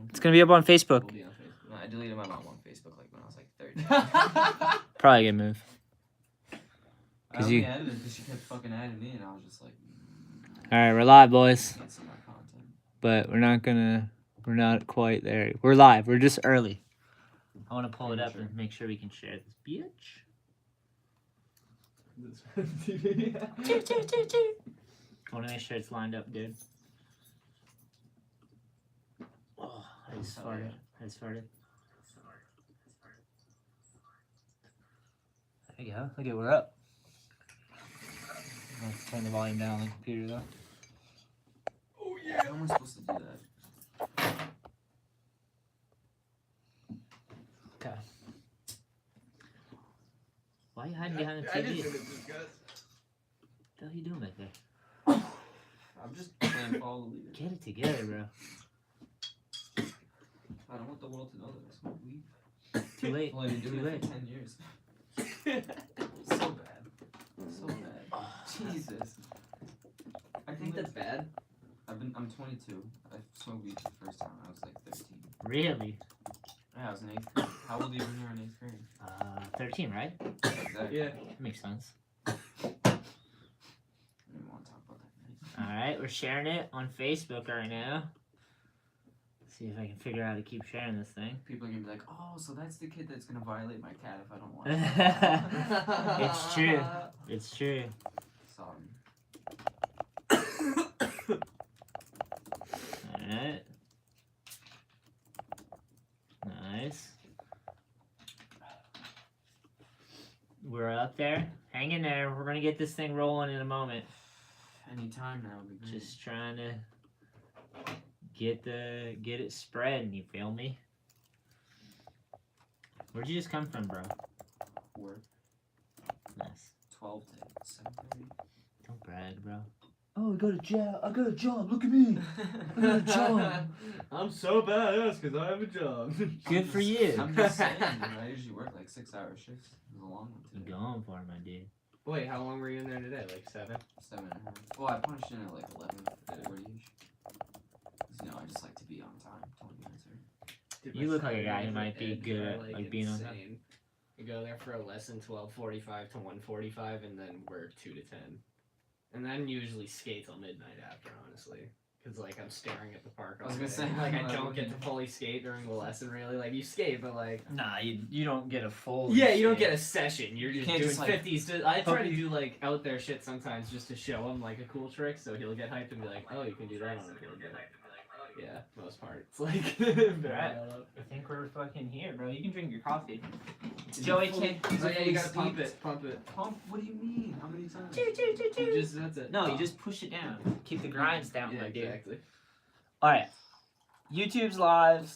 phone. It's gonna be up on Facebook. Will be on Facebook. No, I deleted my mom on Facebook like when I was like 30. Probably a good move. I only added it because she kept fucking adding me, and I was just like, all right, we're live, boys. can't see my content. But we're not quite there. We're live. We're just early. I want to pull it up and make sure we can share this bitch. I want to make sure it's lined up, dude. Oh, I just farted. There you go. Look at, we're up. Let's turn the volume down on the computer, though. Oh, yeah. How am I supposed to do that? Okay. Why are you hiding behind the TV? What the hell are you doing back there? I'm just playing follow the leader. Get it together, bro. I don't want the world to know that I smoke weed. Too late. Well, I've been doing it for 10 years. So bad. So bad. Jesus. I think that's bad. I'm 22. I smoked weed for the first time when I was like 13. Really? Yeah, I was in 8th grade. How old are you when you were in 8th grade? 13, right? Exactly. Yeah. That makes sense. I didn't want to talk about that night. Alright, we're sharing it on Facebook right now. See if I can figure out how to keep sharing this thing. People are going to be like, oh, so that's the kid that's going to violate my cat if I don't watch it. It's true. It's true. Sorry. Alright. Nice. We're up there. Hang in there. We're gonna get this thing rolling in a moment. Anytime now would be great. Just trying to get it spread, you feel me? Where'd you just come from, bro? Work. Nice. 12 to 7:30. Don't brag, bro. Oh, I got a job. Look at me. I got a job. I'm so badass because I have a job. Good for you. I'm just saying, I usually work like 6-hour shifts. It was a long one You today. going for it, my dude. Wait, how long were you in there today? Like 7? 7.5. Well, I punched in at like 11:40ish. You know, I just like to be on time, 20 minutes early. Dude, You my look like a Saturdays guy who at might be Ed's good are, at like being on time. insane. You go there for a lesson 12:45 to 1:45, and then work 2 to 10. And then usually skate till midnight after, honestly. Because, like, I'm staring at the park all I was gonna day. say, like, I I'm don't looking. get to fully skate during the lesson, really. Like, you skate, but, like... Nah, you don't get a full. Yeah, you don't get a session. You're just can't doing just, like, 50s. I try to do, like, out there shit sometimes just to show him, like, a cool trick, so he'll get hyped and be like, oh, you can do that on a cool day. Yeah, most part. It's like... Right. I think we're fucking here, bro. You can drink your coffee. Joey Caruso. Oh, yeah, you gotta pump it. Pump it. Pump? What do you mean? How many times? You just, that's it. No, you just push it down. Keep the grinds down, Yeah, my dude. exactly. Alright. YouTube's live.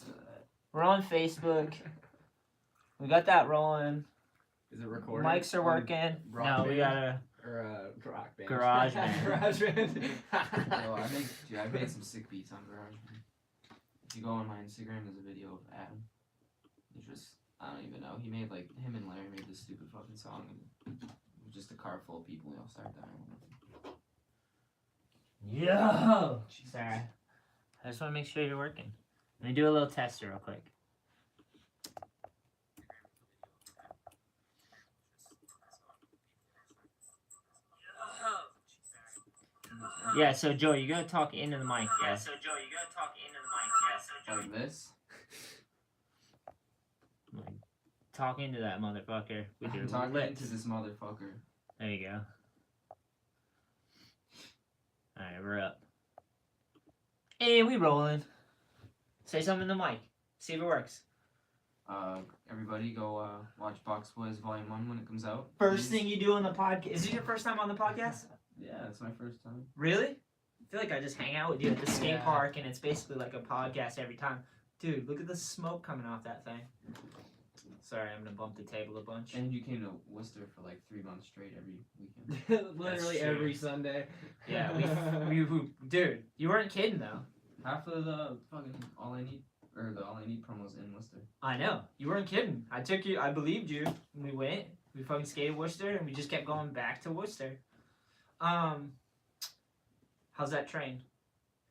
We're on Facebook. We got that rolling. Is it recording? Mics are working. Rock No, we band? got a Or rock band. Garage band. Garage band. Yo, I made some sick beats on GarageBand. If you go on my Instagram, there's a video of Adam. He's just, I don't even know. He made like, him and Larry made this stupid fucking song. And it was just a car full of people. We all started dying. Yo! Sorry. I just want to make sure you're working. Let me do a little tester real quick. Yeah, so Joey, you gotta talk into the mic, yeah. Like this? Talk into that motherfucker with your I'm talking lips. to this motherfucker. There you go. Alright, we're up. Hey, we rolling. Say something in the mic. See if it works. Everybody go watch Box Boys Volume 1 when it comes out. First thing you do on the podcast. Is this your first time on the podcast? Yeah, it's my first time. Really? I feel like I just hang out with you at the skate Yeah. park and it's basically like a podcast every time. Dude, look at the smoke coming off that thing. Sorry, I'm gonna bump the table a bunch. And you came to Worcester for like 3 months straight every weekend. Literally true. every Sunday. Yeah, we dude, you weren't kidding though. Half of the fucking All I Need promos in Worcester. I know. You weren't kidding. I took you, I believed you. We went, we fucking skated Worcester and we just kept going back to Worcester. How's that train?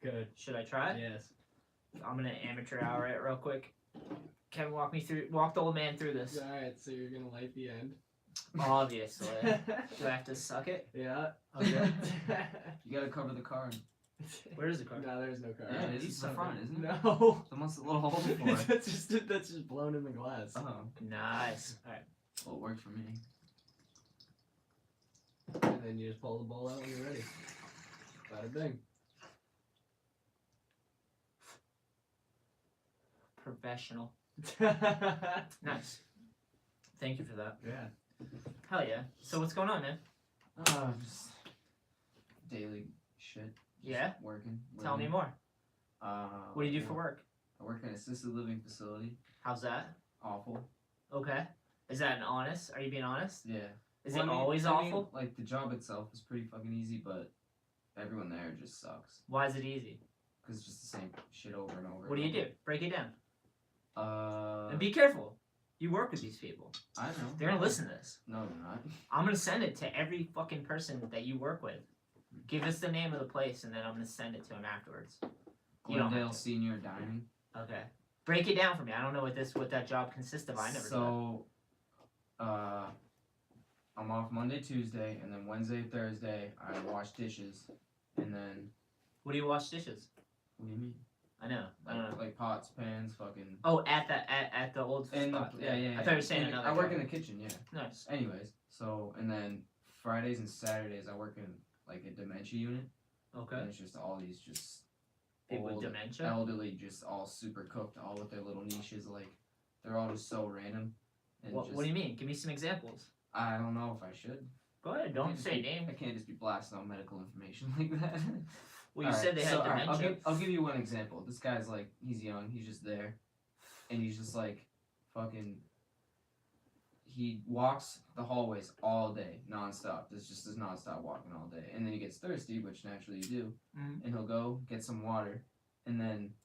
Good. Should I try it? Yes. I'm gonna amateur hour it real quick. Kevin, walk the old man through this. Alright, so you're gonna light the end. Obviously. Do I have to suck it? Yeah. Okay. You gotta cover the card. Where is the card? No, there's no card. Yeah, it is the front, isn't it? No. Someone's a little hole for it. that's just blown in the glass. Oh, Nice. Alright. well, it worked for me. And then you just pull the bowl out when you're ready. Bada bing. Professional. Yeah. Nice. Thank you for that. Hell yeah. So what's going on, man? Just daily shit. Yeah? Working. Tell me living. more. What do you do for well, work? I work in an assisted living facility. How's that? Awful. Okay. Is that an honest? Are you being honest? Yeah. Is Well, it I mean- always I mean, awful? like, the job itself is pretty fucking easy, but everyone there just sucks. Why is it easy? Because it's just the same shit over and over. What do you do? Break it down. Uh, And be careful. You work with these people. I know. They're gonna listen to this. No, they're not. I'm gonna send it to every fucking person that you work with. Give us the name of the place, and then I'm gonna send it to them afterwards. You don't have Glendale to. Senior Dining. Okay. Break it down for me. I don't know what that job consists of. I never did that. So, I'm off Monday, Tuesday, and then Wednesday, Thursday, I wash dishes, and then What do you wash dishes? what do you mean? I know. I don't know. Like pots, pans, fucking. Oh, at the old And spot. yeah. I thought you were saying another. I work job. in the kitchen, yeah. Nice. Anyways, so and then Fridays and Saturdays I work in like a dementia unit, Okay. and it's just all these just People with old, dementia. elderly, just all super cooked, all with their little niches. Like they're all just so random. And What do you mean? Give me some examples. I don't know if I should. Go ahead. I Don't can't say just be- name. I can't just be blasting out medical information like that. Well, you Alright, said they had so, alright, dementia. I'll give you one example. This guy's like, he's young, he's just there, and he's just like, fucking. He walks the hallways all day, nonstop. This just is nonstop walking all day, and then he gets thirsty, which naturally you do, Mhm. and he'll go get some water, and then,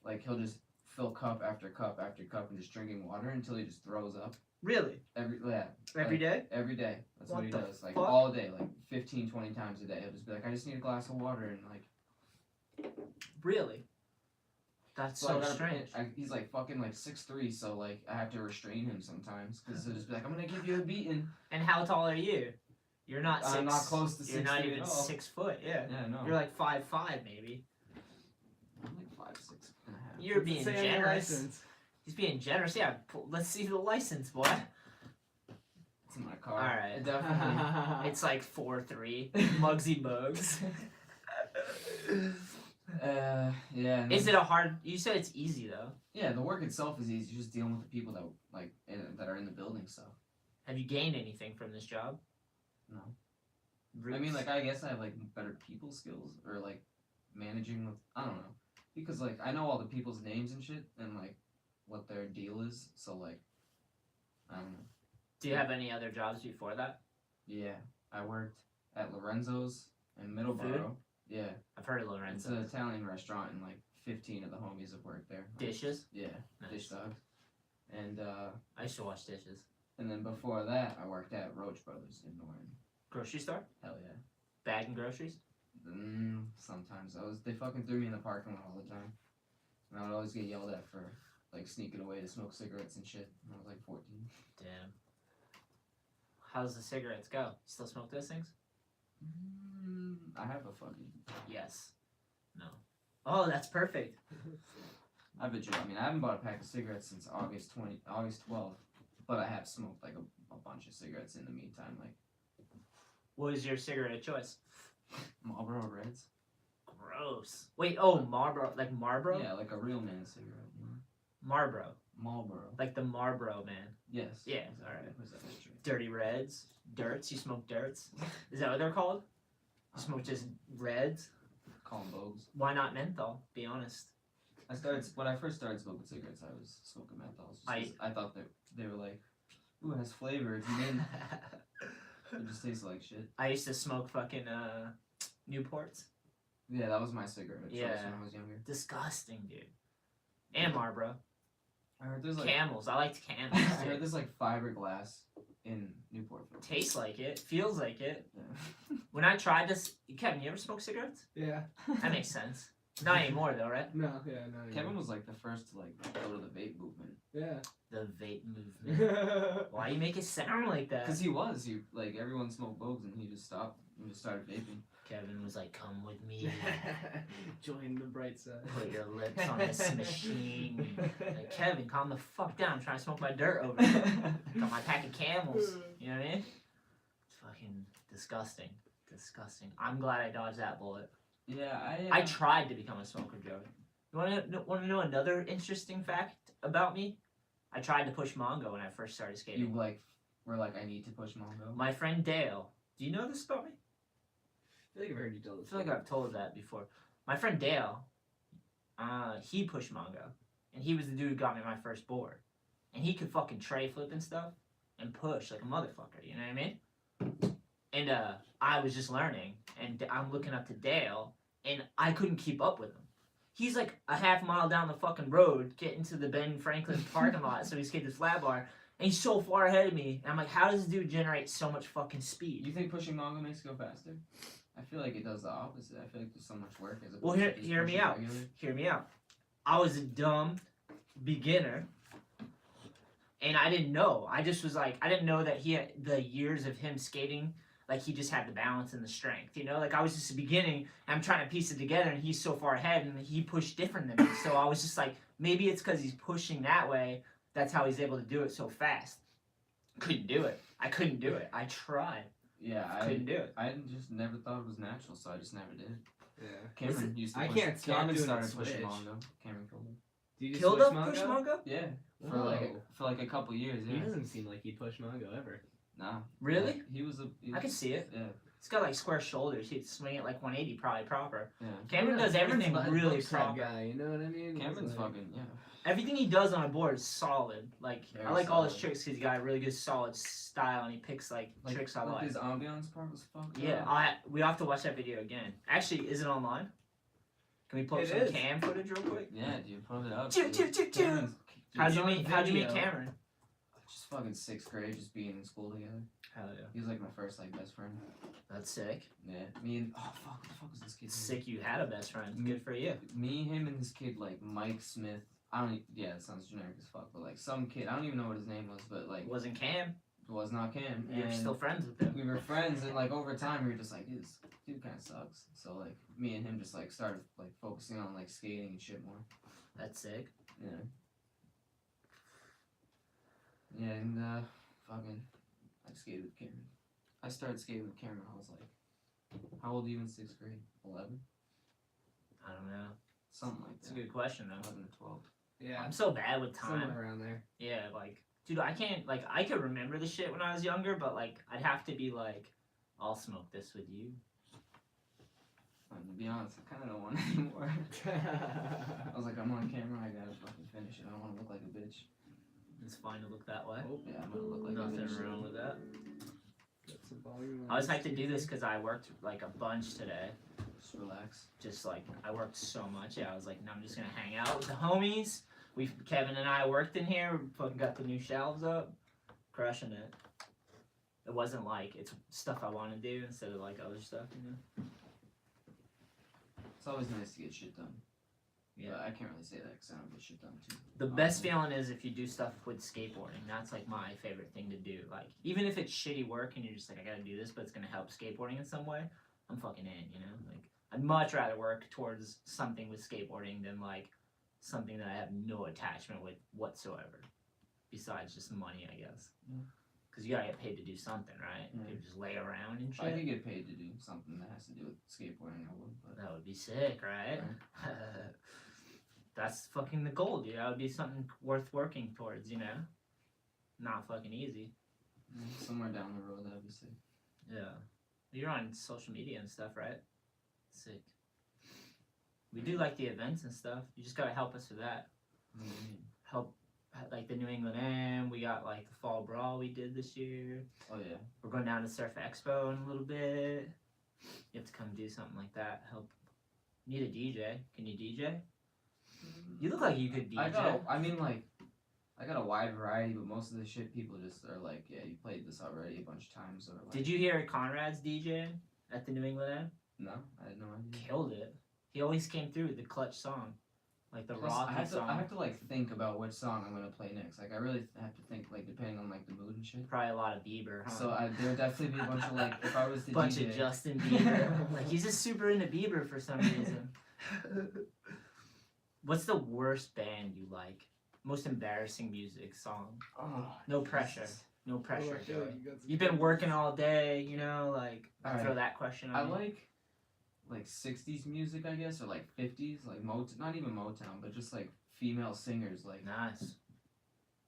like, he'll just fill cup after cup after cup and just drinking water until he just throws up. Really? Every Every day? Every day. That's what What he the does. Like fuck? all day, like 15, 20 times a day. He'll just be like, I just need a glass of water, and like. Really? That's So so I gotta, strange. he's like fucking like 6'3", so like I have to restrain him sometimes because he'll just be like, I'm gonna give you a beating. And how tall are you? You're not six. I'm not close to You're not 6'3" even at all. 6 foot. Yeah. Yeah, no. You're like 5'5" maybe. I'm like 5'6" and a half. You're What's it being say on your generous. license? He's being generous. Yeah. Let's see the license, boy. It's in my car. All right. It definitely. It's like 4'3". Mugsy Mugs. Yeah. and Is then- it a hard? You said it's easy though. Yeah, the work itself is easy. You're just dealing with the people that like that are in the building. So Have you gained anything from this job? no. I Roots? mean, like, I guess I have like better people skills or like managing with. I don't know, because like I know all the people's names and shit and like what their deal is. So like, I don't know. Do you have any other jobs before that? Yeah, I worked at Lorenzo's in Middleborough. Yeah, I've heard of it's Lorenzo. an Italian restaurant, and like 15 of the homies have worked there. Dishes. Yeah, Nice. dish dogs. And I used to wash dishes. and then before that, I worked at Roach Brothers in Norton. Grocery store. Hell yeah. Bagging groceries. Sometimes they fucking threw me in the parking lot all the time, and I would always get yelled at for like sneaking away to smoke cigarettes and shit. When I was like 14. Damn. How's the cigarettes go? You still smoke those things? I have a fucking. Yes. No. Oh, that's perfect. I have a job. I mean, I haven't bought a pack of cigarettes since August 12th, but I have smoked like a bunch of cigarettes in the meantime, like What is your cigarette of choice? Marlboro Reds. Gross. Wait. Oh, Marlboro. Like Marlboro. Yeah, like a real man cigarette. You know? Marlboro. Marlboro. Like the Marlboro man. Yes. Yeah, Exactly. alright. What's that history? Dirty Reds. Dirts. You smoke dirts. Is that what they're called? You smoke just Reds. Call 'em Bogues. Why not menthol? Be honest. When I first started smoking cigarettes, I was smoking menthols. I thought that they were like, ooh, it has flavor. It's mint. It just tastes like shit. I used to smoke fucking Newports. Yeah, that was my cigarette of choice Yeah. when I was younger. Disgusting, dude. And Marlboro. I heard there's like Camels. I liked Camels. I heard Dude. there's like fiberglass in Newport. Tastes like it. Feels like it. Yeah. When I tried this, Kevin, you ever smoke cigarettes? Yeah. That makes sense. Not anymore though, right? No, yeah, no. Kevin was like the first to like go to the vape movement. Yeah. The vape movement. Why you make it sound like that? Cause he like everyone smoked bogues and he just stopped and just started vaping. Kevin was like, "Come with me. Join the bright side. Put your lips on this machine." Like, Kevin, calm the fuck down. I'm trying to smoke my dirt over here. Got my pack of Camels. You know what I mean? It's fucking disgusting. Disgusting. I'm glad I dodged that bullet. Yeah, I tried to become a smoker, Joey. You want to know another interesting fact about me? I tried to push Mongo when I first started skating. You like were like, I need to push Mongo. My friend Dale. Do you know this about me? I feel like I've heard you tell this. I feel like I've told that before. My friend Dale, he pushed Mongo, and he was the dude who got me my first board, and he could fucking tray flip and stuff, and push like a motherfucker. You know what I mean? And I was just learning, and I'm looking up to Dale, and I couldn't keep up with him. He's like a half mile down the fucking road, getting to the Ben Franklin parking lot, so he skated the flat bar, and he's so far ahead of me, and I'm like, how does this dude generate so much fucking speed? You think pushing Mongo makes it go faster? I feel like it does the opposite. I feel like there's so much work as opposed Well, to just hear me pushing out. regularly. Hear me out. I was a dumb beginner, and I didn't know. I just was like, I didn't know that he had the years of him skating. Like, he just had the balance and the strength, you know? Like, I was just beginning, and I'm trying to piece it together, and he's so far ahead, and he pushed different than me. So I was just like, maybe it's because he's pushing that way. That's how he's able to do it so fast. Couldn't do it. I couldn't do it. I tried. Yeah, Couldn't do it. I just never thought it was natural, so I just never did. Yeah. Cameron used to I push. can't stop Cameron doing started the pushing switch. Mongo. Cameron killed him. Do you just Killed switch up Mongo? push Mongo? Yeah, Whoa. for like a couple years. He Yeah. doesn't seem like he'd push Mongo ever. Nah. Really? He was a. I can see it. Yeah. He's got like square shoulders. He'd swing it like 180 probably proper. Yeah. Cameron does everything really proper. guy, you know what I mean? Cameron's He's like- fucking yeah. Everything he does on a board is solid. Like, Very I like all his solid. tricks because he got a really good solid style and he picks like tricks I like. His ambiance part was fucked Yeah, up. we have to watch that video again. Actually, is it online? Can we pull up It some is. cam footage real quick? Yeah, dude, put it up. Choo, choo, choo, choo. Cameron's- dude, How'd It's you on meet video. Cameron? Just fucking 6th grade, just being in school together. Hell yeah. He was like my first like best friend. That's sick. Yeah, me and what the fuck was this kid's name? Sick you had a best friend. Good for you. Me, him, and this kid like Mike Smith. I don't. Yeah, it sounds generic as fuck, but like some kid. I don't even know what his name was, but like It wasn't Cam. it was not Cam. You're And still friends with him. we were friends, and like over time, we were just like, this dude kind of sucks. So like me and him just like started like focusing on like skating and shit more. That's sick. Yeah. Yeah, and fucking, I skated with Cameron. I started skating with Cameron. I was like, how old are you in 6th grade? 11? I don't know. Something like It's a that. good question though. 11 or 12. Yeah, I'm so bad with time. somewhere around there. Yeah, like, dude, I can't, like, I could remember the shit when I was younger, but, like, I'd have to be like, I'll smoke this with you. To be honest, I kind of don't want it anymore. I was like, I'm on camera, I gotta fucking finish it. I don't want to look like a bitch. It's fine to look that way. Oh, Yeah, I'm gonna look like Nothing a bitch. wrong with that. got some volume on I was this hyped to do this speaker. because I worked, like, a bunch today. Just relax. Just, like, I worked so much. Yeah, I was like, no, I'm just gonna hang out with the homies. Kevin and I worked in here. We fucking got the new shelves up. Crushing it. It wasn't like, it's stuff I want to do instead of, like, other stuff, you know? It's always nice to get shit done. Yeah. But I can't really say that because I don't get shit done too. The best feeling is if you do stuff with skateboarding. That's like my favorite thing to do. Like, even if it's shitty work and you're just like, I gotta do this, but it's gonna help skateboarding in some way, I'm fucking in, you know? Like, I'd much rather work towards something with skateboarding than like something that I have no attachment with whatsoever. Besides just money, I guess. Yeah. Because you gotta get paid to do something, right? Yeah. You just lay around and If I shit. could get paid to do something that has to do with skateboarding, I would. But That would be sick, right? That's fucking the goal, dude. That would be something worth working towards, you know? Not fucking easy. somewhere down the road, that'd be sick. Yeah. You're on social media and stuff, right? Sick. We do like the events and stuff. You just gotta help us with that. Help, like the New England M. We got like the Fall Brawl we did this year. Oh yeah. We're going down to Surf Expo in a little bit. You have to come do something like that. Help. Need a DJ. Can you DJ? You look like you could DJ. I got a wide variety, but most of the shit people just are like, yeah, you played this already a bunch of times, or like. Did you hear Conrad's DJ at the New England M? No, I had no idea. Killed it. He always came through with the clutch song, like the Plus, rocky song. I have to like think about which song I'm gonna play next. Like I really have to think like depending on like the mood and shit. Probably a lot of Bieber, huh? So there would definitely be a bunch of like if I was the Bunch DJ. of Justin Bieber. Like he's just super into Bieber for some reason. What's the worst band you like? Most embarrassing music song? Oh, No pressure. Jesus. No pressure, I feel like Joey. you got some You've been good working ones. all day, you know, like Alright. throw that question I on you. like 60s music, I guess, or like 50s, like not even Motown, but just like female singers, like Nice.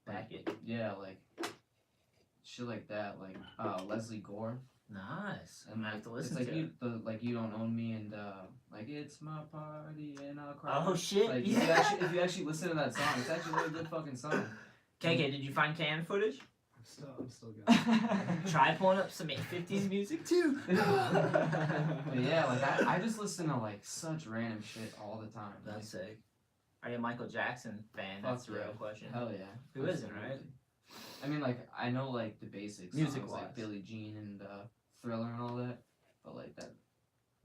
Back it. yeah, like shit like that, like Leslie Gore. Nice. I'm And gonna have to listen it's like to it. you don't own me and like it's my party and I'll cry. Oh shit! Like Yeah. if you actually listen to that song, it's actually a really good fucking song. KK, did you find canned footage? I'm still going. Try pulling up some 50s music too. But yeah, like I just listen to like such random shit all the time. That's sick. Are you a Michael Jackson fan? Fuck That's the real yeah. question. Hell yeah. Who isn't, right? Absolutely. I mean, like I know like the basics, Music-wise. like Billie Jean and Thriller and all that, but like that,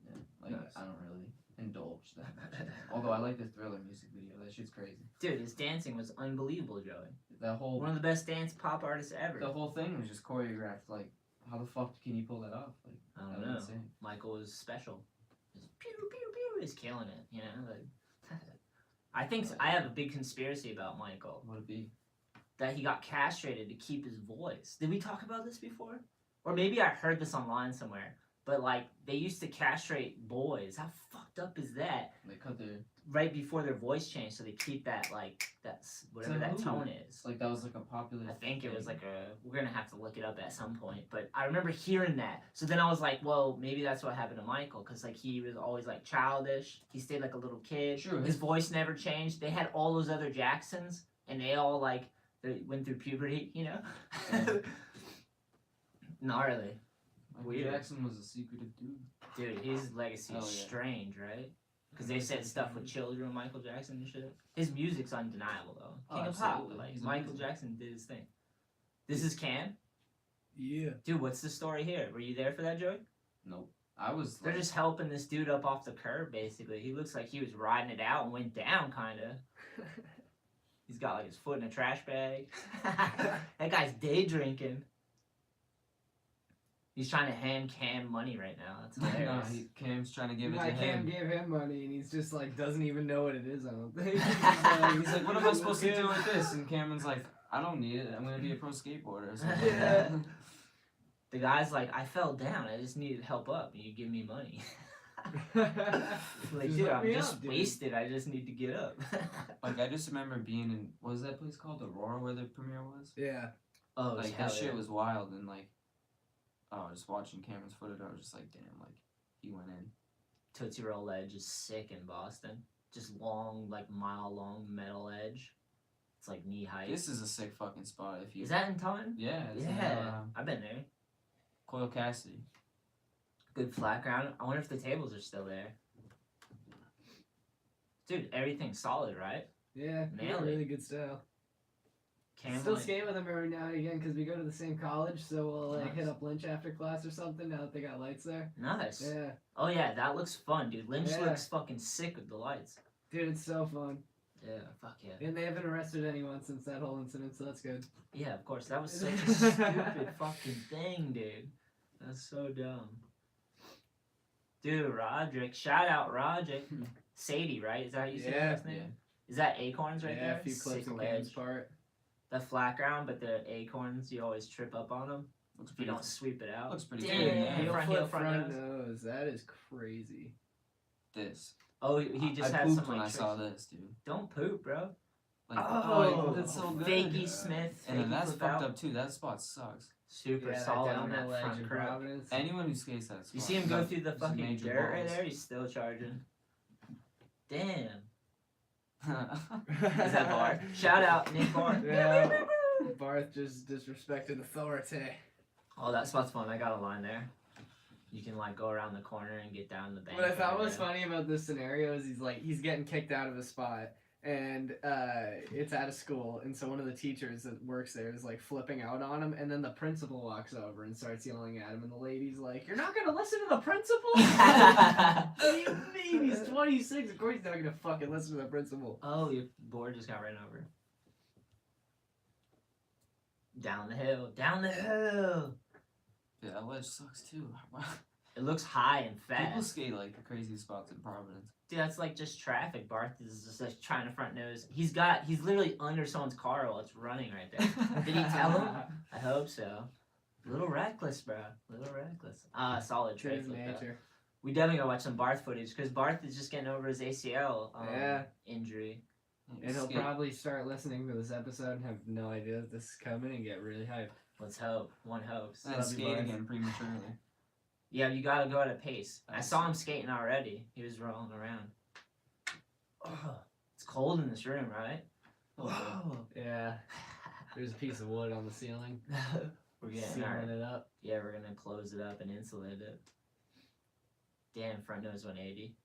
yeah, like Nice. I don't really indulge that much. Although I like the Thriller music video, that shit's crazy. Dude, his dancing was unbelievable, Joey. That whole One of the best dance pop artists ever. the whole thing was just choreographed. Like, how the fuck can you pull that off? Like, I don't that was know. insane. Michael was special. Just pew pew pew. He's killing it. You know, like. I think I have a big conspiracy about Michael. What it be? That he got castrated to keep his voice. Did we talk about this before? Or maybe I heard this online somewhere. But like they used to castrate boys. How fucked up is that? They cut their Right before their voice changed, so they keep that like that's whatever that who? tone is. like that was like a popular. I think it was thing. like we're gonna have to look it up at some point, but I remember hearing that. So then I was like, well, maybe that's what happened to Michael, because like he was always like childish. He stayed like a little kid. True. His voice never changed. They had all those other Jacksons, and they all like they went through puberty, you know. Yeah. Gnarly, Michael weird. Jackson was a secretive dude. dude. His legacy Hell is yeah. strange, right? Because they said stuff with children, Michael Jackson and shit. His music's undeniable though. Oh, King of pop, absolutely. like He's Michael amazing. Jackson did his thing. This is Cam. Yeah. Dude, what's the story here? Were you there for that, Joey? Nope. I was. They're Like, just helping this dude up off the curb, basically. He looks like he was riding it out and went down, kind of. He's got like his foot in a trash bag. That guy's day drinking. He's trying to hand Cam money right now. That's no, hilarious. Cam's trying to give it I to Cam him. gave him money and he's just like doesn't even know what it is. I don't think. He's like, what am I supposed to do with this? And Cameron's like, I don't need it. I'm gonna be a pro skateboarder. Or something. Yeah. The guy's like, I fell down. I just needed help up, and you give me money. Like, Just dude, let I'm me just up, dude. wasted. I just need to get up. Like I just remember being in what was that place called? Aurora, where the premiere was. Yeah. Oh, Like hell that shit yeah. was wild and like, oh, just watching Cameron's footage, I was just like, damn, like he went in. Tootsie Roll Edge is sick in Boston. Just long, like mile-long metal edge. It's like knee height. This is a sick fucking spot. If you. Is that in Taunton? Yeah. It's in, Yeah, I've been there. Coil Cassidy. Good flat ground. I wonder if the tables are still there. Dude, everything's solid, right? Yeah. He got Nailed it. really good style. Cam Still like- skate with him every now and again because we go to the same college, so we'll like hit Nice. up Lynch after class or something. Now that they got lights there. Nice. Yeah. Oh yeah, that looks fun, dude. Lynch Yeah. looks fucking sick with the lights. Dude, it's so fun. Yeah, fuck yeah. And they haven't arrested anyone since that whole incident, so that's good. Yeah, of course. That was such a stupid fucking thing, dude. That's so dumb. Dude, Roderick. Shout out Roderick. Sadie, right? Is that how you say his Yeah. last name? Yeah. Is that Acorns right yeah, there? a few clips Sick in Cam's ledge. part. The flat ground, but the Acorns, you always trip up on them Looks if you pretty. don't sweep it out. Looks pretty Damn, good, yeah. heel front, heel front, nose. nose. That is crazy. This. Oh, he just I had pooped some when like I saw tricks. this, dude. Don't poop, bro. Like, Oh, that's so good. Fakey Smith. And then fakey that's flip fucked out. up too. That spot sucks. Super Yeah, solid that on that downhill ledge front in curve. Providence. Anyone who skates that spot. You see him go through the some fucking major dirt right balls. there? He's still charging. Damn. Is Is that Bart? Shout out, Nick Bart. Yeah. Barth just disrespected authority. Oh, that spot's fun. I got a line there. You can like go around the corner and get down the bank. What I thought over was there. funny about this scenario is he's getting kicked out of a spot, and it's at a school, and so one of the teachers that works there is like flipping out on him, and then the principal walks over and starts yelling at him, and the lady's like, "You're not gonna listen to the principal?" What do you mean? He's 26. Of course he's not gonna fucking listen to the principal. Oh, your board just got ran over. Down the hill, down the hill. Yeah, that ledge sucks too. It looks high and People fast. skate like the craziest spots in Providence. Dude, that's like just traffic. Barth is just like trying to front nose. He's literally under someone's car while it's running right there. Did he tell him? I hope so. Little reckless, bro. Little reckless. Solid True trade flip though. nature. We definitely gotta watch some Barth footage because Barth is just getting over his ACL injury. And he'll Skate- probably start listening to this episode and have no idea that this is coming and get really hyped. Let's hope. One hopes. and Love you, skate Barth. again prematurely. Yeah, you gotta go at a pace. I That's- saw him skating already. He was rolling around. Oh, it's cold in this room, right? Whoa. Yeah. There's a piece of wood on the ceiling. We're getting Sealing it up. Yeah, we're gonna close it up and insulate it. Damn, front nose 180.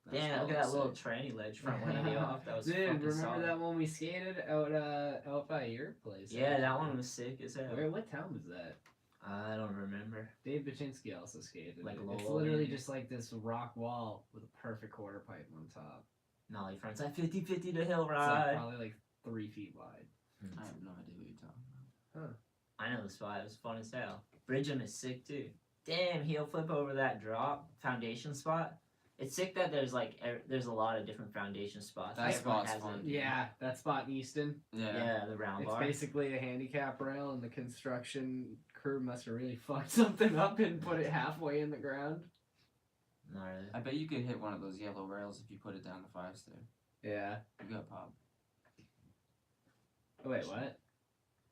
That's Damn, all look at I'll that little say. tranny ledge front 180 off. That was Dude, fucking remember solid. that one we skated out by your place? Yeah, that one was sick as hell. Where? What town was that? I don't remember. Dave Baczynski also skated. Like it. It's Lowell, literally maybe? just like this rock wall with a perfect quarter pipe on top. Nollie fronts at 50-50 to hill It's like ride. probably like 3 feet wide. I have no idea what you're talking about. I know the spot. It was fun as hell. Bridgem is sick too. Damn, heel flip over that drop foundation spot. It's sick that there's like there's a lot of different foundation spots. That Everyone spot's has fun. it. Yeah, that spot in Easton. Yeah, the round It's bar. basically a handicap rail, and the construction crew must have really fucked something up and put it halfway in the ground. Gnarly. I bet you could hit one of those yellow rails if you put it down the 5-stair. Yeah. You got pop. Oh, wait, what?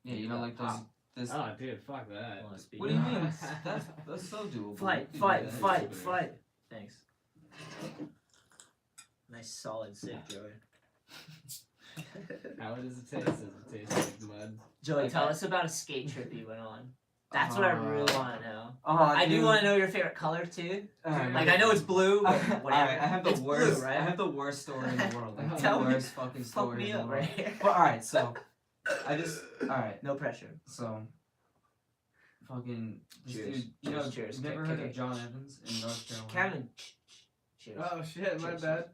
Yeah, you know, like those. Pop. This. Oh, dude, fuck that. Wanna speak? What do you mean? That's so doable. Fight, You fight, could do that. fight, fight. Thanks. Nice solid sip, Joey. How does it taste? Does it taste like mud? Joey, tell us about a skate trip you went on. That's what I really want to know. Oh, I do dude. want to know your favorite color too. Alright, Like I know it's blue, but whatever. Alright, I have the It's worst. blue, right? I have the worst story in the world. Like, Tell the me. worst fucking story Fuck me in the up world. right here. But alright, so I just alright. No pressure. So, fucking this Cheers. dude. You know, Cheers, cheers. you've never Okay, heard okay. of John Evans in North Carolina? Kevin. Cheers. Oh, shit, my Cheers, bad.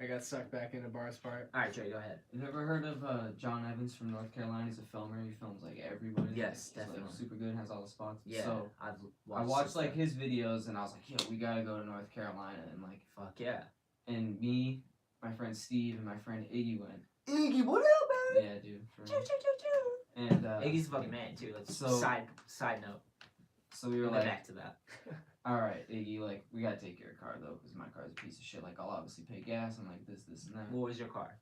I got sucked back into Bar's part. All right, Joey, go ahead. You've never heard of John Evans from North Carolina? He's a filmer. He films like everybody. Yes, He's, definitely. Like, super good. Has all the spots. Yeah, So I've I watched like his videos, and I was like, yo, we gotta go to North Carolina, and like, Fuck yeah. and me, my friend Steve, and my friend Iggy went. Iggy, what up, man? Yeah, dude. For Choo, real. choo, choo, choo. And Iggy's a fucking man too. Let's so- side note. so we were We'll get like, back to that. all right, Iggy, like we gotta take your car though, because my car's a piece of shit. Like I'll obviously pay gas and like this, and that. What was your car?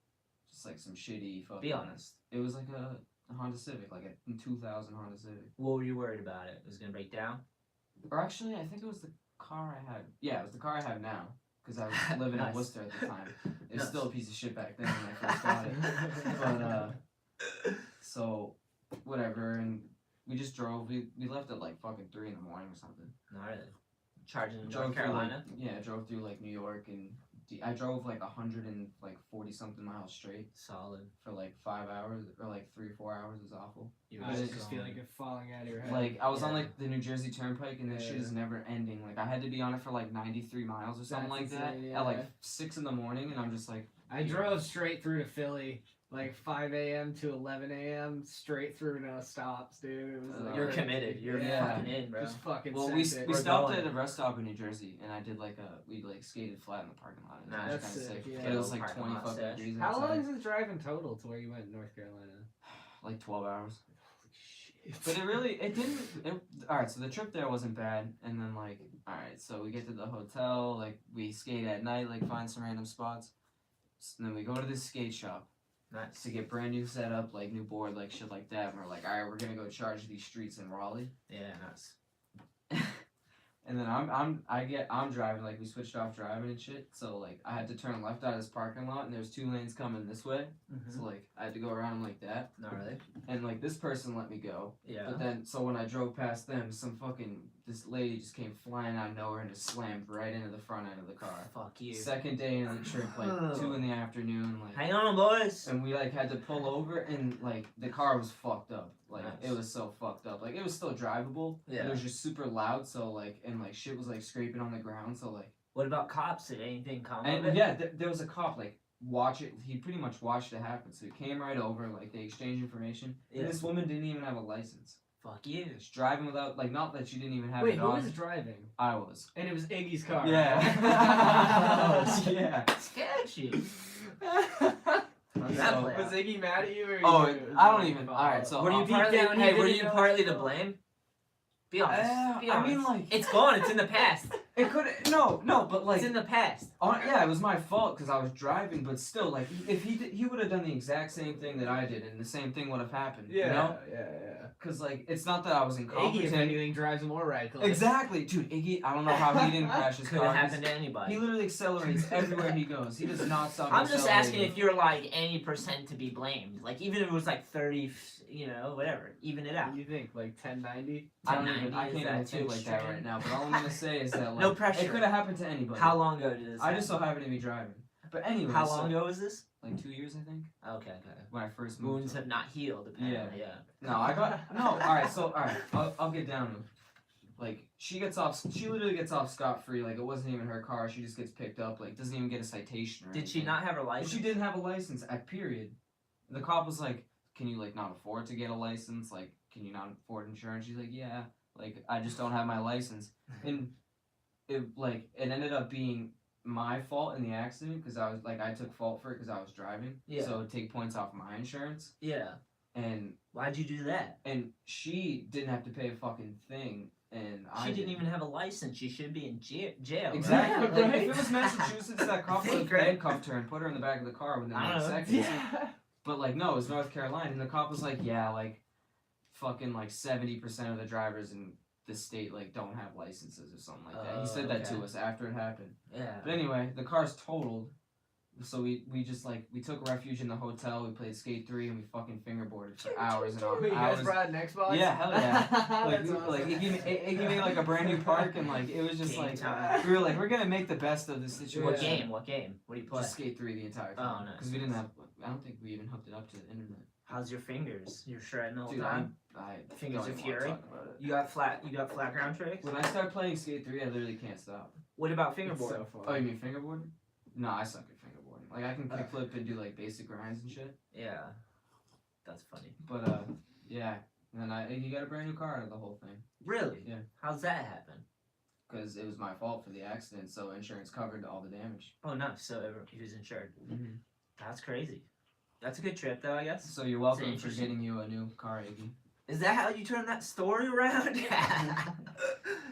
Just like some shitty fucking. Be honest. It was like a Honda Civic, like a 2000 Honda Civic. What were you worried about? It was gonna break down. Or actually, I think it was the car I had. Yeah, it was the car I have now. Because I was living Nice. in Worcester at the time. It was Nice. still a piece of shit back then when I first got it. But, so, whatever. And we just drove. We left at like fucking 3 in the morning or something. Not really. Charging in Drove North through, Carolina. Like, yeah, I drove through like New York and I drove like 140 something miles straight Solid. for like 5 hours or like 3 or 4 hours. It was awful. You I were just feel like you're falling out of your head. Like I was on Yeah. like the New Jersey Turnpike and that shit is never ending. Like I had to be on it for like 93 miles or something That's like that insane, at like yeah. 6 in the morning, and I'm just like, I drove straight through to Philly, like 5 a.m. to 11 a.m. straight through, no stops, dude. It was like You're crazy. committed. You're Yeah. fucking in, bro. Just fucking well, sent we it. we We're stopped going. at a rest stop in New Jersey, and I did like we like skated flat in the parking lot. And Nice. it was That's kinda sick, sick. yeah. But it was like Parking 20 lot fucking sesh. degrees How outside. long is the drive in total to where you went in North Carolina? Like 12 hours. Holy shit. But it didn't. All right, so the trip there wasn't bad, and then like, all right, so we get to the hotel, like we skate at night, like find some random spots, and then we go to this skate shop Nice. to get brand new setup, like new board, like shit like that. And we're like, all right, we're gonna go charge these streets in Raleigh, Yeah, nice. and then I'm driving, like we switched off driving and shit, so like I had to turn left out of this parking lot, and there's 2 lanes coming this way, so like I had to go around them like that, Not really. and like this person let me go. Yeah. But then, so when I drove past them, this lady just came flying out of nowhere and just slammed right into the front end of the car. Fuck you. Second day in the trip, like 2 in the afternoon, like. Hang on, boys. And we like had to pull over, and like the car was fucked up. Like Nice. it was so fucked up. Like it was still drivable. Yeah. But it was just super loud. So like, and like shit was like scraping on the ground. So like. What about cops? Did anything come of And it? yeah, there was a cop like watch it. He pretty much watched it happen. So he came right over. Like they exchanged information. Yeah. And this woman didn't even have a license. Fuck you. She's driving without like not that she didn't even have Wait, it who on. was driving? I was. And it was Iggy's car. Yeah. Yeah. Sketchy. So- That play Was Iggy mad at you or Oh, you? I don't even. All right, so Were you deep partly? down, Hey, you were didn't you know partly to so. blame? Be honest. Be I honest. mean, like It's gone. It's in the past. it could no, but like It's in the past. yeah, it was my fault because I was driving, but still, like if he would have done the exact same thing that I did, and the same thing would have happened. Yeah, You know, yeah. because like it's not that I was Iggy, if incompetent. anything, drives more reckless. Exactly, dude. Iggy, I don't know how he didn't crash his Could car. have 'cause happened to anybody. He literally accelerates everywhere he goes. He does not stop. I'm just asking accelerating. if you're like any percent to be blamed. Like even if it was like 30, you know, whatever, even it out. What do you think? Like 1090? I don't even. 1090, I is can't that even too think like that extreme? right now. But all I'm gonna say is that like, No pressure. it could have happened to anybody. How long ago did this? I just so happen? happened to be driving. But anyway, How so, long ago was this? like 2 years, I think, Okay. when I first moved. Wounds to- have not healed. Apparently. Yeah. No, I got no. All right, so all right, I'll get down to it. Like she literally gets off scot free. Like it wasn't even her car. She just gets picked up. Like doesn't even get a citation. Or Did she anything. not have her Well, license? she didn't have a license at period. The cop was like, "Can you like not afford to get a license? Like, can you not afford insurance?" She's like, "Yeah, like I just don't have my license." And it ended up being my fault in the accident because I took fault for it because I was driving. Yeah. So it'd take points off my insurance. Yeah. And Why'd you do that? she didn't have to pay a fucking thing, and She didn't even have a license. She should be in jail. Exactly. Yeah, Like, right. if it was Massachusetts, that cop would have Right. handcuffed her and put her in the back of the car within I like don't know. seconds. Yeah. But like no, it was North Carolina, and the cop was like, yeah, like fucking like 70% of the drivers in the state like don't have licenses or something like that. He said that to okay. us after it happened. Yeah. But anyway, the car's totaled. So we just like we took refuge in the hotel. We played Skate 3 and we fucking fingerboarded for hours and Wait, you guys hours. brought an Xbox? Yeah, hell yeah. Like, That's awesome. like Iggy made like a brand new park, and like it was just Game like time. we were like we're gonna make the best of this situation. What game? What game? What do you play? Just Skate 3 the entire Oh, time nice, because we didn't nice. have. I don't think we even hooked it up to the internet. How's your fingers? You're shredding the whole Dude, time. I Fingers don't of even wanna fury? talk about it. You got flat ground tricks. When I start playing Skate 3, I literally can't stop. What about It's fingerboard? so fun. Oh, you mean fingerboarding? No, I suck at fingerboarding. Like I can kickflip and do like basic grinds and shit. Yeah. That's funny. But yeah. And then you got a brand new car out of the whole thing Really? Yeah. How's that happen? because it was my fault for the accident, so insurance covered all the damage. Oh, nice. So he was insured. Mm-hmm. That's crazy. That's a good trip, though, I guess. So you're welcome for interesting. getting you a new car, Iggy. Is that how you turn that story around?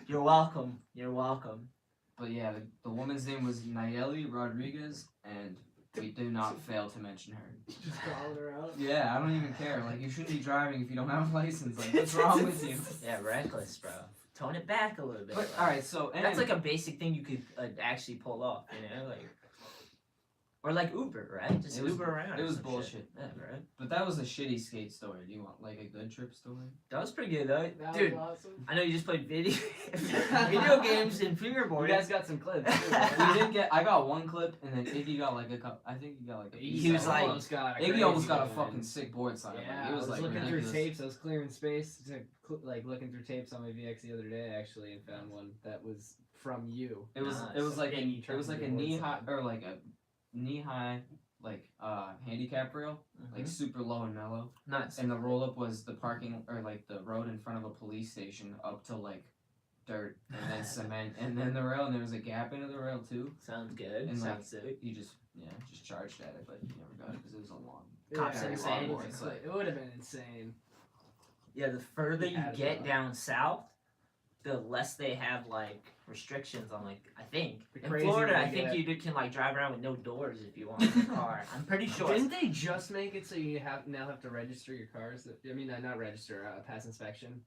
You're welcome. You're welcome. But yeah, the woman's name was Nayeli Rodriguez, and we do not fail to mention her. Just calling her out. Yeah, I don't even care. Like, you shouldn't be driving if you don't have a license. Like, what's wrong with you? Yeah, reckless, bro. Tone it back a little bit. But like- all right, so and That's like a basic thing you could actually pull off, you know, like, or like Uber, right? Just It was- Uber around. it or was some bullshit. shit. Yeah, right. but that was a shitty skate story. Do you want like a good trip story? That was pretty good though, That dude. was awesome. I know you just played video games and You fingerboarding. guys got some clips. Too, We right? did get. I got one clip, and then Iggy got like a couple. I think he got like a. piece He was of like- it. almost got a Iggy almost crazy got a one. fucking sick board side. Yeah, Like, it was I was like looking ridiculous. through tapes. I was clearing space to like looking through tapes on my VX the other day actually, and found one that was from you. It was Nice. it was like Iggy it was like a trying to do knee board high side. or like a knee high like handicap rail, like super low and mellow. Nice. And the roll up was the parking or like the road in front of a police station up to like dirt and then cement and then the rail, and there was a gap into the rail too. Sounds good. And, like, Sounds sick. You just charged at it, but you never got it because it was a long. Cops Yeah, are it insane. was insane. It would have been insane. Yeah, the further you Add get that. down south, the less they have like restrictions on like I think The in crazier Florida they I think get. you can like drive around with no doors if you want in your car. I'm pretty sure. Didn't they just make it so you now have to register your cars? I mean, not register, pass inspection.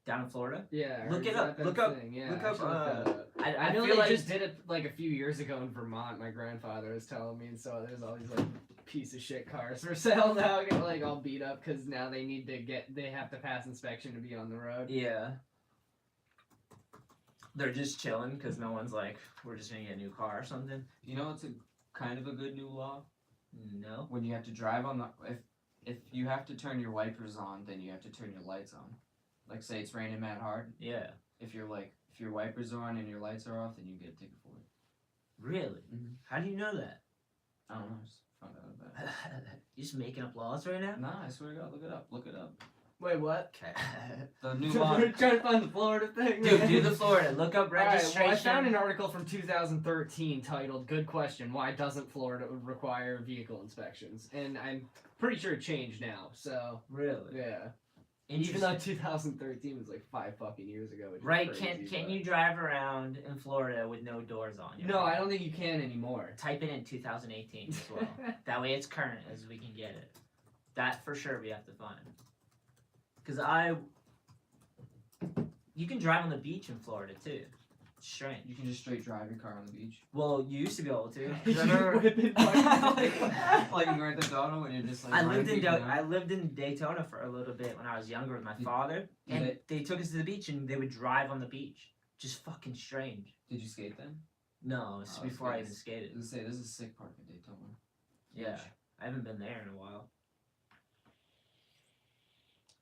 Down in Florida. Yeah. Look or it has up, that been look a up- thing? Yeah, look I up, should look that up. I know feel they like just did it like a few years ago in Vermont. My grandfather was telling me, and so there's all these like piece of shit cars for sale now, get like all beat up because now they have to pass inspection to be on the road. yeah. They're just chilling because no one's like, we're just gonna get a new car or something. You know what's a kind of a good new law? No. When you have to drive on the if you have to turn your wipers on, then you have to turn your lights on. Like say it's raining mad hard. Yeah. If your wipers are on and your lights are off, then you get a ticket for it. Really? Mhm. How do you know that? I don't know. I just found out about it. You just making up laws right now? Nah, I swear to God, look it up. Look it up. Wait, what? Okay. The new law. We're trying to find the Florida thing. Dude, do the Florida. Look up Alright, registration. well, I found an article from 2013 titled "Good Question: Why Doesn't Florida Require Vehicle Inspections?" And I'm pretty sure it changed now. So Really? yeah, Interesting. even though 2013 was like 5 fucking years ago. Which is Right, crazy, can but- you drive around in Florida with no doors on? No, I don't think you can anymore. Type it in 2018 as well. That way it's current as we can get it. That for sure we have to find. Because you can drive on the beach in Florida too. It's strange. You can just straight drive your car on the beach. Well, you used to be able to. 'Cause I You remember whip it Like in Grand Theft Auto when you're just like. I lived in running I lived in Daytona for a little bit when I was younger with my father, Did and they took us to the beach and they would drive on the beach. Just fucking strange. Did you skate then? No, it's Oh, before I nice. even skated. I was gonna say this is a sick park in Daytona. Yeah, I haven't been there in a while.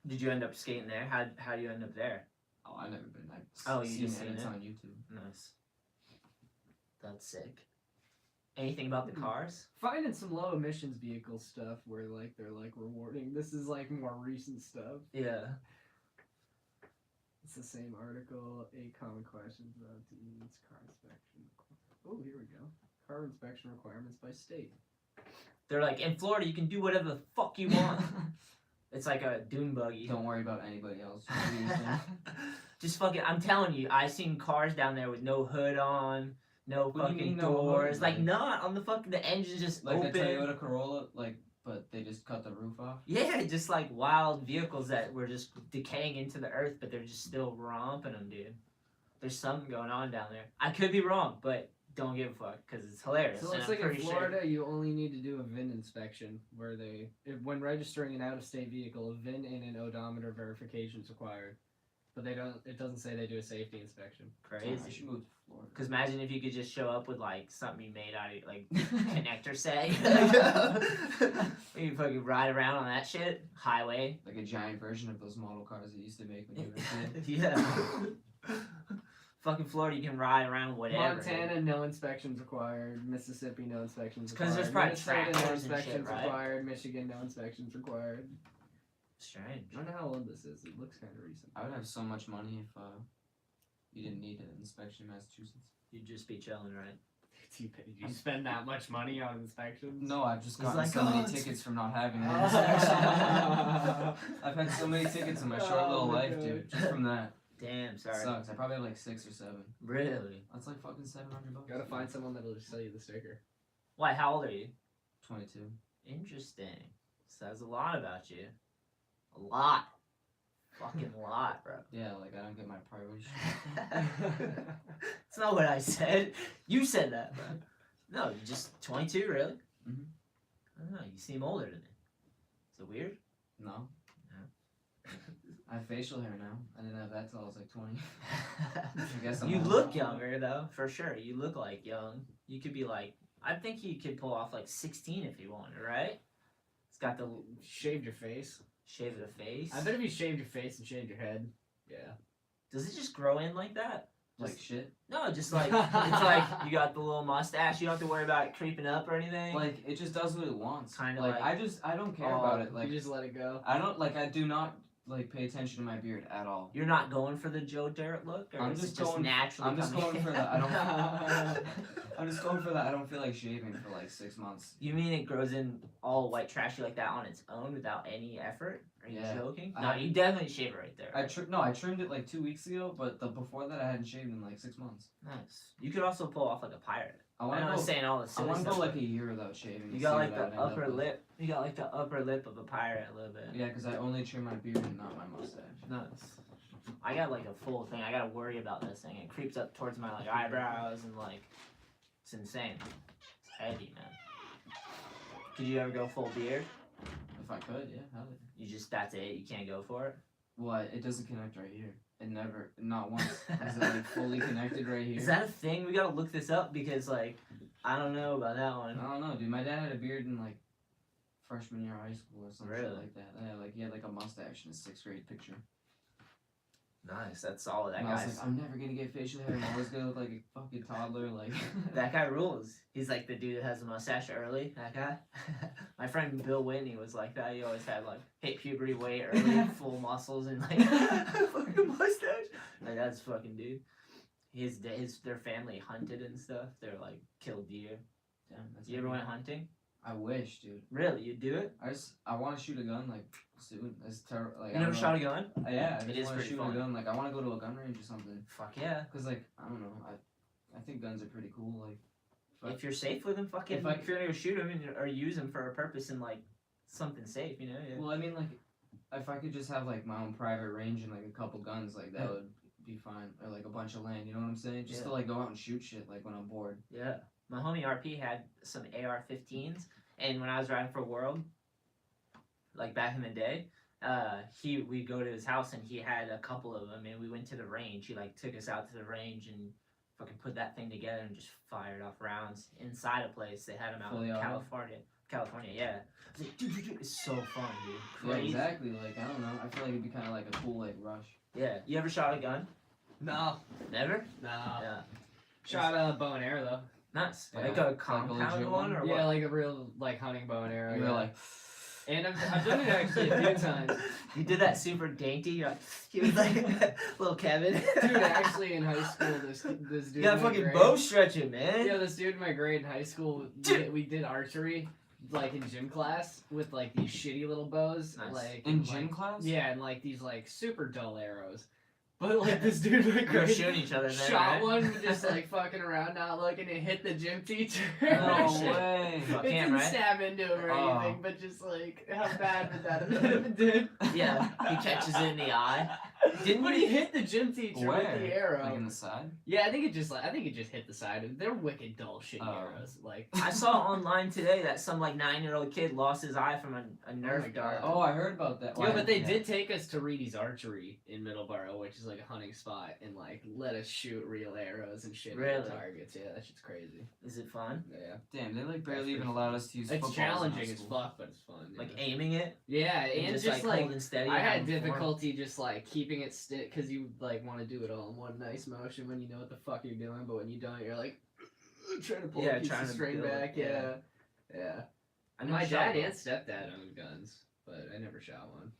Did you end up skating there? How do you end up there? Oh, I've never been. I've Oh, you seen just it. seen It's it? on YouTube. Nice. That's sick. Anything about the cars? Finding some low emissions vehicle stuff where like they're like rewarding. This is like more recent stuff. Yeah. It's the same article. 8 common questions about teens car inspection. Oh, here we go. Car inspection requirements by state. They're like, in Florida, you can do whatever the fuck you want. It's like a dune buggy. Don't worry about anybody else. Just do your thing. Just fucking, I'm telling you, I seen cars down there with no hood on, no What do you fucking mean no doors. hood? Like, Like- not on the fucking, the engine's just Like open. a Toyota Corolla, but they just cut the roof off. Yeah, just like wild vehicles that were just decaying into the earth, but they're just still romping them, dude. There's something going on down there. I could be wrong, but don't give a fuck because it's hilarious. So it and looks I'm like in pretty Florida, you only need to do a VIN inspection where when registering an out-of-state vehicle, a VIN and an odometer verification is required. But they don't. It doesn't say they do a safety inspection. sure. I Crazy. should move to Florida. Because imagine if you could just show up with like something you made out of like connector sag. You fucking ride around on that shit highway. Like a giant version of those model cars they used to make when you were a kid. Yeah. Fucking Florida, you can ride around whatever. Montana, no inspections required. Mississippi, no inspections 'Cause required. there's probably Minnesota, no tractors and shit, inspections right? required. Michigan, no inspections required. Strange. I don't know how old this is. It looks kind of recent. I would have so much money if you didn't need an inspection in Massachusetts. You'd just be chilling, right? You spend that much money on inspections? No, I've just It's gotten like, so oh, many it's- tickets from not having an inspection. I've had so many tickets in my short Oh little my life, God. dude. Just from that. Damn, It sorry. sucks. I probably have like 6 or 7. Really? That's like fucking $700. Gotta find someone that'll just sell you the sticker. Why, how old are you? 22. Interesting. Says a lot about you. A lot. Fucking lot, bro. Yeah, like I don't get my priorities. It's not what I said. You said that, bro. No, you're just 22, really? Mhm. I don't know. You seem older than me. Is it weird? No. No. I have facial hair now. I didn't have that till I was like 20. I guess I'm You old. look younger, though, for sure. You look like young. You could be like, I think you could pull off like 16 if you wanted, right? It's got the Shaved your face. shave of the face. I bet if you shaved your face and shaved your head. Yeah. Does it just grow in like that? Like shit. No, just like, it's like you got the little mustache. You don't have to worry about it creeping up or anything. Like it just does what it wants. Kinda like like- I don't care about it. you Like just let it go. I do not like pay attention to my beard at all. You're not going for the Joe Dirt look, or I'm is just it just going- naturally I'm just coming going for the I don't I'm just going for that I don't feel like shaving for like 6 months. You mean it grows in all white trashy like that on its own without any effort? Are you Yeah. joking? I No, haven't- you definitely shave it right there. I trimmed it like 2 weeks ago, but before that I hadn't shaved in like 6 months. Nice. You could also pull off like a pirate. I I want know to I'm go. saying all the I silly want to stuff. go like a year without shaving. You and got see like what I would the end up upper with. lip. You got like the upper lip of a pirate a little bit. Yeah, because I only trim my beard and not my mustache. Nice. I got like a full thing. I gotta worry about this thing. It creeps up towards my like eyebrows and like it's insane. It's heavy, man. Could you ever go full beard? If I could, yeah, hell yeah. You just that's it. You can't go for it. What? It doesn't connect right here. It never, not once. Is it like fully connected right here? Is that a thing? We gotta look this up because like I don't know about that one. I don't know, dude. My dad had a beard in like freshman year of high school or something Really? like that. Yeah, like he had like a mustache in his 6th grade picture. Nice, that's solid. That And I was guy's like, I'm never gonna get facial hair. I'm always gonna look like a fucking toddler. Like that guy rules. He's like the dude that has a mustache early. That guy. My friend Bill Whitney was like that. He always had like hit puberty way early, full muscles and like fucking mustache. Like that's fucking dude. Their family hunted and stuff. They're like killed deer. Damn, that's You ever went hunting? I wish, dude. Really? You do it? I want to shoot a gun like soon. It's terrible. Like, You never shot a gun? Yeah, I It just is want to pretty shoot fun. a gun. Like I want to go to a gun range or something. Fuck yeah. Cause like I don't know. I think guns are pretty cool. Like Fuck. If you're safe with them, fucking. If I- If you're gonna go shoot them or use them for a purpose and like something safe, you know? Yeah. well, I mean like if I could just have like my own private range and like a couple guns, like that would be fine. Or like a bunch of land. You know what I'm saying? Just to Yeah. like go out and shoot shit like when I'm bored. Yeah. My homie RP had some AR-15s, and when I was riding for World, like back in the day, we'd go to his house and he had a couple of them, and we went to the range. He like took us out to the range and fucking put that thing together and just fired off rounds inside a place. They had them out Fully in auto? California, yeah. I was like, dude, it's so fun, dude. Yeah, Crazy. exactly. Like I don't know. I feel like it'd be kind of like a cool like rush. Yeah. You ever shot a gun? No, Never? no. Yeah. Shot a bow and arrow though. Nice. Yeah. Like a compound legit one one? or Yeah, what? like a real like hunting bow and arrow. You yeah. were like, And I've done it actually a few times. You did that super dainty. You're like, he was like little Kevin. Dude, actually in high school, this dude. You got in my fucking grade- bow stretching, man. Yeah, this dude in my grade in high school, we did archery, like in gym class with like these shitty little bows, Nice. like in and, gym like, class? Yeah, and like these like super dull arrows. But like this dude in my You were grade shooting each other then, shot right? one just like fucking around, not looking, and hit the gym teacher. No shit. way. Fuck It him, didn't right? stab into him or Oh. anything, but just like how bad would that have been if it did? Yeah, he catches it in the eye. Didn't But he? he hit the gym teacher Where? with the arrow. Like in the side? Yeah, I think it just hit the side. They're wicked dull shitty Oh. arrows. Like I saw online today that some like 9-year-old kid lost his eye from a my Nerf God. dart. Oh, I heard about that. yeah, but they Yeah. did take us to Reedy's Archery in Middleborough, which is like a hunting spot, and like let us shoot real arrows and shit at Really? the targets. Yeah, that shit's crazy. Is it fun? Yeah, Damn, they like That's barely pretty even fun. allowed us to use it's footballs in challenging high as school. fuck, but it's fun. Like yeah. aiming it? Yeah, and just like holding steady. I and had having fun? difficulty just like keeping it stick because you like want to do it all in one nice motion when you know what the fuck you're doing, but when you don't, you're like trying to pull Yeah, a piece trying of to string build it, back. yeah. Yeah. I My never dad shot and one. stepdad owned guns, but I never shot one.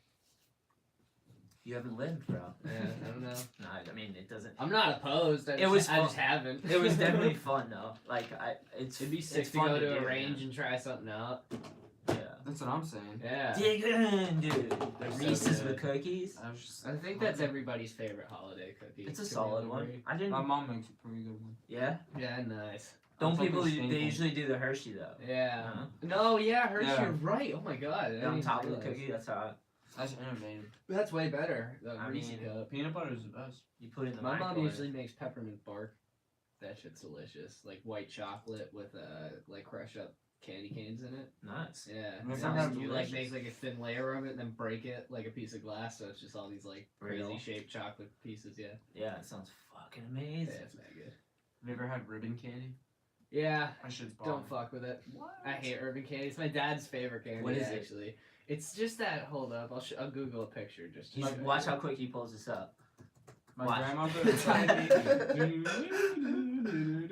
You haven't lived, bro. Yeah, I don't know. No, I mean it doesn't. I'm not opposed. I It just, was I fun. just haven't. It was definitely fun though. Like It'd be sick it's to fun go to do, a range man. and try something out. Yeah. That's what I'm saying. Yeah. Dig in, dude. The They're so Reese's good. with cookies. I was just, I think that's everybody's favorite holiday cookie. It's a to be solid honest one. with you. I didn't. my mom makes a pretty good one. Yeah. Yeah, nice. Don't It's like people? a They staple. usually do the Hershey though. Yeah. Uh-huh. No, yeah, Hershey, Yeah. you're right. Oh my god. I didn't On even top of the realize. cookie, that's how That's innovative. That's way better. The I Reese mean, cup. Peanut butter is the best. you put it in the My mom microwave. usually makes peppermint bark. That shit's delicious. Like white chocolate with like crushed up candy canes in it. Nice. Yeah. Never And had then you like delicious. make like a thin layer of it and then break it like a piece of glass, so it's just all these like crazy Real. shaped chocolate pieces. Yeah. Yeah, it sounds fucking Yeah, amazing. it's not good. Have you ever had ribbon candy? Yeah. That shit's bomb. Don't fuck with it. What? I hate urban candy. It's my dad's favorite candy. What is it? actually? It's just that. Hold up, I'll Google a picture just. To He's, show you. watch how quick he pulls this up. My Watch. grandmother.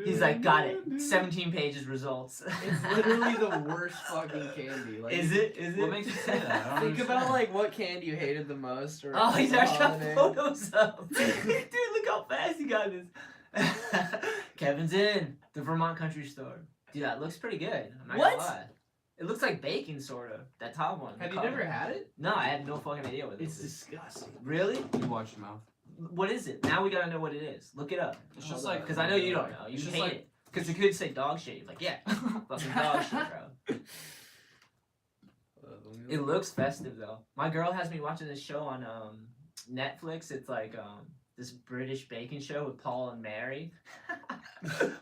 He's like, got it. 17 pages results. It's literally the worst fucking candy. Like, Is it? Is it? What makes you say that? I don't Think about understand. like what candy you hated the most. Or Oh, he's the actually got holiday. photos up. Dude, look how fast he got this. Kevin's in the Vermont Country Store. Dude, that looks pretty good. I'm not What? gonna lie. It looks like bacon, sort of. That top one. the Have you color. never had it? No, I had no fucking idea what It's this is. disgusting. Really? You watch your mouth. What is it? Now we gotta know what it is. Look it up. It's Hold just on. like Because I know you don't know. You It's just hate like- it. Because you could say dog shit. You're like, yeah, fucking dog shit, bro. It looks festive though. My girl has me watching this show on Netflix. It's like this British baking show with Paul and Mary.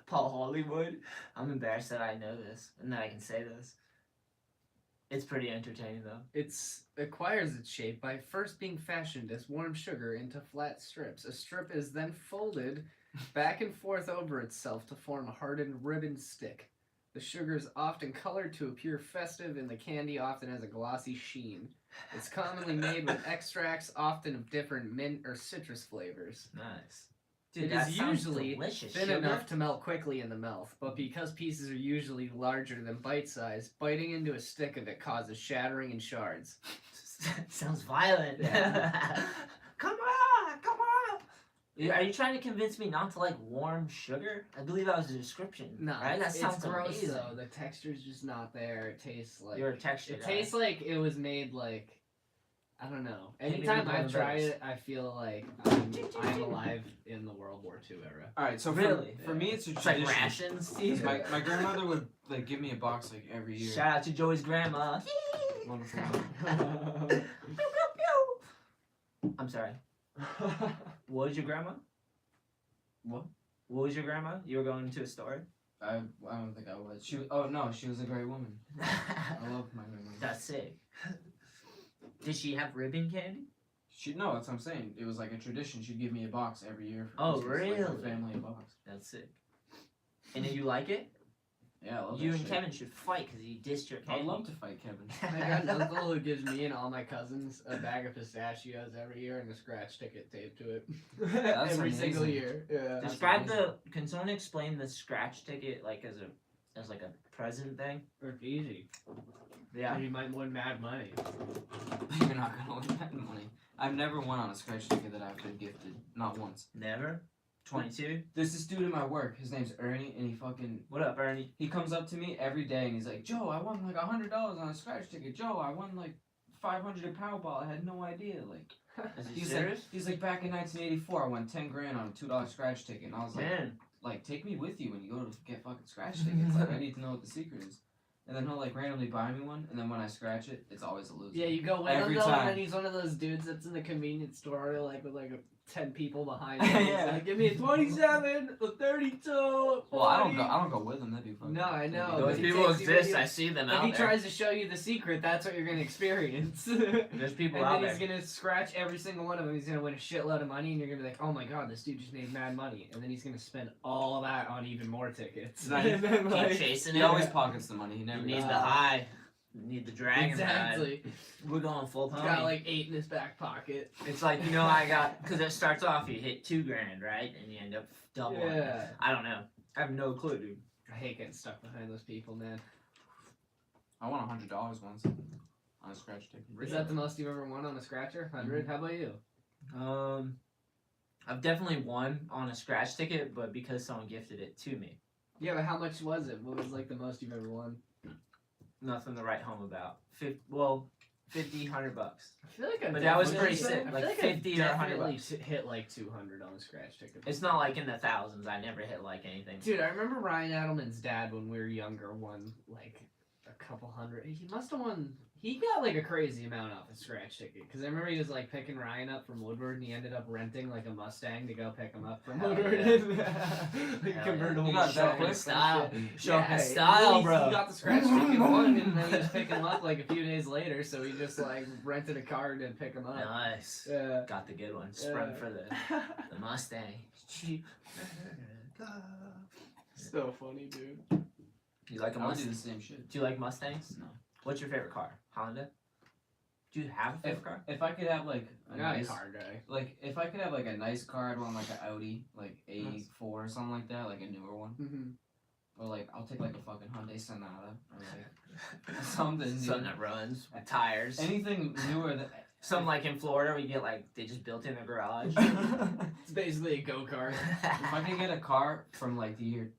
Paul Hollywood. I'm embarrassed that I know this and that I can say this. It's pretty entertaining though. It acquires its shape by first being fashioned as warm sugar into flat strips. A strip is then folded back and forth over itself to form a hardened ribbon stick. The sugar is often colored to appear festive, and the candy often has a glossy sheen. It's commonly made with extracts, often of different mint or citrus flavors. Nice. Dude, It that is sounds usually delicious. thin Sugar? enough to melt quickly in the mouth, but because pieces are usually larger than bite size, biting into a stick of it causes shattering and shards. Sounds violent. Yeah. Come on, come on. Are you trying to convince me not to like warm sugar? I believe that was the description. No, right? That it's sounds gross amazing. though. The texture's just not there. It tastes like You're a texture it guy. tastes like it was made like I don't know. Hit me Anytime with one I of try those. it, I feel like I'm alive in the World War II era. All right, so Really? for me, it's a It's like tradition. rations. Steve. My grandmother would like give me a box like every year. Shout out to Joey's grandma. Wonderful. Pew, pew, pew. I'm sorry. What was your grandma? What? What was your grandma? You were going to a store? I don't think I was. She oh no, she was a great woman. I love my grandmother. That's sick. Did she have ribbon candy? No, that's what I'm saying. It was like a tradition. She'd give me a box every year for Oh, Christmas, like, really? my family a box. That's sick. And then you like it? Yeah, I love You that and shit. Kevin should fight because he dissed your candy. I'd love to fight Kevin. I got an uncle who gives me and all my cousins a bag of pistachios every year and a scratch ticket taped to it. That's every single amazing. year. Yeah. That's Describe amazing. Can someone explain the scratch ticket like as like a present thing? It's easy. Yeah. You might win mad money. You're not gonna win that money. I've never won on a scratch ticket that I've been gifted. Not once. Never. 22. There's this dude at my work. His name's Ernie, and What up, Ernie? he comes up to me every day and he's like, Joe, I won like $100 on a scratch ticket. Joe, I won like 500 at Powerball. I had no idea. Like, Is he he's serious? like back in 1984, I won 10 grand on a $2 scratch ticket, and I was Man. like, take me with you when you go to get fucking scratch tickets. Like, I need to know what the secret is. And then he'll like randomly buy me one, and then when I scratch it, it's always a loser. Yeah, you go with him Every though, time. and then he's one of those dudes that's in the convenience store, like with like 10 people behind him. Yeah. He's like, give me a 27, a 32. A 40. Well, I don't go with him. That'd be fucking. No, I know. that'd be Those he people takes you with exist. you. I see them If out he there. tries to show you the secret, that's what you're gonna experience. There's people And out then he's there. gonna scratch every single one of them. He's gonna win a shitload of money, and you're gonna be like, "Oh my god, this dude just made mad money." And then he's gonna spend all of that on even more tickets. Right. And then, Keep like, chasing He it. always pockets the money. He You never. need gets the it. high. You need the dragon ride. exactly. We're going full He's pony. got like 8 in his back pocket. It's like, you know, I got, because it starts off, you hit $2 grand, right? And you end up doubling. Yeah. I don't know. I have no clue, dude. I hate getting stuck behind those people, man. I won $100 once on a scratch ticket. Is that the most you've ever won on a scratcher? 100? How about you? I've definitely won on a scratch ticket, but because someone gifted it to me. Yeah, but how much was it? What was like the most you've ever won? Nothing to write home about. 50, $100. I feel like I've But that was definitely- pretty sick, I like feel I've 50 or 100 definitely bucks. hit like 200 on a scratch ticket. It's not like in the thousands. I never hit like anything. Dude, I remember Ryan Adelman's dad when we were younger won like a couple hundred. He must have won. He got like a crazy amount off a scratch ticket because I remember he was like picking Ryan up from Woodward and he ended up renting like a Mustang to go pick him up from Hell Woodward. yeah. Like Hell convertible. You got with that shop quick and style. shit. Show Yeah, his style, he bro. got the scratch ticket one and then he was picking him up like a few days later, so he just like rented a car to pick him up. Nice. Yeah. Got the good one. Sprung Yeah. for the Mustang. So funny, dude. You like a I would do Mustang? the same shit. Do you like Mustangs? No. What's your favorite car? Honda? Do you have a favorite car? If I could have like a I'm not a nice, car guy. like if I could have like a nice car, I'd want like an Audi, like A4 or something like that, like a newer one. Mm-hmm. Or like I'll take like a fucking Hyundai Sonata or like something. dude. Something that runs with tires. Anything newer that. Something like in Florida where you get like, they just built in the garage. It's basically a go-kart. If I could get a car from like the year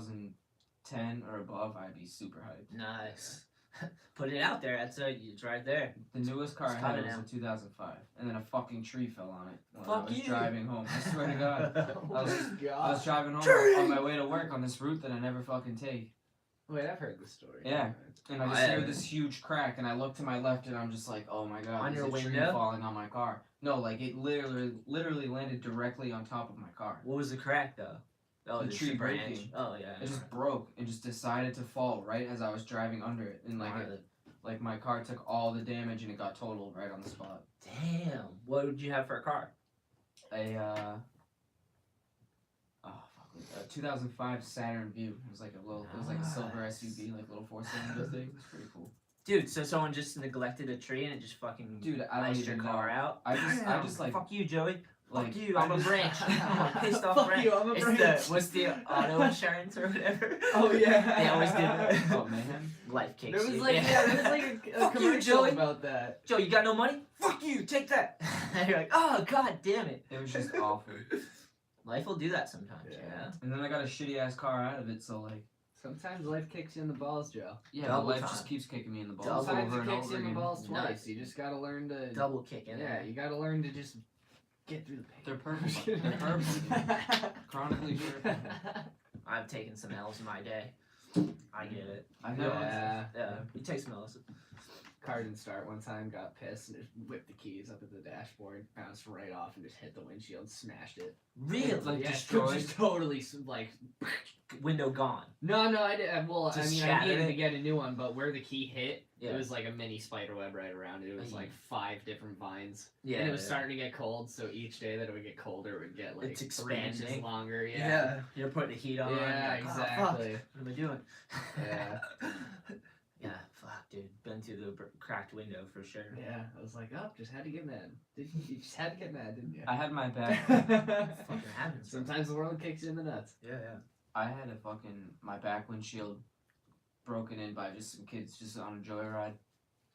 2010 or above, I'd be super hyped. Nice. Put it out there. It's right there. The newest car It's I had coming was now. in 2005, and then a fucking tree fell on it when Fuck I was you. driving home. I swear to God. Oh I was- my I was god. driving home Tree! on my way to work on this route that I never fucking take. Wait, I've heard this story. Yeah. And I just I hear haven't. this huge crack, and I look to my left, and I'm just like, oh my god, On there's your a tree window? falling on my car. No, like it literally landed directly on top of my car. What was the crack though? Oh, The the tree branch. breaking. Oh yeah. It just broke and just decided to fall right as I was driving under it, and like Gnarly. Like my car took all the damage and it got totaled right on the spot. Damn. What would you have for a car? A 2005 Saturn Vue. It was like a silver SUV, like little 4-cylinder thing. It was pretty cool. Dude, so someone just neglected a tree and it just fucking Dude, I don't iced your even car know. out. I just like fuck you, Joey. like Fuck you, I I'm a just- branch. I'm a pissed off Fuck branch. you, I'm a It's branch. what's the auto insurance or whatever? Oh yeah. They always do that. Oh man. Life kicks There was you. like there was like a Fuck you, commercial Joey. about that. Joe, you got no money? Fuck you, take that. And you're like, oh god damn it. It was just awful. Life will do that sometimes, Yeah. yeah. And then I got a shitty ass car out of it, so like Sometimes life kicks you in the balls, Joe. yeah, Double life time. just keeps kicking me in the balls Double Sometimes over it and kicks over you in the again. balls twice. Nuts. You just gotta learn to Double kick in Yeah, there. you gotta learn to just get through the pain. They're purple. They're purple. Chronically purple. I've taken some L's in my day. I get it. I know. Yeah. Yeah. You take some L's. Car didn't start one time, got pissed, and just whipped the keys up at the dashboard, bounced right off, and just hit the windshield, smashed it. Really? Like yeah, destroyed? Just totally, like... Window gone. No, I did. Well, Just I mean, I shattered needed it? to get a new one, but where the key hit, Yeah. it was like a mini spider web right around it. It was Aye. like 5 different vines. Yeah. And it was starting to get cold, so each day that it would get colder, it would get like It's 3 inches expanding. longer. Yeah. You're putting the heat on. Yeah, you're like, oh, fuck, exactly. what am I doing? Yeah. Yeah, fuck, dude. Been through the cracked window for sure. Yeah, I was like, oh, just had to get mad. You just had to get mad, didn't you? I had my back. Fucking happens. bro. Sometimes the world kicks you in the nuts. Yeah, yeah. I had my back windshield broken in by just some kids just on a joyride.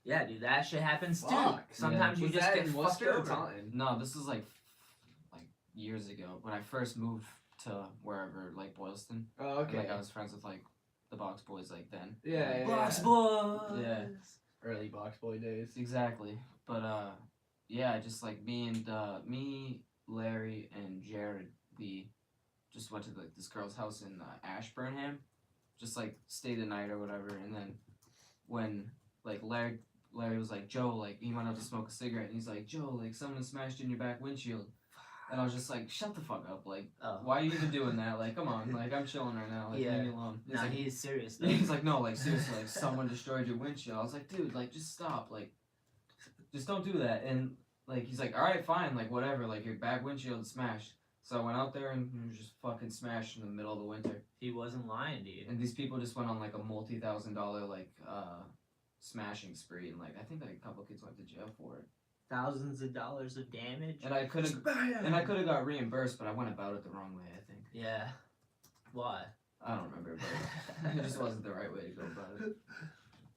Yeah, dude, that shit happens too. Fuck. Sometimes you Was just that get in fucked Worcester or over. Taunton? No, this is like years ago when I first moved to wherever, like Boylston. Oh, okay. Like I was friends with like the Box Boys like then. Yeah, yeah, Box yeah. boys. Yeah. Early box boy days. Exactly. But yeah, just like me, Larry, and Jared, we just went to like this girl's house in Ashburnham, just like stayed the night or whatever. And then when like Larry was like, Joe, like he went out to smoke a cigarette, and he's like, Joe, like someone smashed in your back windshield. And I was just like, shut the fuck up, like Oh. why are you even doing that? Like come on, like I'm chilling right now, like Yeah. leave me alone. He's Nah, like, he's serious though. he's like, no, like seriously, like someone destroyed your windshield. I was like, dude, like just stop, like just don't do that. And like he's like, all right, fine, like whatever, like your back windshield is smashed. So I went out there and it was just fucking smashed in the middle of the winter. He wasn't lying, dude. And these people just went on like a multi-$1,000 like smashing spree, and like I think like a couple kids went to jail for it. Thousands of dollars of damage. And I could have got reimbursed, but I went about it the wrong way, I think. Yeah. Why? I don't remember, but it just wasn't the right way to go about it.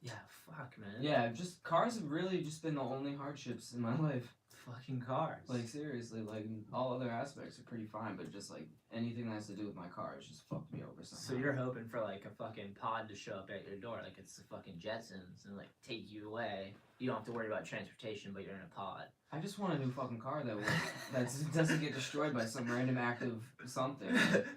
Yeah, fuck, man. Yeah, just cars have really just been the only hardships in my life. Fucking cars. Like seriously, like all other aspects are pretty fine, but just like anything that has to do with my car has just fucked me over somehow. So you're hoping for like a fucking pod to show up at your door, like it's the fucking Jetsons, and like take you away. You don't have to worry about transportation, but you're in a pod. I just want a new fucking car that doesn't get destroyed by some random act of something.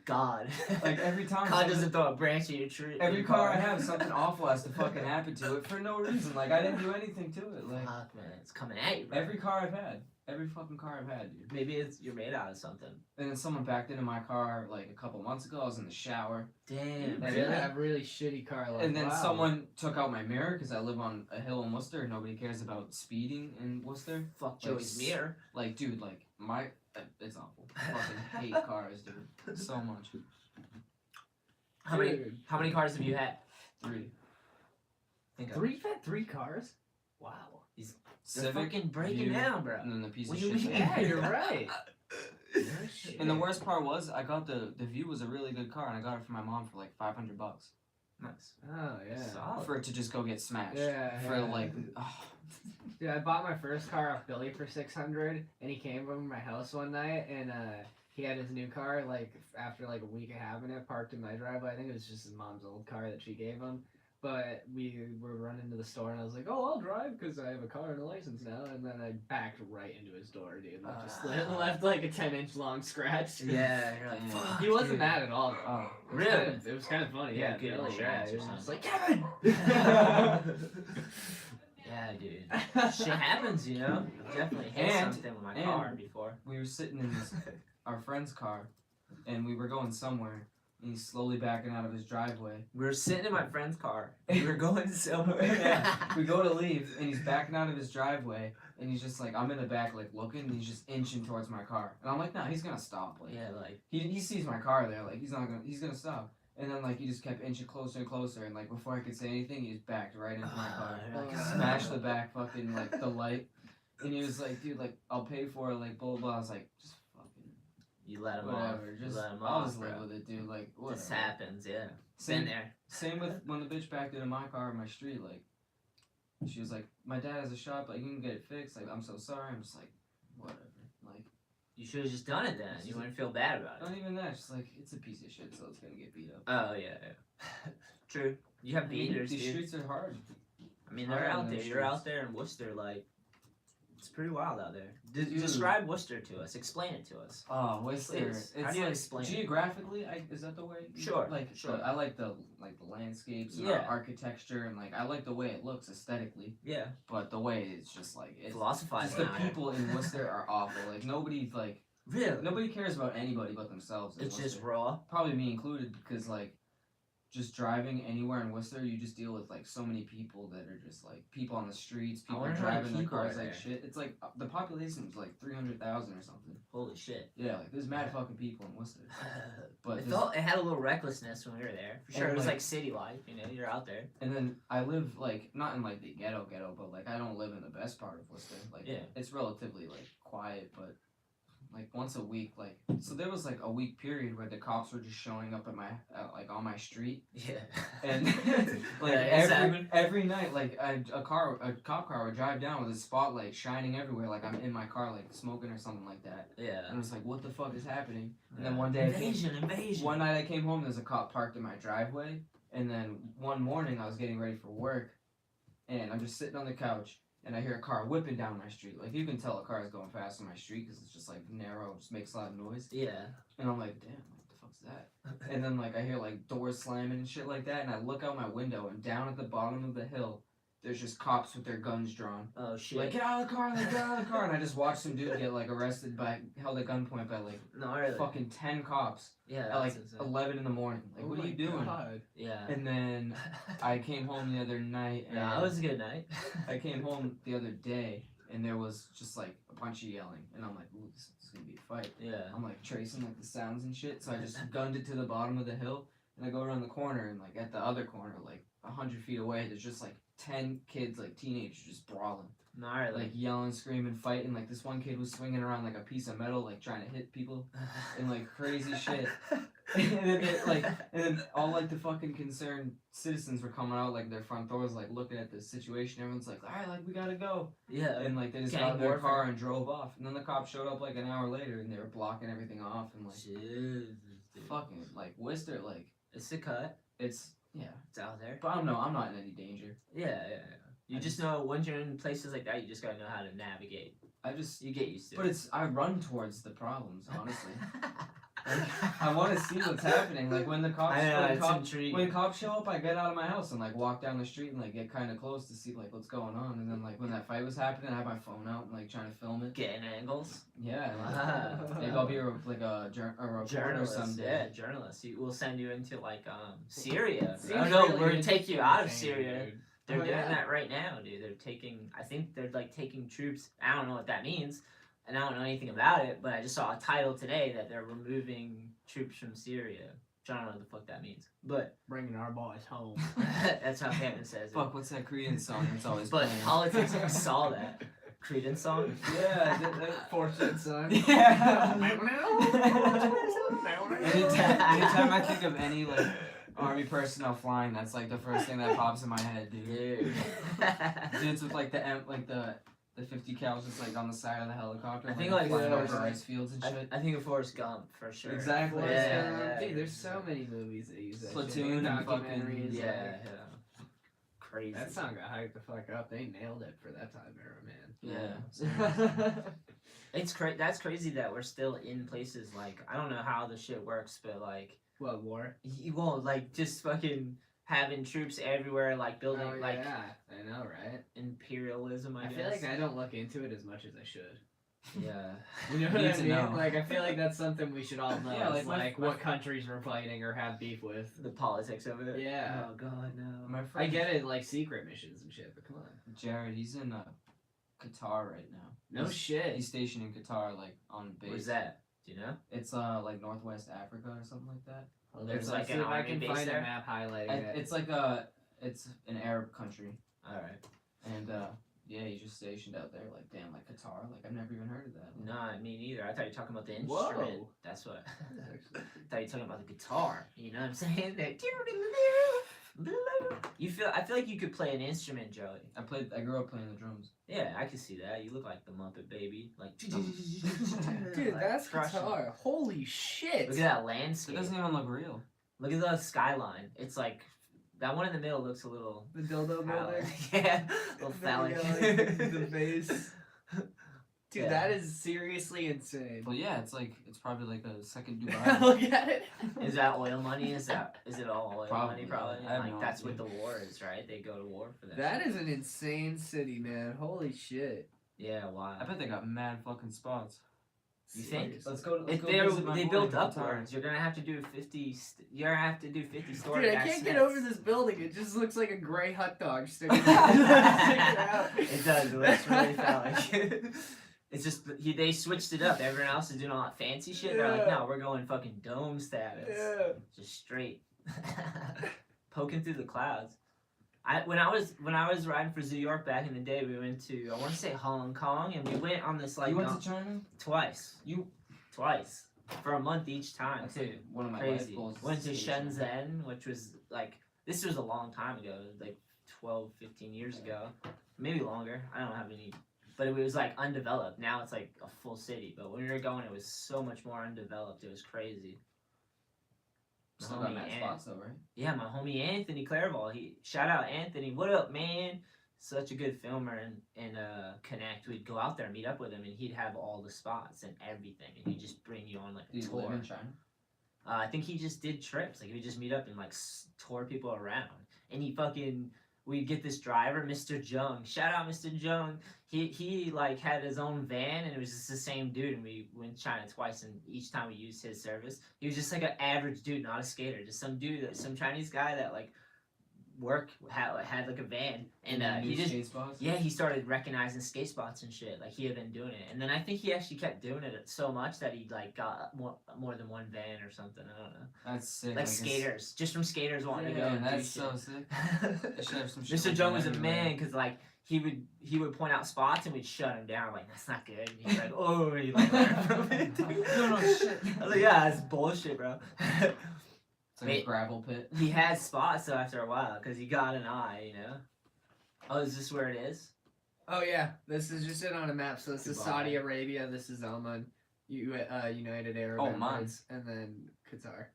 God. Like every time. God doesn't throw a branch in your tree. Every car I have, something awful has to fucking happen to it for no reason. Like I didn't do anything to it. Like Fuck, man, it's coming at you, bro. every car I've had, every fucking car I've had, dude. Maybe you're made out of something. And then someone backed into my car like a couple months ago. I was in the shower. Damn. Really? Really? Have a really shitty car. Like, And then wow. someone took out my mirror because I live on a hill in Worcester. Nobody cares about speeding in Worcester. Fuck Like, Joey's mirror. Like, dude, like it's awful. I fucking hate cars, dude, so much. How many Dude. cars have you had? 3 Think of. 3? You've had 3 cars? Wow. They're Civic, fucking breaking View, down, bro. and then the piece What of do you shit. mean? Yeah, you're right. And the worst part was, I got the View was a really good car, and I got it for my mom for like $500 Nice. Oh, yeah. Solid. for it to just go get smashed. Yeah, For yeah. like, oh, Dude, I bought my first car off Billy for $600, and he came over to my house one night, and he had his new car like after like a week of having it parked in my driveway. I think it was just his mom's old car that she gave him. But we were running to the store, and I was like, "Oh, I'll drive because I have a car and a license now." And then I backed right into his door, dude. Like, just left like a 10-inch long scratch. Yeah, you're like, Yeah. fuck. He wasn't dude. mad at all. Though. oh. It was kind of funny. Yeah, Yeah, good Billy. Yeah, insurance he or was just something. like Kevin. Yeah, dude. Shit happens, you know? Definitely hit And- something with my and- car before. We were sitting in our friend's car, and we were going somewhere, and he's slowly backing out of his driveway. We were sitting in my friend's car. We were going somewhere. Yeah, we go to leave, and he's backing out of his driveway, and he's just like, I'm in the back, like, looking, and he's just inching towards my car. And I'm like, no, he's gonna stop. Like, Yeah, like he sees my car there, like, he's gonna stop. And then, like, he just kept inching closer and closer, and, like, before I could say anything, he just backed right into my car. you're like, Smashed the back fucking, like, the light. And he was like, dude, like, I'll pay for it, like, blah, blah, blah. I was like, just fucking, you let him off. whatever. You Just, let him I'll off, just live bro. with it, dude. Like, whatever. This happens, yeah. Same, Been there. same with when the bitch backed into my car on my street, like, she was like, my dad has a shop, like, you can get it fixed. Like, I'm so sorry. I'm just like, whatever. Like, You should have just done it then. You wouldn't feel bad about it. not even that. Just like, it's a piece of shit, so it's gonna get beat up. Oh, yeah, yeah. True. You have I mean, beaters, these dude. streets are hard. I mean, they're hard on out there. them You're streets. out there in Worcester, like, it's pretty wild out there. Dude. Describe Worcester to us. Explain it to us. Oh, Worcester. Please. It's How do you like, explain it? geographically, is that the way? Sure, Like, sure. I like the landscapes and Yeah. architecture, and like I like the way it looks aesthetically. Yeah. But the way it's just like it's just Philosophizing the out here. people in Worcester are awful. Like Really? nobody cares about anybody but themselves. in It's just Worcester. raw. Probably me included, because like just driving anywhere in Worcester, you just deal with like so many people that are just like people on the streets, I people wonder how many driving their people cars are like there. shit. It's like the population is like 300,000 or something. Holy shit. Yeah, like there's mad fucking people in Worcester. But it this- it had a little recklessness when we were there. For sure. And, It was like- like city life, you know, you're out there. And then I live like not in like the ghetto, but like I don't live in the best part of Worcester. Like Yeah. it's relatively like quiet, but like once a week, like so there was like a week period where the cops were just showing up at my like on my street, Yeah. and like Yeah, every night, like a cop car would drive down with a spotlight shining everywhere, like I'm in my car like smoking or something like that. Yeah. And I was like, what the fuck is happening? And then one day, Invasion. one night I came home, there's a cop parked in my driveway, and then one morning I was getting ready for work, and I'm just sitting on the couch, and I hear a car whipping down my street. Like, you can tell a car is going fast on my street because it's just, like, narrow, just makes a lot of noise. Yeah. And I'm like, damn, what the fuck's that? And then, like, I hear, like, doors slamming and shit like that, and I look out my window, and down at the bottom of the hill, there's just cops with their guns drawn. Oh shit. Like, get out of the car, like, get out of the car. And I just watched some dude get, like, arrested held at gunpoint by, like, No, really. fucking 10 cops Yeah. at, like, That's insane. 11 in the morning. Like, Oh what are my you doing? God. Yeah. And then I came home the other night, and Yeah, it was a good night. I came home the other day, and there was just like a bunch of yelling, and I'm like, ooh, this is gonna be a fight. Yeah. I'm like tracing like the sounds and shit, so I just gunned it to the bottom of the hill, and I go around the corner, and like at the other corner, like 100 feet away, there's just like 10 kids, like teenagers, just brawling, Gnarly. like yelling, screaming, fighting. Like this one kid was swinging around like a piece of metal, like trying to hit people, and like crazy shit. and then all like the fucking concerned citizens were coming out like their front doors, like looking at the situation. Everyone's like, all right, like we gotta go. Yeah. And like they just Gang got in their warfare. car and drove off. And then the cops showed up like an hour later, and they were blocking everything off, and like Jesus, dude. fucking like Worcester, like It's a cut. it's yeah. It's out there. But I'm not in any danger. Yeah. You I just know once you're in places like that, you just gotta know how to navigate. I just You get used to but it. it's I run towards the problems, honestly. Like, I want to see what's happening. Like when the cops, I know, when, it's cops intriguing. when cops show up, I get out of my house and like walk down the street and like get kind of close to see like what's going on. And then like when that fight was happening, I had my phone out and like trying to film it. Getting angles. Yeah, Wow. maybe I'll be a reporter Journalist, someday. yeah, journalist. We'll send you into like Syria. Seems Oh no, really we're gonna take you out of insane, Syria. dude. They're Oh, doing yeah. that right now, dude. I think they're like taking troops. I don't know what that means, and I don't know anything about it. But I just saw a title today that they're removing troops from Syria. I don't know what the fuck that means, but Bringing our boys home. that's how Hammond says it. Fuck, what's that Korean song that's always But playing? politics, I saw that Credence song. Yeah, Fortune son. yeah. Anytime I think of any like army personnel flying, that's like the first thing that pops in my head, dude. Dude. Dudes with like the 50 cals just like on the side of the helicopter. I think, like like, flying Forrest- over ice fields and shit. I think of Forrest Gump for sure. Exactly. Yeah. Dude, there's so many movies that use that. Platoon shit. and fucking- Documentaries, Yeah, like- yeah. Crazy. That song got hyped the fuck up. They nailed it for that time era, Yeah. It's that's crazy that we're still in places like I don't know how the shit works, but like What, war? you won't like just fucking having troops everywhere, like building like yeah, I know, right? imperialism. I I guess. feel like I don't look into it as much as I should. Yeah. You know what Need I to mean? know. Like, I feel like that's something we should all know. Yeah, is, like, what countries we're fighting or have beef with. The politics of it. Yeah. Oh god, no. My I friend get it, like secret missions and shit, but come on. Jared, he's in Qatar right now. No shit. He's stationed in Qatar, like on base. Where's that? Do you know? It's like Northwest Africa or something like that. Well, there's Let's like see an if I army can base find there. a map highlighting it. It's like it's an Arab country, All right. and yeah, he's just stationed out there. Like damn, like Qatar. Like I've never even heard of that. Nah, me neither. I thought you were talking about the Whoa. instrument. That's what. I thought you were talking about the guitar. You know what I'm saying? You feel? I feel like you could play an instrument, Joey. I grew up playing the drums. Yeah, I can see that. You look like the Muppet Baby. Like, Dude, like, that's crushing. Qatar. Holy shit. Look at that It landscape. doesn't even look real. Look at the skyline. It's like that one in the middle looks a little The dildo phallic. building. Yeah, a little phallic. The base. Dude, Yeah. that is seriously insane. Well, yeah, it's probably like a second Dubai. Look at it. Is that oil money? Is it all oil money? Probably. Probably. I have Like no that's idea. what the war is, right? They go to war for that. That shit. is an insane city, man. Holy shit. Yeah, wow. I bet they got mad fucking spots. You think? Seriously. Let's If go they visit my boy built in Qatar. upwards, you're gonna have to do 50. You're gonna have to do 50 story. Dude, I can't get over this building. It just looks like a gray hot dog sticking out. It does. It looks really phallic. It's just they switched it up. Everyone else is doing all that fancy shit. They're like, Yeah. no, we're going fucking dome status. Yeah. Just straight poking through the clouds. When I was riding for New York back in the day, we went to I want to say Hong Kong, and we went on this like You went to China? twice for a month each time I'd too. say one of my life Crazy. goals. is Went to see China. Shenzhen, which was like this was a long time ago, like 12, 15 years ago, maybe longer. I don't have any, but it was like undeveloped. Now it's like a full city. But when we were going, it was so much more undeveloped. It was crazy. My Still got homie mad spots though, right? Yeah, my homie Anthony Clairval. Shout out Anthony. What up, man? Such a good filmer and Connect. We'd go out there and meet up with him, and he'd have all the spots and everything, and he'd just bring you on like a Do you tour. live in China? I think he just did trips. Like, he would just meet up and, like, tour people around. And we'd get this driver, Mr. Jung. Shout out, Mr. Jung. He like, had his own van, and it was just the same dude. And we went to China twice, and each time we used his service. He was just, like, an average dude, not a skater. Just some dude, some Chinese guy that, like, had like, a van. And he just... skate spots? Yeah, he started recognizing skate spots and shit. Like, he had been doing it. And then I think he actually kept doing it so much that he, like, got more than one van or something. I don't know. That's sick. Like, skaters. Just from skaters wanting to go Yeah, and do that's shit. so sick. They should have some shit Mr. like Jung that was a everywhere. man, because, like, he would point out spots and we'd shut him down. Like, that's not good. And he's like, oh, he like, learned from it. No, shit. I was like, yeah, that's bullshit, bro. It's like Wait. a gravel pit. He had spots, though, after a while, because he got an eye, you know? Oh, is this where it is? Oh yeah, this is just it on a map. So this is Dubai. Saudi Arabia. This is Oman, United Arab Oh, man. Emirates, and then Qatar.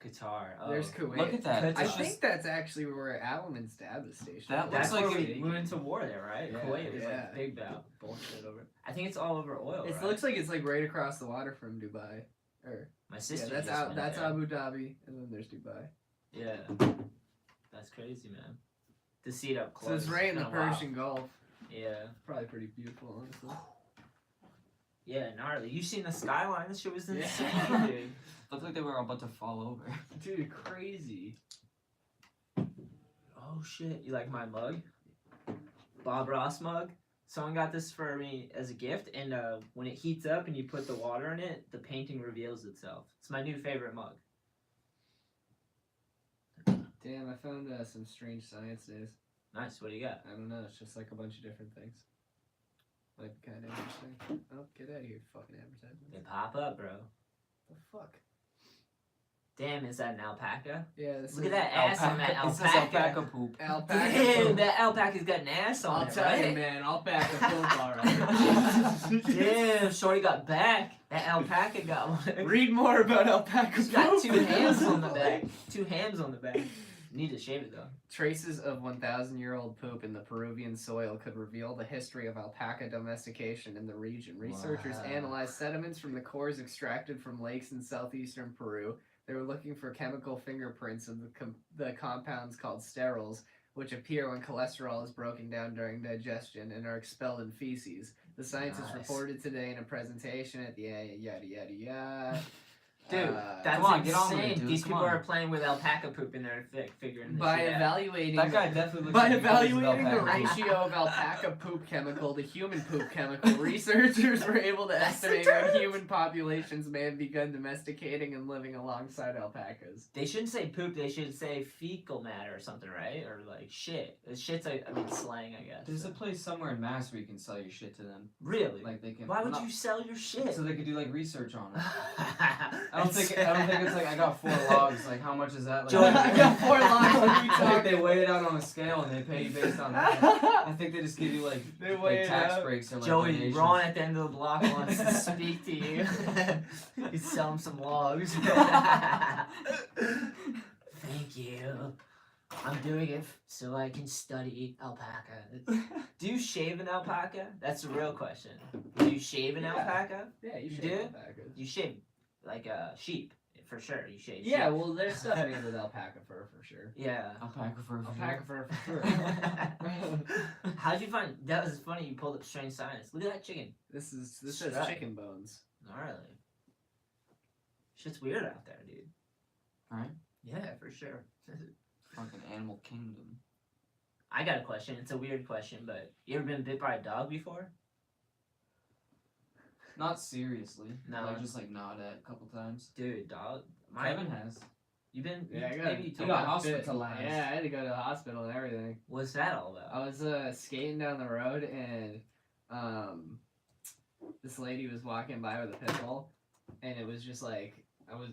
Qatar. Oh. There's Kuwait. Look at that. Qatar. I It's think just- that's actually where Allen's dad was stationed. That That's looks where like we went to war there, right? Yeah, Kuwait was yeah. like big about bullshit over. I think it's all over oil. It right? looks like it's like right across the water from Dubai. Or My sister. yeah, just went that's there. Abu Dhabi, and then there's Dubai. Yeah, that's crazy, man. To see it up close. So it's right in the been a while. Persian Gulf. Yeah, Probably pretty beautiful, honestly. yeah, gnarly. You seen the skyline? This shit was insane, Yeah. dude. Looked like they were about to fall over. Dude, crazy. Oh shit! You like my mug? Bob Ross mug. Someone got this for me as a gift, and when it heats up and you put the water in it, the painting reveals itself. It's my new favorite mug. Damn, I found some strange science days. Nice. What do you got? I don't know, it's just like a bunch of different things. Might be kind of interesting. Oh, get out of here, fucking advertisement. They pop up, bro. The fuck? Damn, is that an alpaca? Yeah, this Look is at that ass on that It says alpaca. alpaca poop. alpaca. Damn, poop. that alpaca's got an ass on I'll it, tell right? you, man, alpaca poop, alright. Damn, Shorty got back. That alpaca got one. Read more about alpaca It's got poop. 2 hams on the back. 2 hams on the back. Need to shave it though. Traces of 1,000-year-old poop in the Peruvian soil could reveal the history of alpaca domestication in the region. Researchers Wow. analyzed sediments from the cores extracted from lakes in southeastern Peru. They were looking for chemical fingerprints of the compounds called sterols, which appear when cholesterol is broken down during digestion and are expelled in feces. The scientists Nice. reported today in a presentation at the yada yada yada. Dude, that's Come on, get on with it, insane. dude. These Come people on. are playing with alpaca poop in their figuring this by shit out. evaluating That guy definitely looks by like he plays with evaluating the alpaca. ratio of alpaca poop chemical to human poop chemical, researchers were able to That's the estimate when term. human populations may have begun domesticating and living alongside alpacas. They shouldn't say poop, they should say fecal matter or something, right? Or like shit. Shit's like, I mean, slang, I guess. There's a place somewhere in Mass where you can sell your shit to them. Really? Like they can. Why would not- you sell your shit? So they could do like research on it. I I don't think it's like I got 4 logs. Like how much is that? Like, Joey, I got 4 logs, what are you I think talking they weigh it out on a scale and they pay you based on that. I think they just give you like, They weigh it tax out. breaks or like Joey, donations. Ron at the end of the block wants to speak to you. You sell him some logs. Thank you. I'm doing it so I can study alpaca. Do you shave an alpaca? That's the real question. Do you shave an Yeah. alpaca? Yeah, you You should do? alpacas. You shave like a sheep, for sure. You shave Yeah, sheep. well, there's stuff made with alpaca fur for sure. Yeah. Alpaca for Alpaca fur for sure. How'd you find that? Was funny. You pulled up strange science. Look at that chicken. This says Strut. chicken bones. Gnarly. Shit's weird out there, dude. Right? Yeah, for sure. Fucking animal kingdom. I got a question. It's a weird question, but you ever been bit by a dog before? Not seriously. No. Like just like nod at a couple times. Dude, dog. Kevin has. You been? Yeah, I you, got. maybe you he told got me. hospitalized. Yeah, I had to go to the hospital and everything. What's that all about? I was skating down the road and this lady was walking by with a pit bull, and it was just like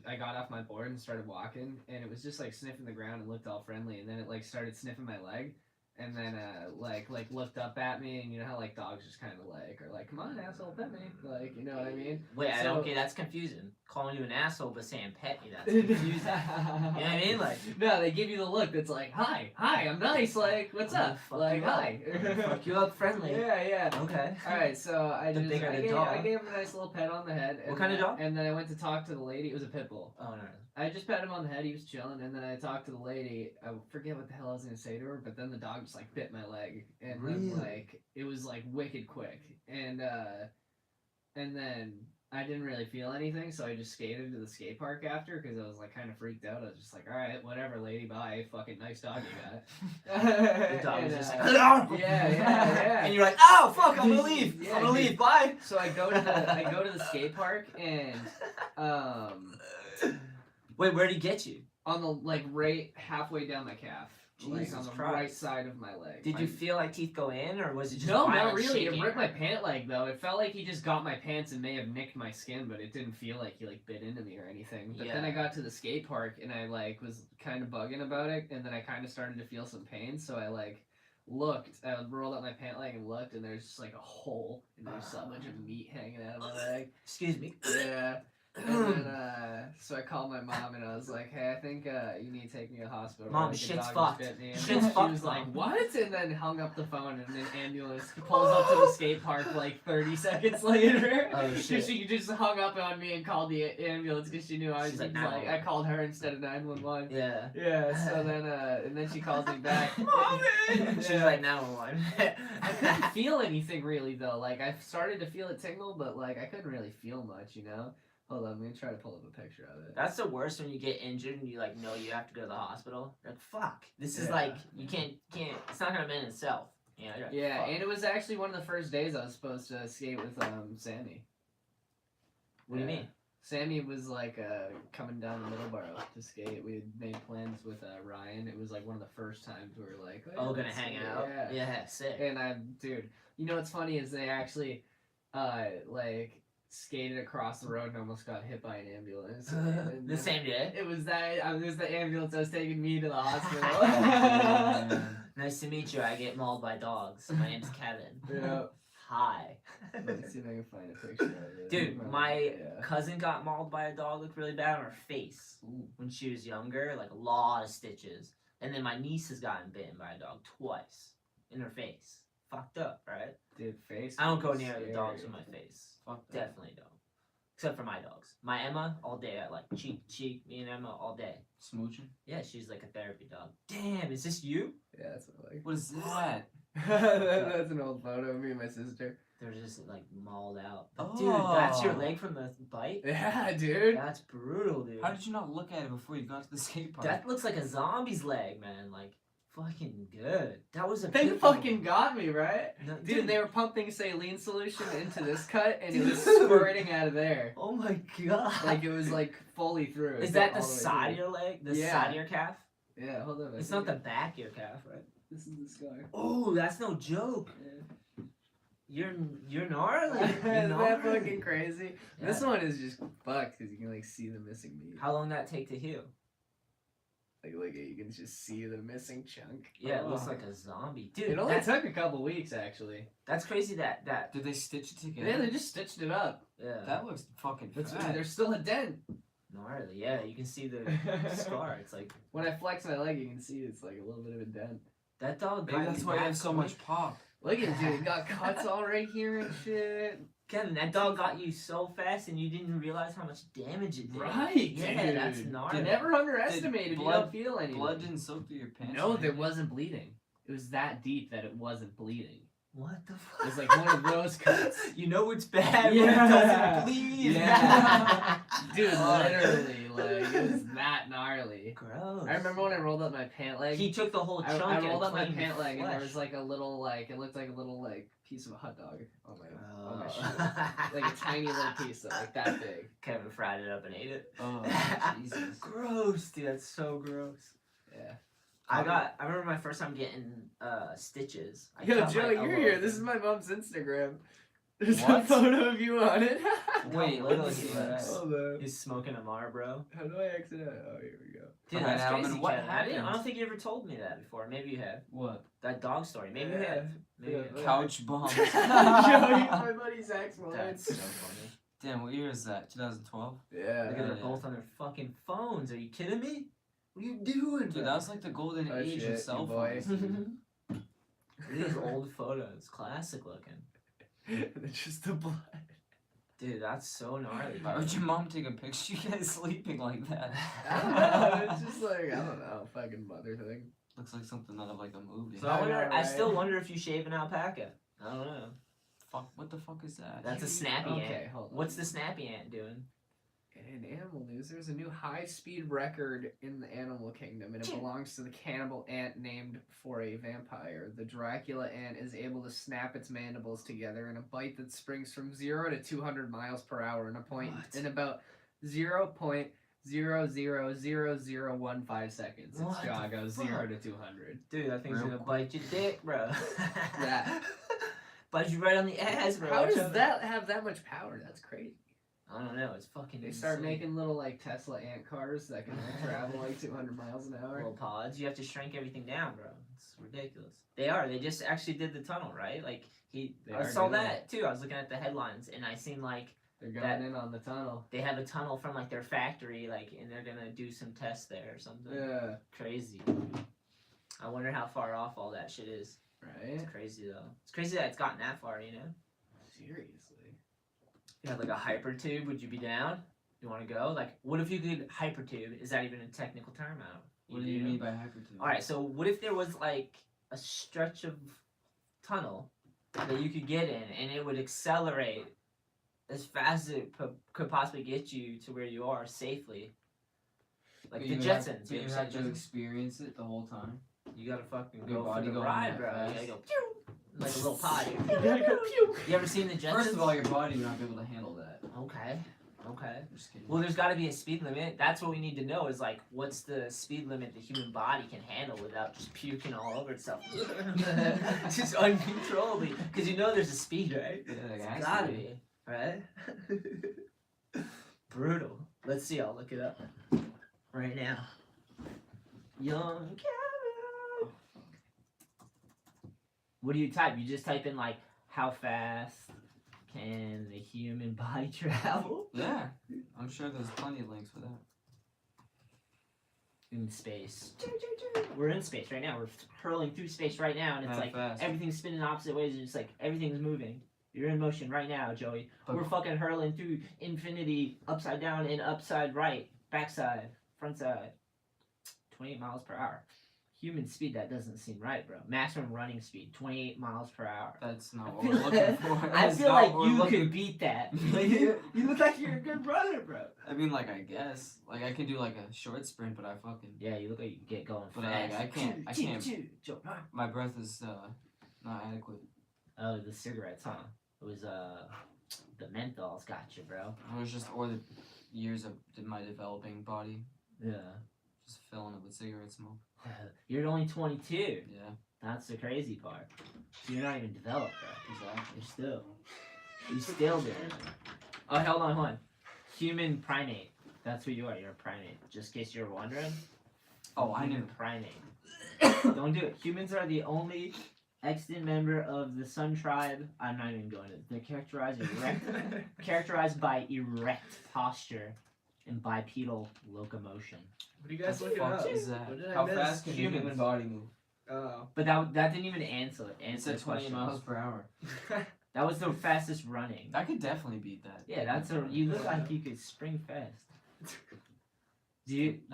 I got off my board and started walking, and it was just like sniffing the ground and looked all friendly, and then it like started sniffing my leg, and then like looked up at me, and you know how like dogs just kind of like are like, come on asshole, pet me, like, you know what I mean? Wait, So- okay, that's confusing. Calling you an asshole but saying pet me, that's confusing. You know what I mean? Like, No, they give you the look that's like, hi, I'm nice, like, what's I'm gonna up? fuck Like, you up. hi. I'm gonna fuck you up friendly. Yeah. Okay. Alright, so I The just bigger I the gave, dog. I gave him a nice little pet on the head. What kind of dog? And then I went to talk to the lady. It was a pit bull. Oh no. I just pet him on the head. He was chilling, and then I talked to the lady. I forget what the hell I was gonna say to her, but then the dog just like bit my leg, and Really? then like it was like wicked quick, and then I didn't really feel anything, so I just skated to the skate park after because I was like kind of freaked out. I was just like, all right, whatever, lady, bye. Fucking nice dog you got. The dog was And, just uh, like, yeah. And you're like, oh fuck, I'm gonna leave. Yeah, I'm gonna dude. leave. Bye. So I go to the skate park and Wait, where'd he get you? on the like right halfway down my calf, like Jesus on the Christ. right side of my leg. Did you feel like teeth go in, or was it just No, not violent really. It shaking? ripped my pant leg though. It felt like he just got my pants and may have nicked my skin, but it didn't feel like he like bit into me or anything. But then I Yeah. got to the skate park and I like was kind of bugging about it, and then I kind of started to feel some pain, so I like looked. I rolled up my pant leg and looked, and there's just like a hole, and there's so much of meat hanging out of my leg. Excuse me. Yeah. And then, so I called my mom and I was like, "Hey, I think you need to take me to the hospital. Mom, like, a shit's dog just fucked. bit me." And Shit's she fucked, was like, Mom. "What?" And then hung up the phone, and then ambulance pulls up to the skate park like 30 seconds later. Oh shit. She just hung up on me and called the ambulance because she knew I was She's like, like, I 911. called her instead of 911. Yeah. Yeah. So then, and then she calls me back. She's Yeah. like, now one. I couldn't feel anything really though. Like I started to feel it tingle, but like I couldn't really feel much, you know. Hold on, let me try to pull up a picture of it. That's the worst when you get injured and you like know you have to go to the hospital. You're like, fuck. This is Yeah. like you can't. It's not gonna mend itself. You know, you're like, Yeah, fuck. and it was actually one of the first days I was supposed to skate with Sammy. What do you Yeah. mean? Sammy was like coming down the Middleborough to skate. We had made plans with Ryan. It was like one of the first times we were like, Oh, gonna let's hang skate." out. Yeah. Yeah, sick. And dude, you know what's funny is they actually like skated across the road and almost got hit by an ambulance. And The same day. It was the ambulance that was taking me to the hospital. Man. Nice to meet you. I get mauled by dogs. My name's Kevin. Yeah. Hi. Let me see if I can find a picture of it. Dude, my Yeah. cousin got mauled by a dog. Looked really bad on her face when she was younger. Like a lot of stitches. And then my niece has gotten bitten by a dog twice in her face. Fucked up, right? Dude, face. I don't go is near the scary. dogs with my face. Fuck that. Definitely don't. Except for my dogs. My Emma, all day. I like cheek to cheek. Me and Emma all day. Smooching. Yeah, she's like a therapy dog. Damn, is this you? Yeah, that's what I like. What is that? That's an old photo of me and my sister. They're just like mauled out. But, dude, that's your leg from the bite? Yeah, dude. That's brutal, dude. How did you not look at it before you got to the skate park? That looks like a zombie's leg, man. Like, fucking good. That was a They big fucking got me, right? No, Dude, they were pumping saline solution into this cut, and it was squirting out of there. Oh my god. Like, it was, like, fully through. Is It that all the way side of through. your leg? The Yeah. side of your calf? Yeah, hold on. It's not the back of your calf, right? This is the scar. Oh, that's no joke. Yeah. You're gnarly. Isn't You're that gnarly. fucking crazy? Yeah. This one is just fucked, because you can, like, see the missing meat. How long did that take to heal? Like, look at you can just see the missing chunk. Yeah, it looks Oh. like a zombie. Dude, It only that, took a couple weeks, actually. that's crazy that Did they stitch it together? Yeah, they just stitched it up. yeah. That looks fucking That's fat. there's still a dent. Gnarly. Yeah, you can see the scar. It's like When I flex my leg, you can see it's like a little bit of a dent. that dog Maybe got that's you why you that have so quick. much pop. Look at dude, it got cuts all right here and shit. Kevin, that dog got you so fast and you didn't realize how much damage it did. Right, Yeah, dude. that's gnarly. You never underestimate if you blood- don't feel anything. Blood didn't soak through your pants. No, or there anything? wasn't bleeding. It was that deep that it wasn't bleeding. What the It fuck? was like one of those cuts. You know it's bad when Yeah. it doesn't bleed. Yeah. Dude, literally, like, it was that gnarly. Gross. I remember when I rolled up my pant leg. He took the whole I chunk and rolled up my cleaned pant leg and there flesh. was like a little like it looked like a little like piece of a hot dog on my shoe. Oh. Like a tiny little piece of like that big. Kevin fried it up and ate it. Oh, Jesus. Gross, dude. That's so gross. Yeah. I remember my first time getting stitches. I Yo, cut my Joey, you're elbow here. open. This is my mom's Instagram. There's a What? photo of you on it. Wait, How let little me he see that. looks. Hold on. He's smoking a Marlboro. How do I exit out? Oh, here we go. Dude, Okay, that's now, crazy, what Kevin. I happened? don't think you ever told me that before. Maybe you have. What? That dog story. Maybe you Yeah. have. Maybe you have. Couch bomb. Joey, my buddy Zach's wife. That's so funny. Damn, what year is that? 2012? Yeah. Look at they're Yeah. both on their fucking phones. Are you kidding me? What are you doing, Dude, that was like the golden Oh, age shit, of cell you boy. phones. dude. These old photos, classic looking. Just the blood. Dude, that's so gnarly. Why would your mom take a picture of you guys sleeping like that? I don't know. It's just like I don't know, fucking mother thing. Looks like something out of like a movie. So I wonder. I know, I right? still wonder if you shave an alpaca. I don't know. Fuck, what the fuck is that? That's a snappy Okay, ant. hold on. What's the snappy ant doing? In animal news, there's a new high-speed record in the animal kingdom, and it belongs to the cannibal ant named for a vampire. The Dracula ant is able to snap its mandibles together in a bite that springs from 0 to 200 miles per hour in a point What? in about 0.000015 seconds. What Its jaw the goes fuck? 0 to 200. Dude, that thing's Real gonna quick. bite your dick, bro. Yeah. Bite you right on the ass, bro. How Watch does out. that have that much power? That's crazy. I don't know. It's fucking. They start insane. making little like Tesla ant cars that can like, travel like 200 miles an hour. little pods. You have to shrink everything down, bro. It's ridiculous. They are. They just actually did the tunnel, right? Like They I are saw doing that too. I was looking at the headlines, and I seen like They're going that- in on the tunnel. they have a tunnel from like their factory, like, and they're gonna do some tests there or something. Yeah. Crazy. I wonder how far off all that shit is. Right? It's crazy though. It's crazy that it's gotten that far. You know. Seriously. You have like a hypertube. Would you be down? You want to go? Like, what if you could hypertube? Is that even a technical term? I don't. What do you mean by hypertube? All right. So what if there was like a stretch of tunnel that you could get in, and it would accelerate as fast as it could possibly get you to where you are safely? Like But the you Jetsons. You You have to Jetsons? experience it the whole time. You gotta fucking Your go for body the going ride, that bro. You fast? gotta go pew, like a little pod. You gotta go pew. You ever seen the Jetsons? First of all, your body would not be able to handle that. Okay. Okay. I'm just kidding. Well, there's got to be a speed limit. That's what we need to know is like, what's the speed limit the human body can handle without just puking all over itself, just uncontrollably. Because you know there's a speed, right? Yeah, like, It's has gotta to be, right? Brutal. Let's see. I'll look it up right now. Young Kevin. What do you type? You just type in like, how fast can the human body travel? Yeah, I'm sure there's plenty of links for that. In space. We're in space right now. We're hurling through space right now, and it's How like fast? everything's spinning opposite ways. And it's like everything's moving. You're in motion right now, Joey. But- We're fucking hurling through infinity, upside down and upside right, backside, front side. 28 miles per hour. Human speed, that doesn't seem right, bro. Maximum running speed, 28 miles per hour. That's not I what feel we're looking for. I That's feel not like what we're you looking- could beat that. Like, you look like you're a good runner, bro. I mean, like, I guess. Like, I can do, like, a short sprint, but I fucking... Yeah, you look like you can get going But, fast. I can't- I Choo, can't- choo, choo, choo. My breath is, not adequate. Oh, the cigarettes, huh? It was, the menthols got you, bro. It was just, or the years of my developing body, Yeah. just filling it with cigarette smoke. You're only 22. Yeah, That's the crazy part. So you're not even developed, bro. exactly. You're still doing it. Oh, hold on. Human primate. That's who you are. You're a primate. Just in case you're wondering. Oh, I Human knew. primate. Don't do it. Humans are the only extant member of the Sun tribe. I'm not even going to. They're characterized by erect posture and bipedal locomotion. What are you guys What the looking fuck up? is that? What did I How miss? fast can the Humans. human body move? Oh. But that didn't even answer It said the 20 question. miles per hour. That was the fastest running. I could definitely beat that. Yeah, you look like you could spring fast.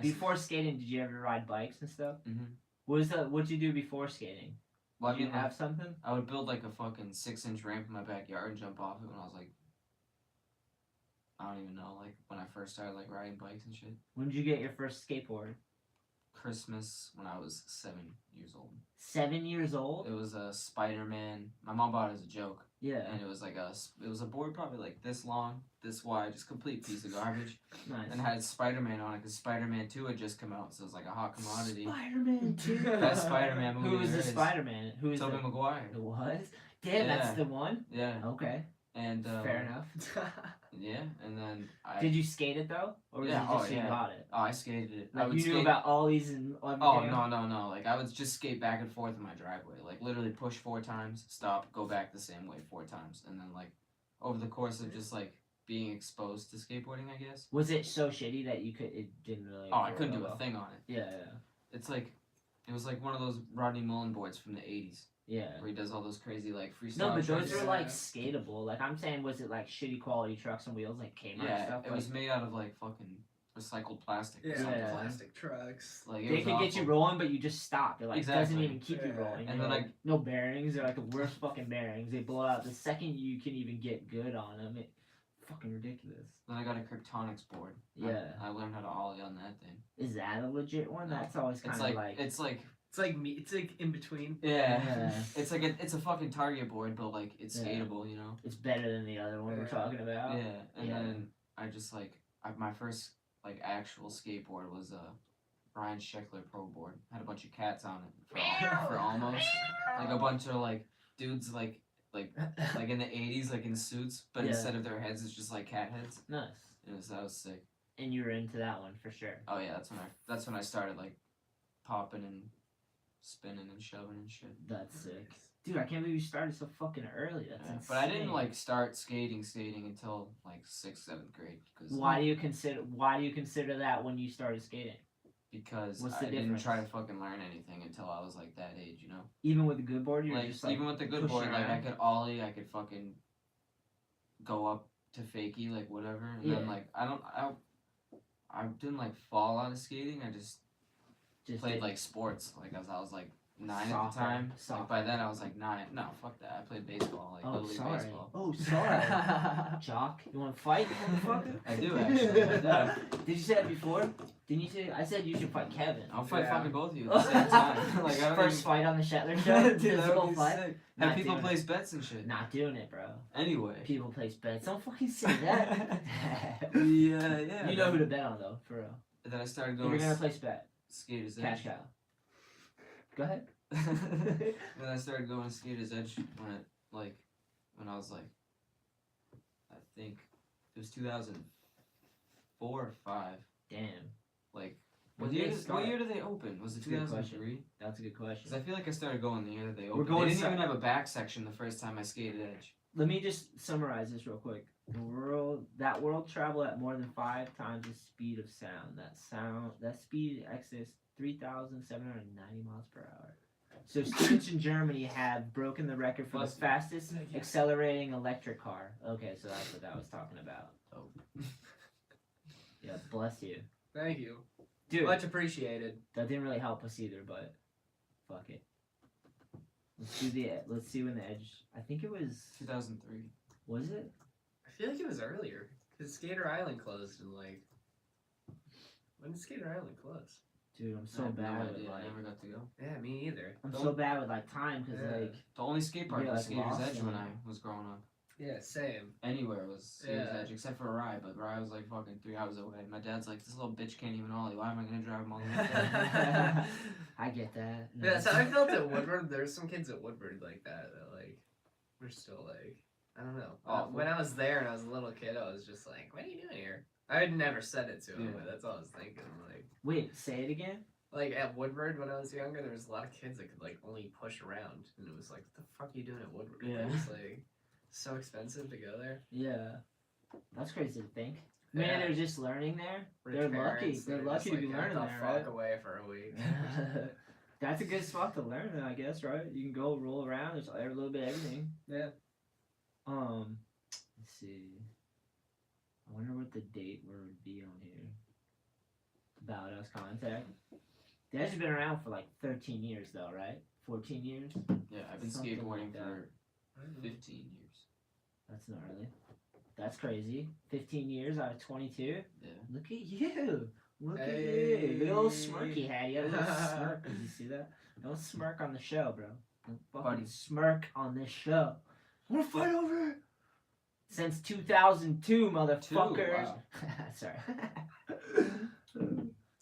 Before skating, did you ever ride bikes and stuff? Mhm. What'd you do before skating? Well, I Did you mean, have something? I would build like a fucking 6-inch ramp in my backyard and jump off it when I was like, I don't even know, like when I first started like riding bikes and shit. When did you get your first skateboard? Christmas when I was 7 years old. 7 years old? It was a Spider-Man. My mom bought it as a joke, Yeah, and it was like it was a board probably like this long, this wide, just complete piece of garbage, nice. and it had Spider-Man on it because Spider-Man 2 had just come out, so it was like a hot commodity. Spider-Man 2. Best Spider-Man movie Who was there the is. Spider-Man? Who was Tobey the... Maguire. It was? Damn, that's Yeah. the one? Yeah, Okay, and fair enough. yeah, and then Did you skate it though? Or was Yeah, it just oh, you yeah. got it? I skated it. I Like would you knew skate- about ollies and everything? Oh no! Like I would just skate back and forth in my driveway, like literally push 4 times, stop, go back the same way 4 times, and then like over the course of just like being exposed to skateboarding, I guess. Was it so shitty that it didn't really... Oh, I work couldn't do well? a thing on it. Yeah, It's like it was like one of those Rodney Mullen boards from the '80s, yeah. where he does all those crazy like freestyle. No, but those tricks. are like skatable. Like I'm saying, was it like shitty quality trucks and wheels, like Kmart Yeah, stuff? it was made out of like fucking recycled plastic. Or Yeah, something. Yeah. plastic trucks. Like it They was could get you awful. rolling, but you just stop. It like doesn't Exactly. even keep you Yeah. rolling. And You're then, like, no bearings. They're like the worst fucking bearings. They blow out the second you can even get good on them. It fucking ridiculous. Then I got a Kryptonics board. Yeah. I learned how to ollie on that thing. Is that a legit one? No. That's always kind It's of like, like it's like It's like me. It's like in between. yeah. Yeah. It's like it's a fucking Target board, but like it's Yeah. skatable, you know. it's better than the other one we're Yeah. talking about. Yeah, and Yeah. then I just like my first like actual skateboard was a Ryan Shetler Pro board. Had a bunch of cats on it for almost like a bunch of like dudes like in the '80s like in suits, but Yeah. instead of their heads it's just like cat heads. Nice. That was sick. And you were into that one for sure. Oh yeah, that's when I started like popping and spinning and shoving and shit. That's sick. Dude, I can't believe you started so fucking early. That's Yeah, insane. but I didn't like start skating until like 6th, 7th grade Why do you consider that when you started skating? because What's I the didn't try to difference? fucking learn anything until I was like that age, you know. Even with a good board, you're Like just like even with the good pushing board, like I around? could ollie, I could fucking go up to fakie, like whatever, and then Yeah. like I didn't like fall out of skating. I just played did- like sports, like as I was like 9 at the Soccer, time. soccer. Like by then I was like 9. No, fuck that. I played baseball, like Oh, Little League sorry. baseball. Oh, sorry. Jock, you want to fight, motherfucker? I do actually. I do. Did you say that before? Didn't you say? I said you should fight Kevin. I'll fight Yeah. fucking both of you at the same time. Like I don't First even... fight on the Shetler Show. Dude, that Physical would be fight. sick. Not Have people doing place bets and shit. Not doing it, bro. Anyway. People place bets. Don't fucking say that. Yeah. You know who to bet on though, for real. Then I started If going you're gonna place bet, Skaters cash Edge. cow. Go ahead. Then I started going to Skaters Edge when I was like, I think it was 2004 or 5. Damn, Like, When what did year, they did, start? what year did they open? Was it That's a good 2003? that's a good question. Because I feel like I started going the year that they We're opened. going They didn't to- even have a back section the first time I skated Edge. Let me just summarize this real quick. That world travel at more than 5 times the speed of sound. That speed exceeds 3,790 miles per hour. So students in Germany have broken the record for Bless the you. fastest accelerating electric car. Okay, so that's what that was talking about. Oh. Yeah, bless you. Thank you. Dude, Much appreciated. that didn't really help us either, but fuck it. Let's see when the edge. I think it was. 2003. Was it? I feel like it was earlier because Skater Island closed in like. When did Skater Island close? Dude, I'm I so have no bad with idea. I like. never got to go. Yeah, me either. I'm so bad with like time because Yeah. like. The only skate park Yeah, was like Skater's Lost Edge when and- I was growing up. Yeah, same. Anywhere was Skater's Yeah. Edge except for Rye, but Rye was like fucking 3 hours away. My dad's like, this little bitch can't even ollie. Why am I gonna drive him all the way there? I get that. No, Yeah, so I felt at Woodward. There's some kids at Woodward like that like we're still like I don't know. Awful. When I was there and I was a little kid, I was just like, "What are you doing here?" I had never said it to him, Yeah. but that's all I was thinking. Wait, say it again. Like at Woodward when I was younger, there was a lot of kids that could like only push around, and it was like, "What the fuck are you doing at Woodward?" Yeah. It was like so expensive to go there. Yeah, that's crazy to think. Man, Yeah. they're just learning there. Rich They're parents, lucky. They're just lucky to be like, learning "Get the there, fuck right? away for a week." That's a good spot to learn, I guess, right? You can go roll around. There's a little bit of everything. Yeah. Let's see. I wonder what the date would be on here. About Us contact. That has been around for like 13 years, though, right? 14 years. Yeah, I've been Something skateboarding like that. for 15 years. That's gnarly. That's crazy. 15 years out of 22. Yeah. Look at you. Look at Hey. you. Look at little smirk he had. He had a little smirk. Did you see that? Don't smirk on the show, bro. Don't fucking Buddy. smirk on this show. I want to fight over it. Since 2002, motherfuckers. Wow. Sorry.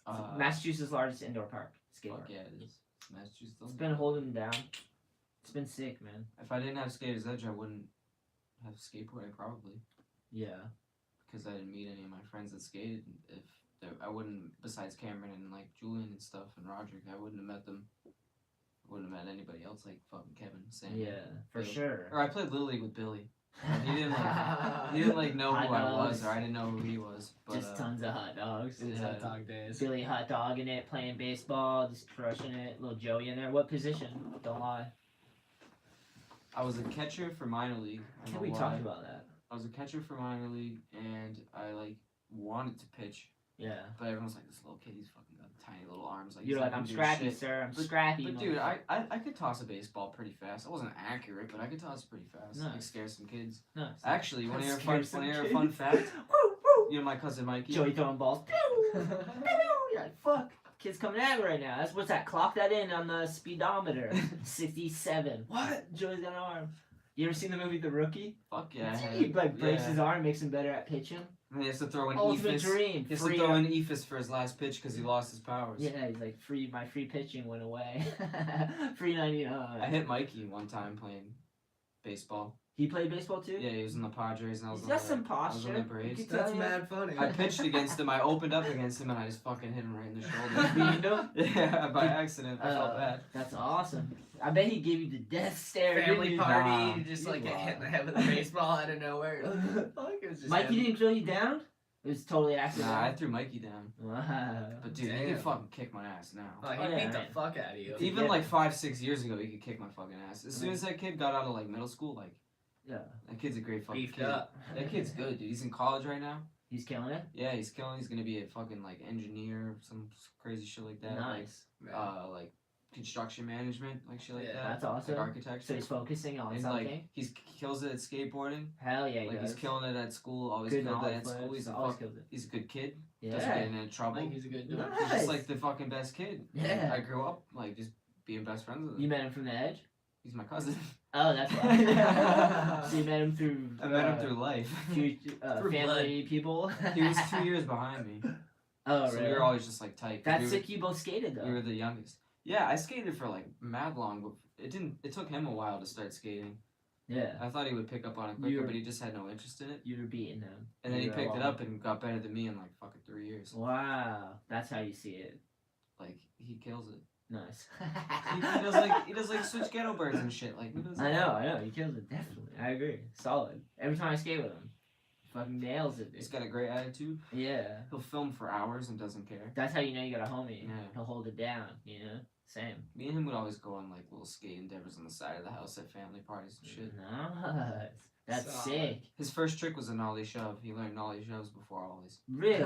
Uh, Massachusetts' largest indoor park. Skate Fuck park. yeah, it is. Massachusetts. It's been holding them down. It's been sick, man. If I didn't have Skater's Edge, I wouldn't have skateboarding probably. Yeah. Because I didn't meet any of my friends that skated. I wouldn't, besides Cameron and like Julian and stuff and Roderick, I wouldn't have met them. I wouldn't have met anybody else like fucking Kevin, Sam. Yeah, for Bill. sure. Or I played Little League with Billy. He didn't like know who Hot I was, dogs. or I didn't know who he was. But Just tons of hot dogs. It's Yeah. hot dog days. Billy hot dogging it, playing baseball, just crushing it. Little Joey in there. What position? Don't lie. I was a catcher for minor league. I think we talked about that. I was a catcher for minor league, and I like wanted to pitch, Yeah. but everyone's like, this little kid, he's fucking got tiny little arms. Like, You're he's like, not I'm gonna do scrappy, shit." sir. I'm But- scrappy. But dude, motherfucker. I could toss a baseball pretty fast. I wasn't accurate, but I could toss it pretty fast. Like Nice. scare some kids. Nice. Actually, want to hear a Scare fun, some want to hear a kids. fun fact? Woo, woo. You know my cousin Mikey. Joey throwing balls. Pew! Pew! You're like, fuck. Kid's coming at me right now. What's that? Clock that in on the speedometer. 67. What? Joey's got an arm. You ever seen the movie The Rookie? Fuck yeah. I have. He like breaks Yeah. his arm, makes him better at pitching. And he has to throw an Ultimate ephus. dream. He has to Free throw an ephus for his last pitch because he lost his powers. Yeah, he's like my free pitching went away. Free 99. I hit Mikey one time playing baseball. He played baseball too? Yeah, he was in the Padres and I was He's on got the, some I was on the posture. Braves. You can That's tell mad funny. I pitched against him. I opened up against him and I just fucking hit him right in the You shoulder. know? Yeah, by accident. I felt bad. That's awesome. I bet he gave you the death stare. Family didn't he? party, Nah. you just You like get hit in the lie. head with a baseball out of nowhere. You're like, "Fuck," it was just Mikey him. didn't throw you down? It was totally Nah, I accidental. threw Mikey down. Wow. But dude, he Damn. could fucking kick my ass now. Oh, he Oh, yeah, beat the right. fuck out of you. Even Yeah. like 5-6 years ago, he could kick my fucking ass. As soon as that kid got out of like middle school, like Yeah. that kid's a great fucking Beefed kid. up. That kid's good, dude. He's in college right now. He's killing it? Yeah, he's killing. He's gonna be a fucking like engineer, some crazy shit like that. Nice. Like construction management, like shit like Yeah, that. That's awesome. Like architecture. So he's focusing on and something? like he kills it at skateboarding. Hell yeah, he Like does. he's killing it at school. Always Good killed it knowledge at school. flips, He's a always fuck, kills it. he's a good kid. Yeah. Doesn't get into trouble. Mikey's a good dude. Nice. He's just like the fucking best kid. Yeah. I grew up like just being best friends with him. You met him from the edge? He's my cousin. Oh, that's why. So you met him through I met him through life. Through family people? He was 2 years behind me. Oh, So really? we were always just like tight. 'cause That's we were, sick you both skated, though. We were the youngest. Yeah, I skated for like mad long, but it took him a while to start skating. Yeah. I thought he would pick up on it quicker, You're- but he just had no interest in it. You were beating him. And then he You were picked it alone. up and got better than me in like fucking 3 years. Wow. That's how you see it. Like he kills it. Nice. He does like switch ghetto birds and shit. Like who does I that? know. He kills it, definitely. I agree. Solid. Every time I skate with him, fucking nails it. He's Dude. got a great attitude. Yeah. He'll film for hours and doesn't care. That's how you know you got a homie. Yeah. He'll hold it down, you know? Same. Me and him would always go on like little skate endeavors on the side of the house at family parties and shit. Nice. That's Solid. sick. His first trick was a nollie shove. He learned nollie shoves before ollies. Really?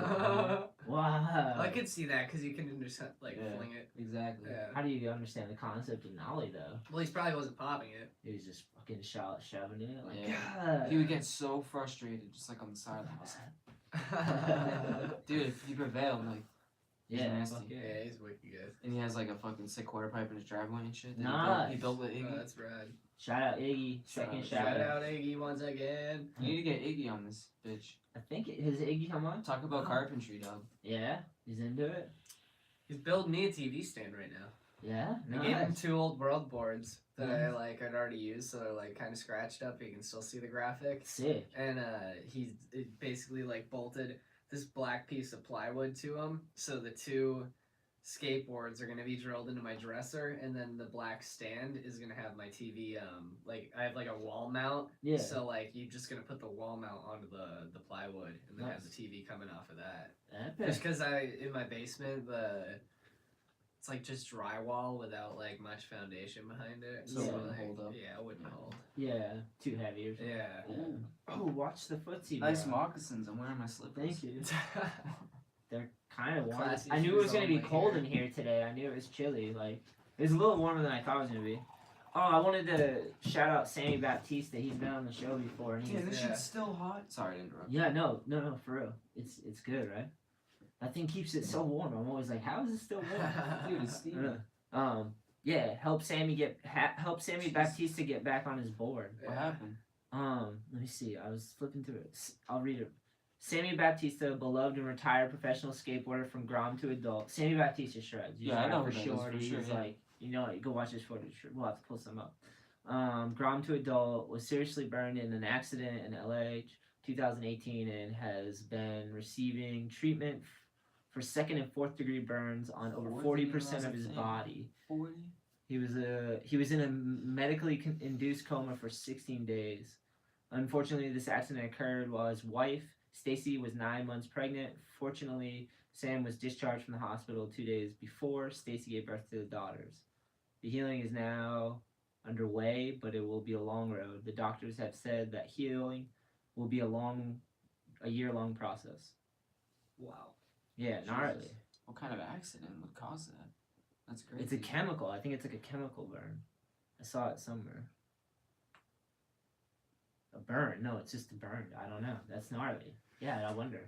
Wow. I could see that because you can intercept, like, Yeah. fling it. Exactly. Yeah. How do you understand the concept of nollie though? Well, he probably wasn't popping it. He was just fucking shoving it. Like, Yeah. God. He would get so frustrated, just like on the side of the house. Dude, if he prevailed, like, he's Yeah. nasty. fuck Yeah, he's wicked good. And he has like a fucking sick quarter pipe in his driveway and shit. that Nice. He built with Iggy. Oh, that's rad. Shout out Iggy. Shout Second out- shout Shout out. out Iggy once again. You need to get Iggy on this bitch. I think has Iggy come on? Talk about carpentry, dog. Yeah. He's into it. He's building me a TV stand right now. Yeah. I gave him Nice. 2 old world boards that Nice. I'd already used, so they're like kind of scratched up. You can still see the graphic. Sick. And it basically like bolted this black piece of plywood to them, so the 2 skateboards are gonna be drilled into my dresser, and then the black stand is gonna have my TV. Like I have like a wall mount. Yeah. So like you're just gonna put the wall mount onto the plywood, and then have the Nice. TV coming off of that. Epic. Just because in my basement it's like just drywall without like much foundation behind it. So it wouldn't like, hold up. Yeah, it wouldn't hold. Yeah. Too heavy or something. Yeah. Yeah. Oh, watch the footsie. Nice bro. moccasins. I'm wearing my slippers. Thank you. They're kind of warm. Classy I knew it was shoes gonna be only cold here. in here today. I knew it was chilly. Like it was a little warmer than I thought it was gonna be. Oh, I wanted to shout out Sammy Baptista. He's been on the show before. And he's, Yeah, this Yeah. shit's still hot. Sorry to interrupt. yeah, no, for real. It's good, right? That thing keeps it so warm. I'm always like, how is it still warm? Dude, it's steaming. Yeah, help Sammy Baptista get back on his board. What happened? Let me see. I was flipping through it. I'll read it. Sammy Baptista, beloved and retired professional skateboarder from Grom to adult. Sammy Baptista shreds. You Yeah, I should know for who that is, sure. for He's sure, yeah. like, you know, go watch his footage. We'll have to pull some up. Grom to adult was seriously burned in an accident in LA 2018 and has been receiving treatment for 2nd and 4th degree burns on over 40% of his body. 40? He was in a medically induced coma for 16 days. Unfortunately, this accident occurred while his wife, Stacy, was 9 months pregnant. Fortunately, Sam was discharged from the hospital 2 days before Stacy gave birth to the daughters. The healing is now underway, but it will be a long road. The doctors have said that healing will be a year-long process. Wow. Yeah, gnarly. Jesus. What kind of accident would cause that? That's crazy. It's a chemical. I think it's like a chemical burn. I saw it somewhere. A burn? No, it's just a burn. I don't know. That's gnarly. Yeah, I wonder.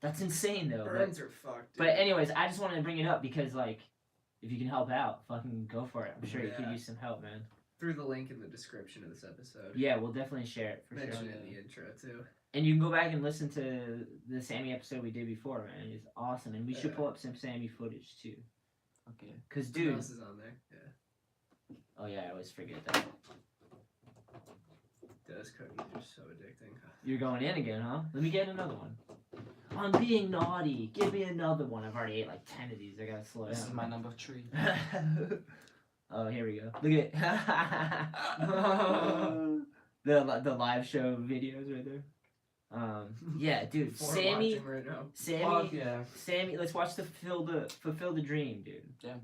That's insane though. Burns are fucked. But anyways, I just wanted to bring it up because like, if you can help out, fucking go for it. I'm sure you could Yeah. use some help, man. Through the link in the description of this episode. Yeah, we'll definitely share it for Mention sure. it in the intro too. And you can go back and listen to the Sammy episode we did before, man. It's awesome, and we should Yeah. pull up some Sammy footage too. Okay. Cause Who dude, else is on there? Yeah. oh yeah, I always forget that. Those cookies are so addicting. You're going in again, huh? Let me get another one. I'm being naughty. Give me another one. I've already ate like 10 of these. I gotta slow This is down. my number 3. Oh, here we go. Look at the live show videos right there. Yeah, dude. Before Sammy, watching right now. Sammy, yeah. Sammy. Let's watch the fulfill the dream, dude. Yeah.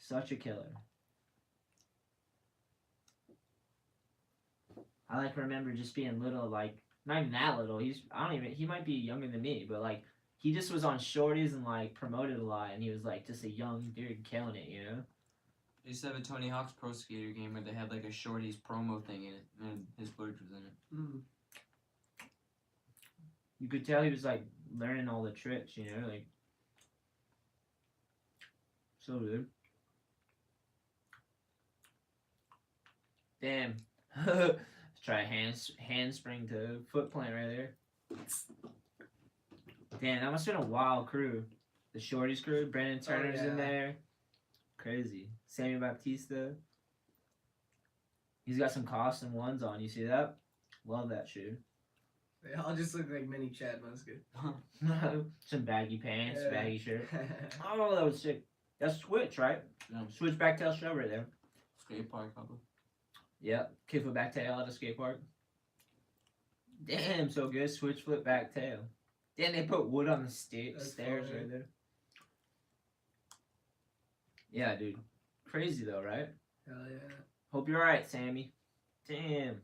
Such a killer. I like remember just being little, like not even that little. He might be younger than me, but like he just was on shorties and like promoted a lot, and he was like just a young dude killing it, you know. I used to have a Tony Hawk's Pro Skater game where they had like a Shorty's promo thing in it, and his footage was in it. Mm. You could tell he was like learning all the tricks, you know, like so good. Damn. Let's try a handspring to foot plant right there. Damn, that must have been a wild crew. The Shorty's crew, Brandon Turner's in yeah. there. Crazy. Sammy Baptista. He's got some custom ones on. You see that? Love that shoe. They all just look like mini Chad Muska. Some baggy pants, Yeah. baggy shirt. Oh, that was sick. That's Switch, right? Yeah. Switch backtail show right there. Skate park cover. Yep. Kickflip backtail at a skate park. Damn, so good. Switch flip backtail. Damn, they put wood on the That's stairs funny. right there. Yeah, dude. Crazy though, right? Hell yeah. Hope you're alright, Sammy. Damn.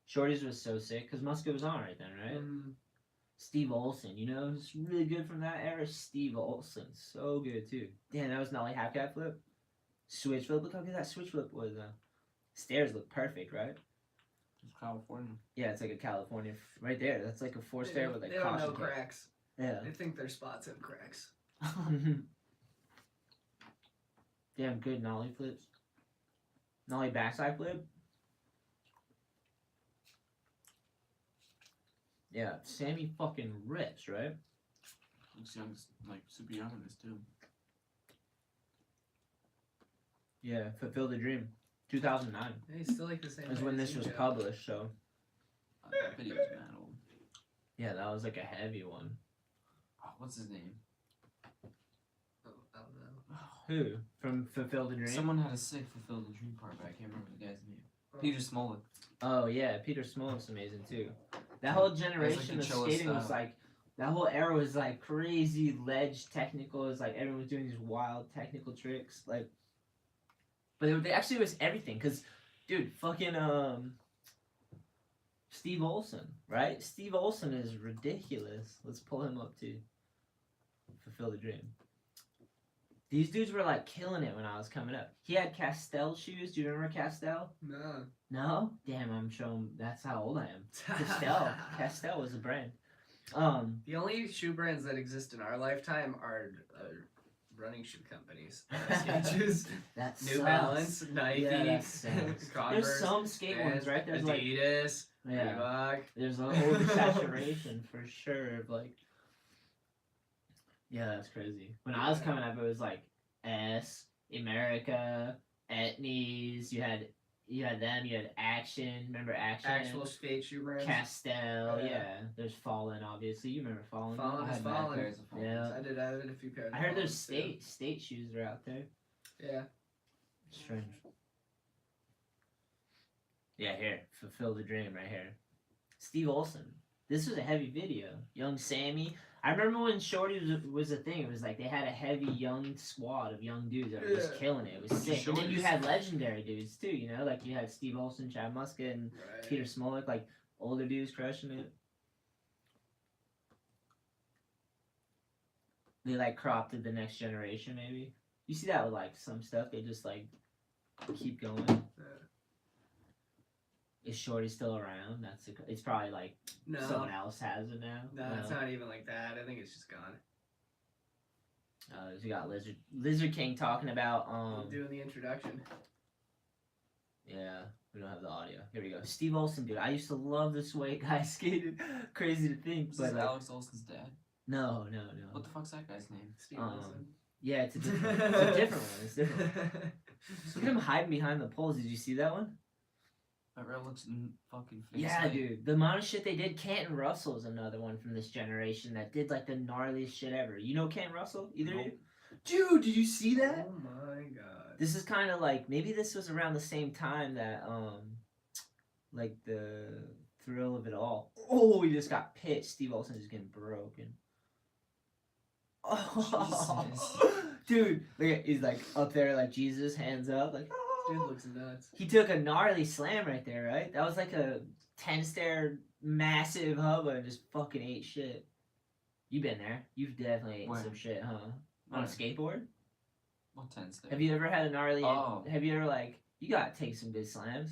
Shorty's was so sick because Muska was on right then, right? Steve Olson, you know, who's really good from that era? Steve Olson. So good too. Damn, that was Nollie half cat flip. Switch flip. Look how good that switch flip was. Stairs look perfect, right? It's California. Yeah, it's like a California right there. That's like a four stair with like They don't know caution tape. cracks. Yeah. They think their spots have cracks. Damn good nollie flips. Nollie backside flip. Yeah, Sammy fucking rips, right? Looks young, like super young in this too. Yeah, Fulfill the Dream. 2009 Yeah, he's still like the same. is when this was published, so. That video's mad old. Yeah, that was like a heavy one. Oh, what's his name? Oh, I don't know. Who? From Fulfill the Dream? Someone had a sick Fulfill the Dream part, but I can't remember the guy's name. Peter Smollett. Oh yeah, Peter Smollett's amazing too. That whole generation the of chillest skating was style. like, that whole era was like crazy ledge technical. It was like everyone was doing these wild technical tricks, like. But they actually was everything, cause, dude, fucking Steve Olson, right? Steve Olson is ridiculous. Let's pull him up too. Fulfill the Dream. These dudes were like killing it when I was coming up. He had Castell shoes. Do you remember Castell? No. No? Damn, I'm showing. That's how old I am. Castell. Castell was a brand. The only shoe brands that exist in our lifetime are running shoe companies. Skate shoes. That's New Balance, Nike, Yeah, that sucks. Converse, There's some skate ones, right? There's like, Adidas, yeah, Reebok. there's an oversaturation for sure of like, yeah, that's crazy. When I was coming up, it was like S, America, Etnies. You had them. You had Action. Remember Action? Actual skate shoe brands. Castell. Yeah. Yeah. There's Fallen. Obviously, you remember Fallen. Fallen I is had mad Fallen. pairs of Fallen. Yeah. I did a few pairs. I of heard there's Fallens, too. state shoes are out there. Yeah. Strange. Yeah, here. Fulfill the Dream right here. Steve Olson. This was a heavy video. Young Sammy. I remember when Shorty was a thing. It was like they had a heavy young squad of young dudes that were just Yeah. killing it. It was sick. And then you Shorty's- had legendary dudes too, you know? Like you had Steve Olson, Chad Muska, and Right. Peter Smollett, like older dudes crushing it. They like cropped to the next generation maybe. You see that with like some stuff, they just like keep going. Yeah. Is Shorty still around? It's probably like No. someone else has it now. No, it's not even like that. I think it's just gone. You got Lizard King talking about I'm doing the introduction. yeah, we don't have the audio. Here we go. Steve Olson, dude. I used to love this way guy skated. Crazy to think, This but is like, Alex Olson's dad. no. What the fuck's that guy's name? Steve Um, Wilson. Yeah, it's a different one. It's different. Look at him hiding behind the poles. Did you see that one? That real looks fucking fake. Yeah, dude. The amount of shit they did. Canton Russell's another one from this generation that did like the gnarliest shit ever. You know Canton Russell? Either of you? Dude, did you see that? Oh my god. This is kind of like, maybe this was around the same time that like the thrill of it all. Oh, he just got pitched. Steve Olson is getting broken. Oh, dude, look at, he's like up there like Jesus, hands up, like. Dude looks nuts. He took a gnarly slam right there, right? That was like a 10-stair massive hubba and just fucking ate shit. You been there? You've definitely ate Where? some shit, huh? On a Where? skateboard? What 10 step? Have you ever had a gnarly? Oh. Have you ever like? You gotta take some good slams.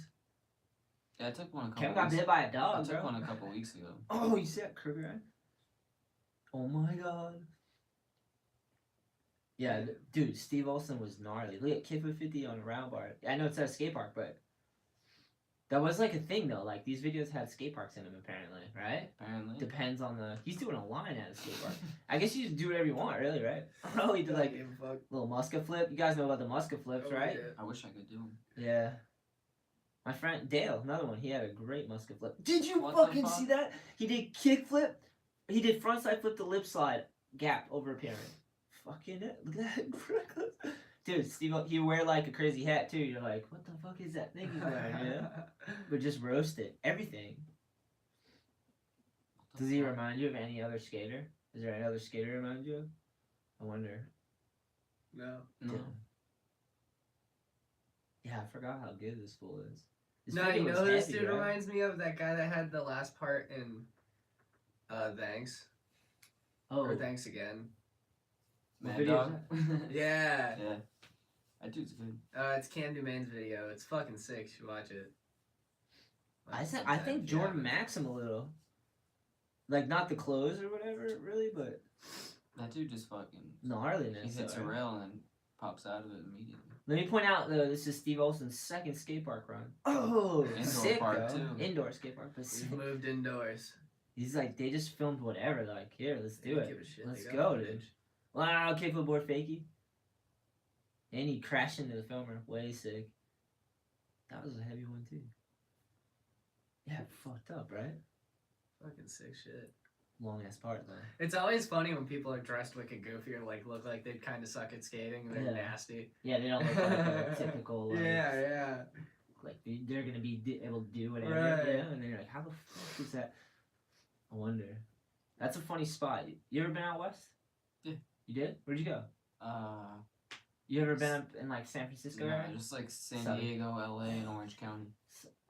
Yeah, I took one a couple Kevin got weeks bit by a I dog, took bro. one a couple weeks ago. Oh, you see that Kruger eye? Oh my god. Yeah, dude, Steve Olson was gnarly. Look at Kid 50 on a round bar. I know it's at a skate park, but that was like a thing though. Like these videos had skate parks in them apparently, right? Apparently. Depends on the. He's doing a line at a skate park. I guess you just do whatever you want, really, right? Oh, he did like Give a fuck. little Muska flip. You guys know about the Muska flips, Oh, right? yeah. I wish I could do them. Yeah. My friend Dale, another one, he had a great Muska flip. Did you What the fucking fuck? see that? He did kick flip. He did frontside flip to lip slide, gap over a pyramid. Fucking it. Look at that. Dude, Steve, he wear like a crazy hat too. You're like, what the fuck is that thing he's wearing, man? But just roast it. Everything. What the Does he fuck? remind you of any other skater? Is there any other skater remind you of? I wonder. No. No. Yeah, I forgot how good this fool is. This No, video you was know who this heavy, dude right? reminds me of? That guy that had the last part in Thanks. Oh, Or Thanks Again. what Mad video is Dog. that? Yeah. Yeah. That dude's good. It's Cam Dumain's video. It's fucking sick. You should watch it. Watch I it think sometime if you Jordan haven't. Max him a little. Like not the clothes or whatever, really, but That dude just fucking. gnarliness. He hits a though, right? rail and then pops out of it immediately. Let me point out though, this is Steve Olson's second skate park run. Oh, Indoor sick park, though. too. Indoor skate park, but sick. He moved indoors. He's like, they just filmed whatever. Like, here, let's They do don't it. give a shit. Let's They go, got dude. footage. Wow, kickflip board fakie. And he crashed into the filmer. Way sick. That was a heavy one too. Yeah, fucked up, right? Fucking sick shit. Long ass part though. It's always funny when people are dressed wicked goofy or like look like they kind of suck at skating and they're Yeah. nasty. Yeah, they don't look like a typical like, Yeah. like they're gonna be able to do whatever, Right. you know? And then you're like, how the fuck is that? I wonder. That's a funny spot. You ever been out west? Yeah. You did? Where'd you go? Uh, You ever been up in like San Francisco yeah, area? just like San Southern. Diego, LA, and Orange County.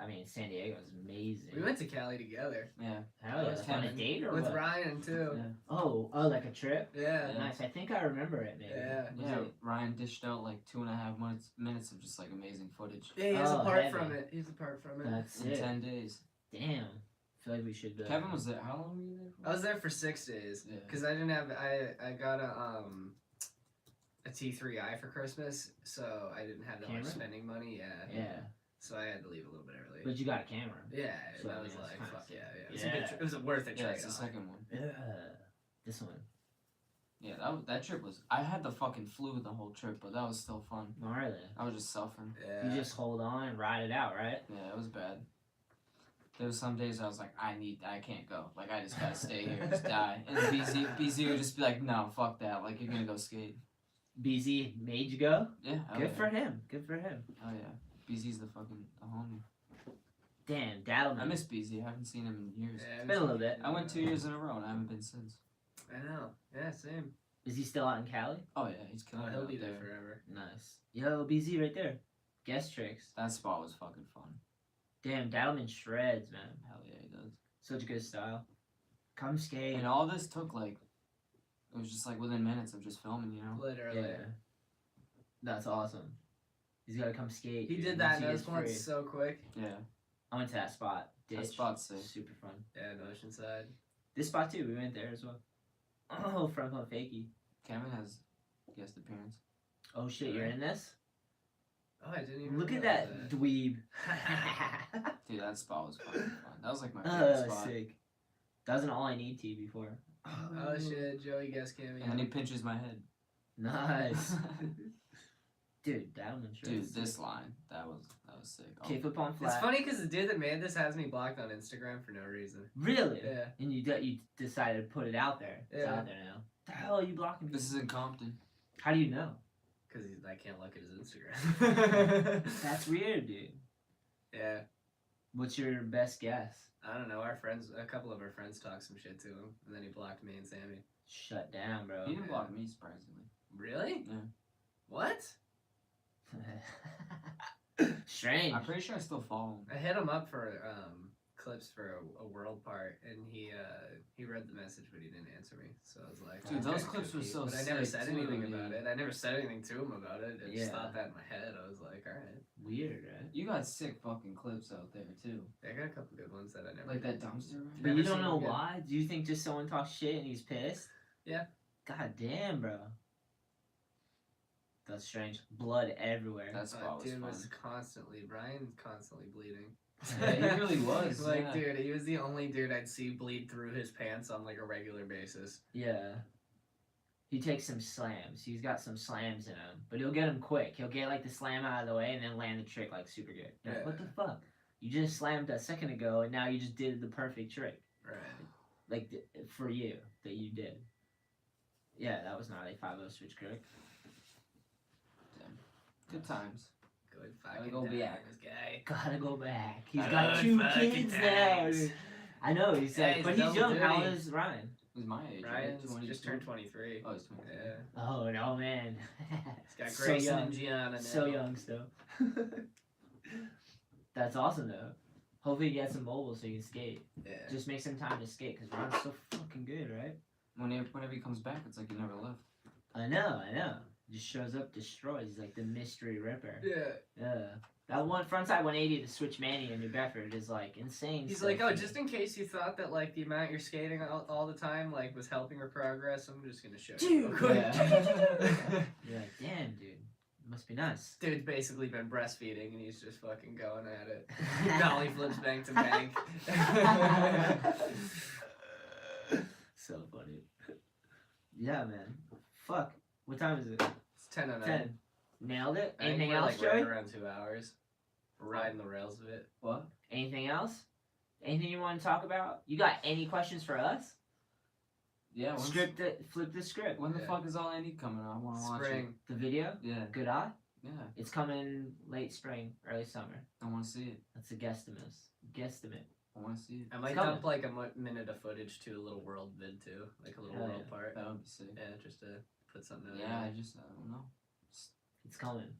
I mean, San Diego's amazing. We went to Cali together Yeah. Hell yeah, was like on a fun. date or with what? Ryan too. Yeah. Oh, like a trip? Yeah. Yeah. Nice. I think I remember it maybe. Yeah. Yeah, Ryan dished out like 2.5 minutes of just like amazing footage Yeah, he's Oh, apart heavy. from it. He's apart from it. That's in it. 10 days. Damn. I feel like we should. Kevin was there. How long were you there for? I was there for 6 days Yeah. because I didn't have I got a T3i for Christmas, so I didn't have that much Camera? spending money. Yeah. Yeah, So I had to leave a little bit early. but you got a camera. Yeah, So, that was yeah, it's like kinda fuck sick. yeah. It was Yeah. a good. It was a worth it Yeah, trade. it's the second one. This one. Yeah, that trip was. I had the fucking flu the whole trip, but that was still fun. Gnarly. I was just suffering. Yeah. You just hold on and ride it out, right? Yeah, it was bad. There was some days I was like, I can't go. Like, I just gotta stay here and just die. And BZ would just be like, no, fuck that. Like, you're gonna go skate. BZ made you go? Yeah, hell Good yeah. for him. Good for him. Oh yeah, BZ's the homie. Damn, Daddleman. I miss BZ. I haven't seen him in years. Yeah, It's been a little bit. I went 2 years in a row and I haven't been since. I know. Yeah, same. Is he still out in Cali? Oh yeah, he's killing it He'll out be there there. forever. Nice. Yo, BZ right there. Guest tricks. That spot was fucking fun. Damn, Daddleman shreds, man. Hell yeah, he does. Such good style. Come skate. And all this took like, it was just like within minutes of just filming, you know. Literally. Yeah. That's awesome. He's gotta come skate. He dude, did once that he nose gets once free. so quick. Yeah, I went to that spot. Ditch. that spot's sick. Super fun. Yeah, in Oceanside. This spot too, we went there as well. Oh, front pump fakie. Kevin has guest appearance. Oh shit, you're in this? Oh, I didn't even Look at realize that dweeb. Dude, that spot was fucking fun. That was like my favorite spot. Sick. That was an all I need tee before. Oh shit, Joey guest cameo. And then he pinches my head. Nice. Dude, Daddleman sure. Dude, this line, that was sick. Oh, K-flip on flat. It's funny because the dude that made this has me blocked on Instagram for no reason. Really? Yeah. And you decided to put it out there. It's Yeah. out there now. The hell are you blocking me? this is in Compton. How do you know? Because I can't look at his Instagram. That's weird, dude. Yeah. What's your best guess? I don't know. A couple of our friends talked some shit to him, and then he blocked me and Sammy. Shut down, bro. He didn't block me, surprisingly. Really? Yeah. What? Strange. I'm pretty sure I still follow him. I hit him up for clips for a world part, and he read the message, but he didn't answer me. So I was like, Dude, "Oh, those okay, clips were cookie." so But I never sick, said too, anything dude. about it. I never said anything to him about it. I just Yeah. thought that in my head. I was like, all right. Weird, right? You got sick fucking clips out there, too. I got a couple good ones that I never. Like that dumpster ride? But Never you don't seen know him again. why? Do you think just someone talks shit and he's pissed? Yeah. God damn, bro. That's strange. Blood everywhere. That spot was dude fun. was constantly Brian's constantly bleeding. Yeah, he really was. Like, yeah. dude, he was the only dude I'd see bleed through his pants on like a regular basis. Yeah. He takes some slams. He's got some slams in him. But he'll get them quick. He'll get like the slam out of the way and then land the trick like super good. You're like, Yeah. what the fuck? You just slammed a second ago and now you just did the perfect trick. Right. Like for you that you did. Yeah, that was not a 5-0 switch correct. Good times. Good Gotta fucking go times, back. guy. Gotta go back. He's Good got 2 fucking kids now. times. Dude. I know, he's Yeah, like, he's but he's double young. How duty. old is Ryan? He's my age. Right? Ryan's 22? just turned 23. Oh, he's 23. Yeah. Oh no, man. He's got So Grayson young. and Gianna now. So young still. That's awesome though. Hopefully you get some mobile so you can skate. Yeah. Just make some time to skate because Ron's so fucking good, right? Whenever he comes back, it's like he never left. I know. Just shows up, destroys. He's like the mystery ripper. Yeah. Yeah. That one frontside 180 to switch Manny in New Bedford is like insane. He's stuff, like, oh, man. just in case you thought that like the amount you're skating all the time like was helping your progress, I'm just gonna show you real quick. You're like, damn, dude, it must be nice. Dude's basically been breastfeeding and he's just fucking going at it. Dolly flips bank to bank. So funny. Yeah, man. Fuck. What time is it? It's 10:09. 10. Nailed it. I think Anything we're, else, like, right Joey? around 2 hours. We're riding the rails of it. What? Anything else? Anything you want to talk about? You got any questions for us? Yeah. Flip the script. When the Yeah. fuck is All I Need coming out? I want to watch it. Spring. The video? Yeah. Good eye? Yeah. It's coming late spring, early summer. I want to see it. That's a guesstimate. I want to see it. I might coming. dump like a minute of footage to a little world vid too, like a little Hell world yeah. part. That would be sick. Yeah, just to put something out. Yeah, there. I don't know. It's coming.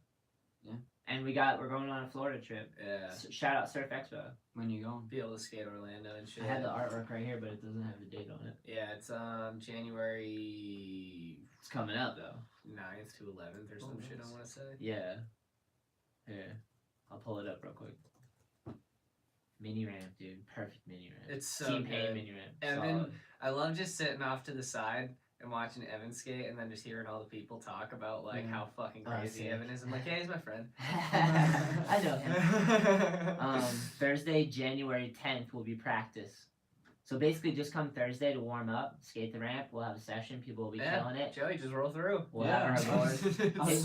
Yeah. And we're going on a Florida trip. Yeah. Shout out Surf Expo. When you going? Be able to skate Orlando and shit. I had the artwork right here, but it doesn't have the date on it. Yeah, it's January It's coming up though. 9th to 11th or some Oh, shit. I nice. want to say. Yeah. Here. I'll pull it up real quick. Mini ramp, dude. Perfect mini ramp. It's so Team Pain good. mini ramp. Evan- Solid. I love just sitting off to the side and watching Evan skate, and then just hearing all the people talk about like Yeah. how fucking Oh, crazy sick. Evan is. I'm like, yeah, he's my friend. I know him. Thursday, January 10th will be practice. So basically, just come Thursday to warm up, skate the ramp. We'll have a session. People will be Yeah. killing it. Joey, just roll through. We'll have our board. I'll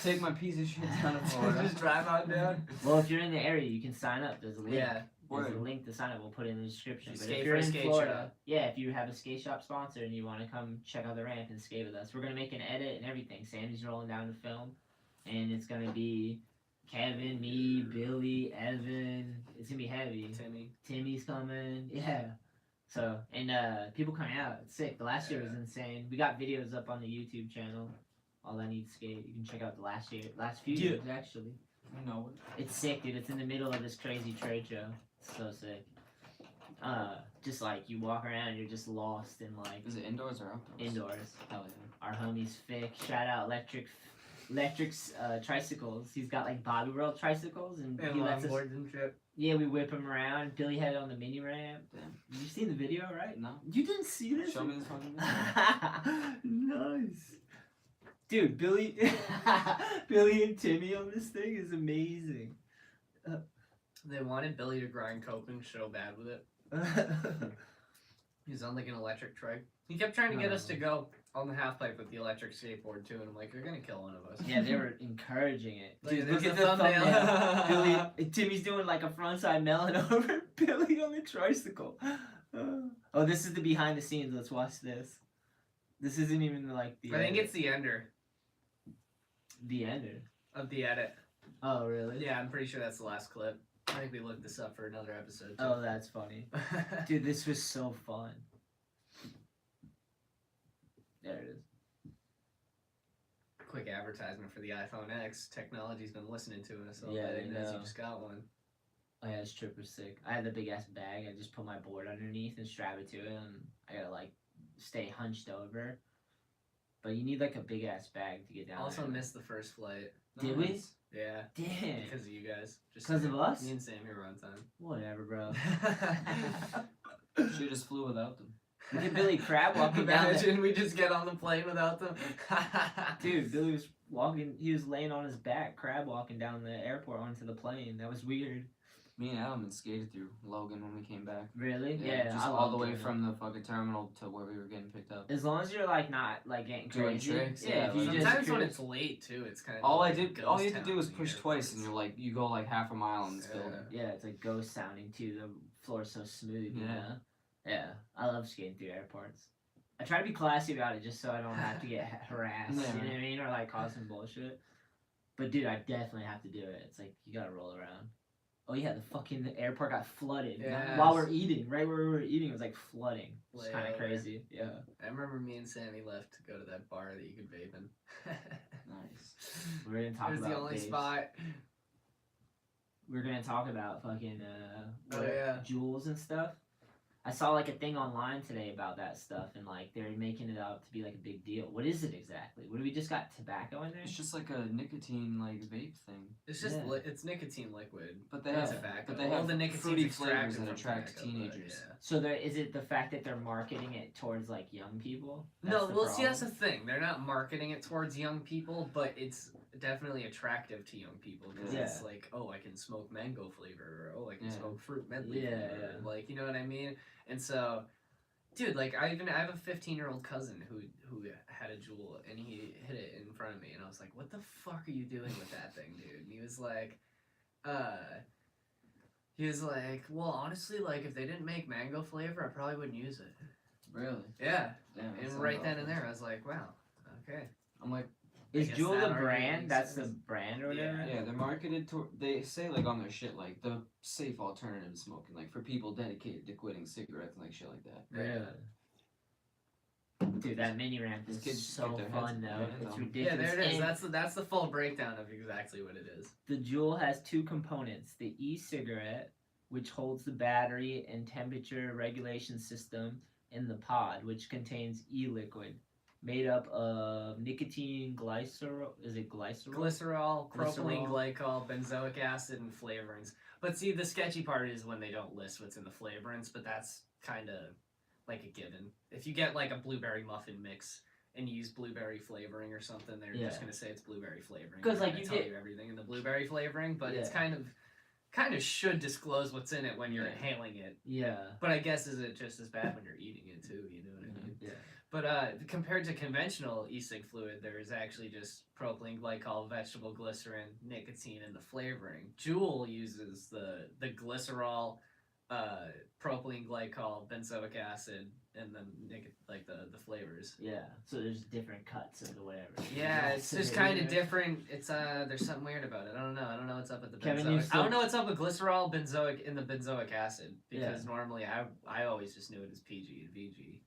take my piece of shit down to Florida. Just drive on down. Well, if you're in the area, you can sign up. There's a link. Yeah. There's a Word. link to sign up. We'll put it in the description. You But skate if for you're a in skate Florida, shop. yeah, if you have a skate shop sponsor and you want to come check out the ramp and skate with us, we're gonna make an edit and everything. Sammy's rolling down the film, and it's gonna be Kevin, me, Billy, Evan. It's gonna be heavy. Timmy. Timmy's coming. Yeah. So and people coming out. It's sick. The last year was Yeah. insane. We got videos up on the YouTube channel. All I Need Skate. You can check out the last few Yeah. years actually. You know it. It's sick, dude. It's in the middle of this crazy trade show. It's so sick. Just like you walk around, you're just lost in like Is it indoors or outdoors? indoors. Hell yeah. Our homie's Fick. Shout out Electric's tricycles. He's got like Bobby World tricycles, and And he lets us. longboards and shit. Yeah, we whip him around. Billy had it on the mini ramp. Damn. You seen the video, right? No. You didn't see this? Show me this fucking video. Nice. Dude, Billy Billy and Timmy on this thing is amazing. They wanted Billy to grind coping so bad with it. He's on like an electric trike. He kept trying to get us to go on the half pipe with the electric skateboard too, and I'm like, you're gonna kill one of us. Yeah, they were encouraging it. Look, Dude, there's look at the the thumbnail. thumbnail. Billy, Timmy's doing like a frontside melon over Billy on the tricycle. Oh, this is the behind the scenes. Let's watch this. This isn't even like the. I think edit. it's the ender the ender. of the edit. Oh, really? Yeah, I'm pretty sure that's the last clip. I think we looked this up for another episode. Too. Oh, that's funny. Dude, this was so fun. There it is. Quick advertisement for the iPhone X. Technology's been listening to us all Yeah, day. they And as you know. just got one. Oh yeah, this trip was sick. I had the big ass bag. I just put my board underneath and strap it to it, and I gotta like stay hunched over. But you need like a big ass bag to get down. Also there. missed the first flight. Did we? Nice. Yeah. Damn. Because of you guys. Just 'Cause of us? Me and Sammy were on time. Whatever, bro. Should've just flew without them. Look at Billy Crab walking down. Imagine we just get on the plane without them. Dude, Billy was walking. He was laying on his back, crab walking down the airport onto the plane. That was weird. Me and Adam had skated through Logan when we came back. Really? Just I all love the way doing from the fucking terminal to where we were getting picked up. it. As long as you're like not like getting Doing crazy. tricks, Yeah. yeah, If you like- just Sometimes when cruise- it's late too, it's kind of All like you had ghost to do was town push in the twice, and airports. you go like half a mile in this Yeah. building. Yeah, it's like ghost sounding too. The floor's so smooth. You Yeah. know? Yeah. I love skating through airports. I try to be classy about it just so I don't have to get harassed. Yeah. You know what I mean? Or like cause some bullshit. But dude, I definitely have to do it. It's like you gotta roll around. Oh yeah, the airport got flooded Yes. while we're eating. Right where we were eating, it was like flooding. It's kind of Layover. crazy. Yeah. I remember me and Sammy left to go to that bar that you could vape in. Nice. We're gonna talk It was about the only vapes. spot. We're gonna talk about fucking Oh, yeah. jewels and stuff. I saw like a thing online today about that stuff, and like they're making it out to be like a big deal. What is it exactly? What do we just got tobacco in there? It's just like a nicotine like vape thing. It's just Yeah. It's nicotine liquid. But they Not have tobacco. but they All have the nicotine's fruity flavors extracted that from attract tobacco, but teenagers. yeah. So is it the fact that they're marketing it towards like young people? No, the well, see, that's the problem? thing. They're not marketing it towards young people, but it's definitely attractive to young people because Yeah. it's like, oh, I can smoke mango flavor, or oh, I can Yeah. smoke fruit medley Yeah, flavor, yeah. like, you know what I mean? And so, dude, like, I have a 15-year-old cousin who had a Juul, and he hit it in front of me, and I was like, what the fuck are you doing with that thing, dude? And he was like, well, honestly, like, if they didn't make mango flavor, I probably wouldn't use it. Really? Yeah. Damn. that And sounds right then awful. and there, I was like, wow, okay. I'm like, Is guess Jewel that the argument brand? makes That's the sense. brand or whatever. yeah, they're marketed to. They say like on their shit like the safe alternative to smoking, like for people dedicated to quitting cigarettes and like shit like that. Really? Dude, that mini ramp is These kids just so get their fun heads- though. their hands It's on. ridiculous. Yeah, there it is. And That's the full breakdown of exactly what it is. the Jewel has two components: the e-cigarette, which holds the battery and temperature regulation system, in the pod, which contains e-liquid, made up of nicotine glycerol. Is it glycerol? Glycerol, propylene Glycerol. glycol, benzoic acid, and flavorings. But see, the sketchy part is when they don't list what's in the flavorings, but that's kind of like a given. If you get like a blueberry muffin mix and you use blueberry flavoring or something, they're just Yeah. gonna say it's blueberry flavoring. 'Cause, They're like, gonna you tell get- you everything in the blueberry flavoring, but it's Yeah. kind of should disclose what's in it when you're Yeah. inhaling it. Yeah. But I guess is it just as bad when you're eating it too? You know what I mean? Yeah. But compared to conventional e-cig fluid, there is actually just propylene glycol, vegetable glycerin, nicotine, and the flavoring. Juul uses the glycerol, propylene glycol, benzoic acid, and then the flavors. Yeah. So there's different cuts of the whatever. Yeah, it's just Yeah. kind of different. It's there's something weird about it. I don't know what's up with the Kevin benzoic. used I don't to- know what's up with glycerol, benzoic, and the benzoic acid because normally I always just knew it as PG and VG,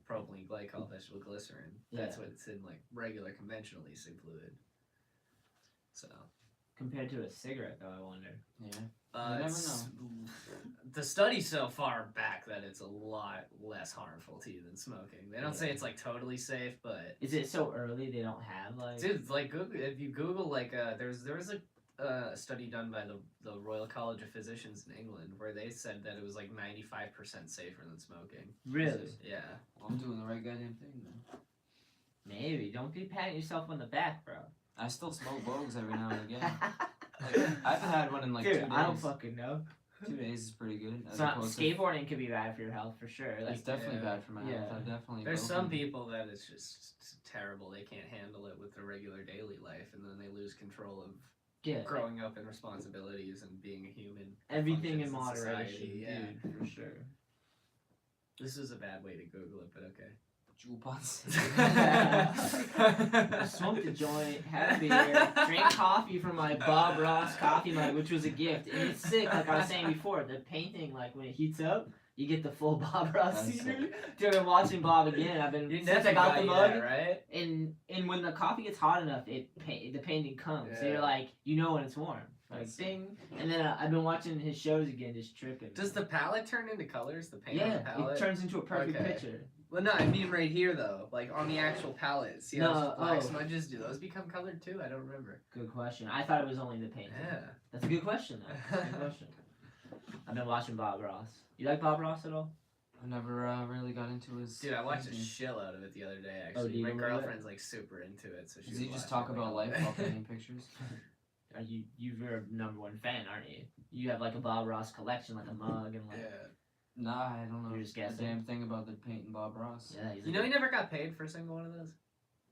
propylene glycol, vegetable glycerin. That's Yeah. what it's in like regular conventional e-cig fluid. So Compared to a cigarette, though, I wonder. Yeah. You never it's- the studies so far back that it's a lot less harmful to you than smoking. They don't say Yeah. it's like totally safe, but Is it so early they don't have like? dude, like Google, if you Google like there was a study done by the Royal College of Physicians in England where they said that it was like 95% safer than smoking. Really? Yeah. Well, I'm doing the right goddamn thing then. Maybe. Don't be patting yourself on the back, bro. I still smoke bogues every now and again. Like, I haven't had one in like Dude, 2 days. I don't fucking know. 2 days is pretty good. So skateboarding could be bad for your health for sure. It's Like, definitely yeah. bad for my health. Yeah. I definitely. There's go some from- people that it's just terrible. They can't handle it with their regular daily life, and then they lose control of yeah, growing up and responsibilities and being a human. that everything in functions moderation, society. Yeah. dude, for sure. This is a bad way to Google it, but okay. Jewel pots. Smoked a joint, had a beer, drank coffee from my Bob Ross coffee mug, which was a gift. And it's sick, like I was saying before, the painting, like when it heats up, you get the full Bob Ross That's scenery. Dude, I've been watching Bob again. I've been Your since I nephew got the you mug. that, right? And when the coffee gets hot enough, the painting comes. So Yeah. you're like, you know when it's warm. Like That's- ding. And then I've been watching his shows again, just tripping. Does the palette turn into colors? The paint on the yeah, palette? it turns into a perfect Okay. picture. Well, no, I mean right here though, like on the actual palette. See how No, those black oh. smudges? Do those become colored too? I don't remember. Good question. I thought it was only the painting. Yeah. That's a good question, though. That's a good question. I've been watching Bob Ross. You like Bob Ross at all? I never really got into his. Dude, I watched a painting. shit out of it the other day. Oh, Actually, do you my remember that? girlfriend's like super into it, so she. Does was he just watching talk it, about like, life all while day. painting pictures? You're a number one fan, aren't you? You have like a Bob Ross collection, like a mug and like. Yeah. Nah, I don't know You're just a guessing? damn thing about the painting Bob Ross. Yeah. He's You know, he never got paid for a single one of those.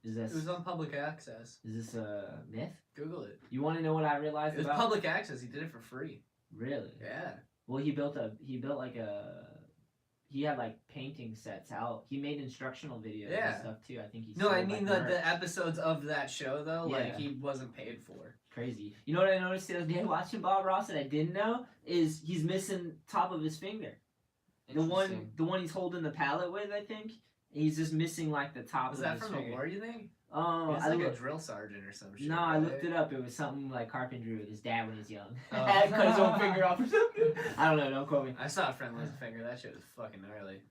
Is It this was on public access. is this a myth? Google it. You want to know what I realized It was about? public access. He did it for free. Really? Yeah. Well, he built like a. he had like painting sets out. He made instructional videos Yeah. and stuff too. I think he No, I sold, mean like, the merch. episodes of that show though, like Yeah. he wasn't paid for. Crazy. You know what I noticed the other day watching Bob Ross that I didn't know is he's missing top of his finger. The one he's holding the palette with, I think. He's just missing like the top Was of that his from finger. the war, you think? Oh, He's I like a look- drill sergeant or some shit. No, I right? looked it up. It was something like carpentry with his dad when he was young. Oh. Cut his own finger off or something. I don't know. Don't quote me. I saw a friend lose a finger. That shit was fucking gnarly.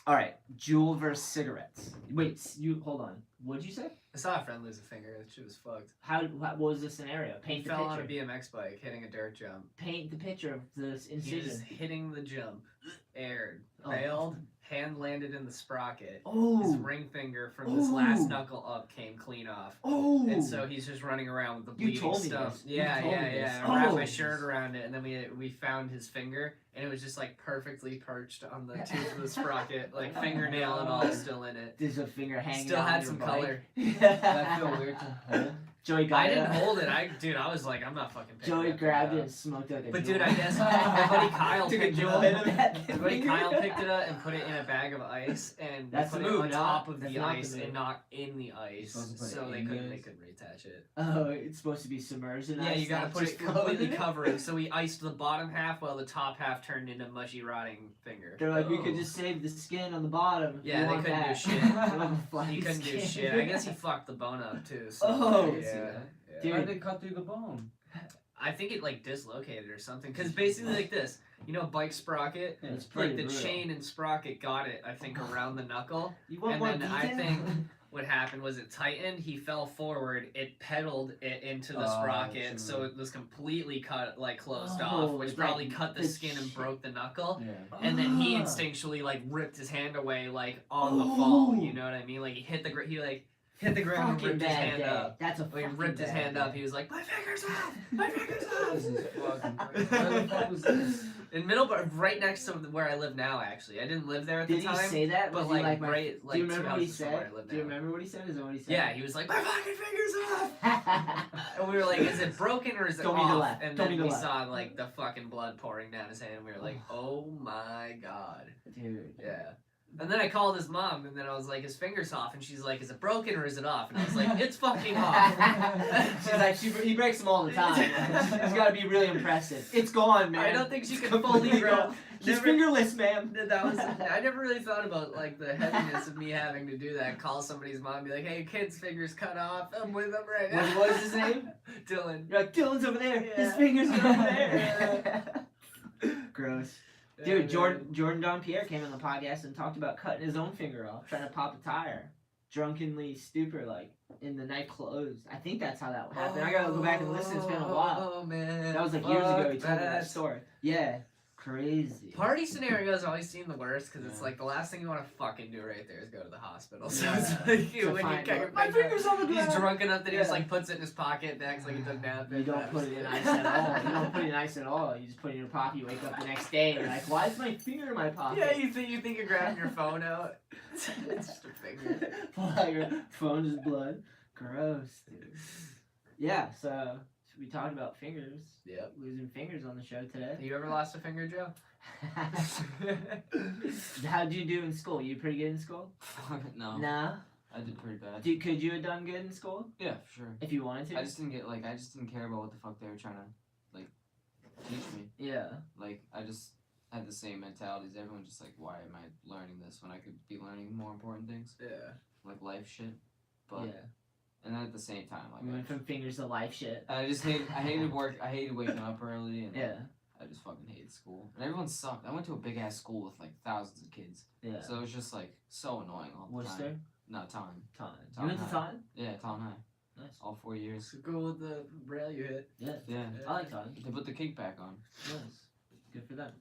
All right, Juul versus cigarettes. Wait, you hold on. What'd you say? I saw a friend lose a finger. That shit was fucked. What was the scenario? He Paint the fell on a picture. BMX bike, hitting a dirt jump. Paint the picture of the He was incision. hitting the jump, aired, Oh. failed, hand landed in the sprocket. His Oh. ring finger from this last Ooh. knuckle up came clean off. Oh. And so he's just running around with the You bleeding told me stuff. this. You Yeah, told yeah, me this. yeah. I wrapped Oh. my shirt around it, and then we found his finger, and it was just like perfectly perched on the tooth of the sprocket, like fingernail and all still in it. There's a finger hanging Still out had on some your color. bike. That feel weird to hold. Joey got I it. didn't hold it. I was like, I'm not fucking picking Joey that grabbed thing it up. and smoked like a But Juul. dude, I guess my buddy Kyle Took a picked it Juul up. hit him at My the buddy finger. Kyle picked it up and put it in a bag of ice and That's put the it move, on not- top of that's the not the ice move. and not in the ice, supposed to put so it they in the couldn't ice? reattach it. Oh, it's supposed to be submerged in Yeah, ice, you gotta not put just it completely floating in it? covered. So we iced the bottom half while the top half turned into mushy, rotting finger. They're like, we could Oh. just save the skin on the bottom. If Yeah, you they want couldn't do that. shit. You want the He flaky couldn't do skin. shit. I guess he fucked the bone up too. So Oh. I can see yeah. that. yeah. Dude. Why did they cut through the bone? I think it like dislocated or something. Cause basically like this, you know, bike sprocket. It's Like pretty the brutal. chain and sprocket got it, I think, around the knuckle. You want And more then I detail? think what happened was it tightened, he fell forward, it pedaled it into the Oh, sprocket, true. so it was completely cut, like closed Oh, off, which it's probably like cut the the skin and shit. broke the knuckle. Yeah. And then he Ah. instinctually like ripped his hand away, like on the Oh. fall. You know what I mean? Like he hit the hit the ground and Fucking ripped his bad hand day. up. That's a When he fucking ripped his bad hand day. up, he was like, "My finger's off! My finger's off!" This is fucking. Where the fuck was this? In Middleburg, right next to where I live now. Actually, I didn't live there at Did the he time. say that? but Was he like, my- right, like Do you two remember what he houses from where said? I live Do you now. remember what he said? Is that what he said? Yeah, he was like, "My fucking finger's off!" And we were like, "Is it broken or is it Don't need to off?" laugh. And Don't then need to we laugh. saw like the fucking blood pouring down his hand, and we were like, "Oh my god!" Dude. Yeah. And then I called his mom, and then I was like, "His finger's off," and she's like, "Is it broken or is it off?" And I was like, "It's fucking off." She's like, he breaks them all the time. He's got to be really impressive. It's gone, man. I don't think she It's could completely fully grow. gone. He's Never- fingerless, ma'am. That was I never really thought about like the heaviness of me having to do that. Call somebody's mom, be like, "Hey, kid's finger's cut off. I'm with him right now." What was his name? Dylan. You're like, Dylan's over there. His Yeah. fingers are over there. Gross. Dude, Yeah, Jordan Don Pierre came on the podcast and talked about cutting his own finger off, trying to pop a tire. Drunkenly stupor, like, in the night closed. I think that's how that happened. I gotta go back and listen. It's been a while. Oh man. That was like years ago. He fuck told me that story. Yeah. Crazy. Party scenarios always seem the worst because it's Yeah. like the last thing you want to fucking do right there is go to the hospital. So Yeah. it's like To when you find kick out, a my finger, finger's on the he's ground. drunk enough that he just Yeah. like puts it in his pocket and acts like he took nap. You don't put it in ice at all. You don't put it in ice at all. You just put it in your pocket. You wake up the next day and you're like, why is my finger in my pocket? Yeah, you think you're grabbing your phone out. It's just a finger. Like, your phone is blood. Gross, dude. Yeah, so we talked about fingers. Yep. Losing fingers on the show today. You ever lost a finger, Joe? How'd you do in school? You pretty good in school? Fuck, no. Nah. I did pretty bad. Could you have done good in school Yeah, for sure. if you wanted to? I just didn't care about what the fuck they were trying to, like, teach me. Yeah. Like, I just had the same mentality as everyone, just like, why am I learning this when I could be learning more important things, Yeah. like life shit. But yeah. and then at the same time, We went like, from fingers to life shit. I hated work. I hated waking up early, and like, Yeah. I just fucking hated school. And everyone sucked. I went to a big ass school with like thousands of kids, Yeah. so it was just like so annoying all the Worcester? time. No, Taunton. Taunton. You Taunton went to High. Taunton? Yeah, Taunton High. Nice. All 4 years. So go with the rail you hit. Yeah. Yeah. I like Taunton. They put the kickback on. Nice. Good for them.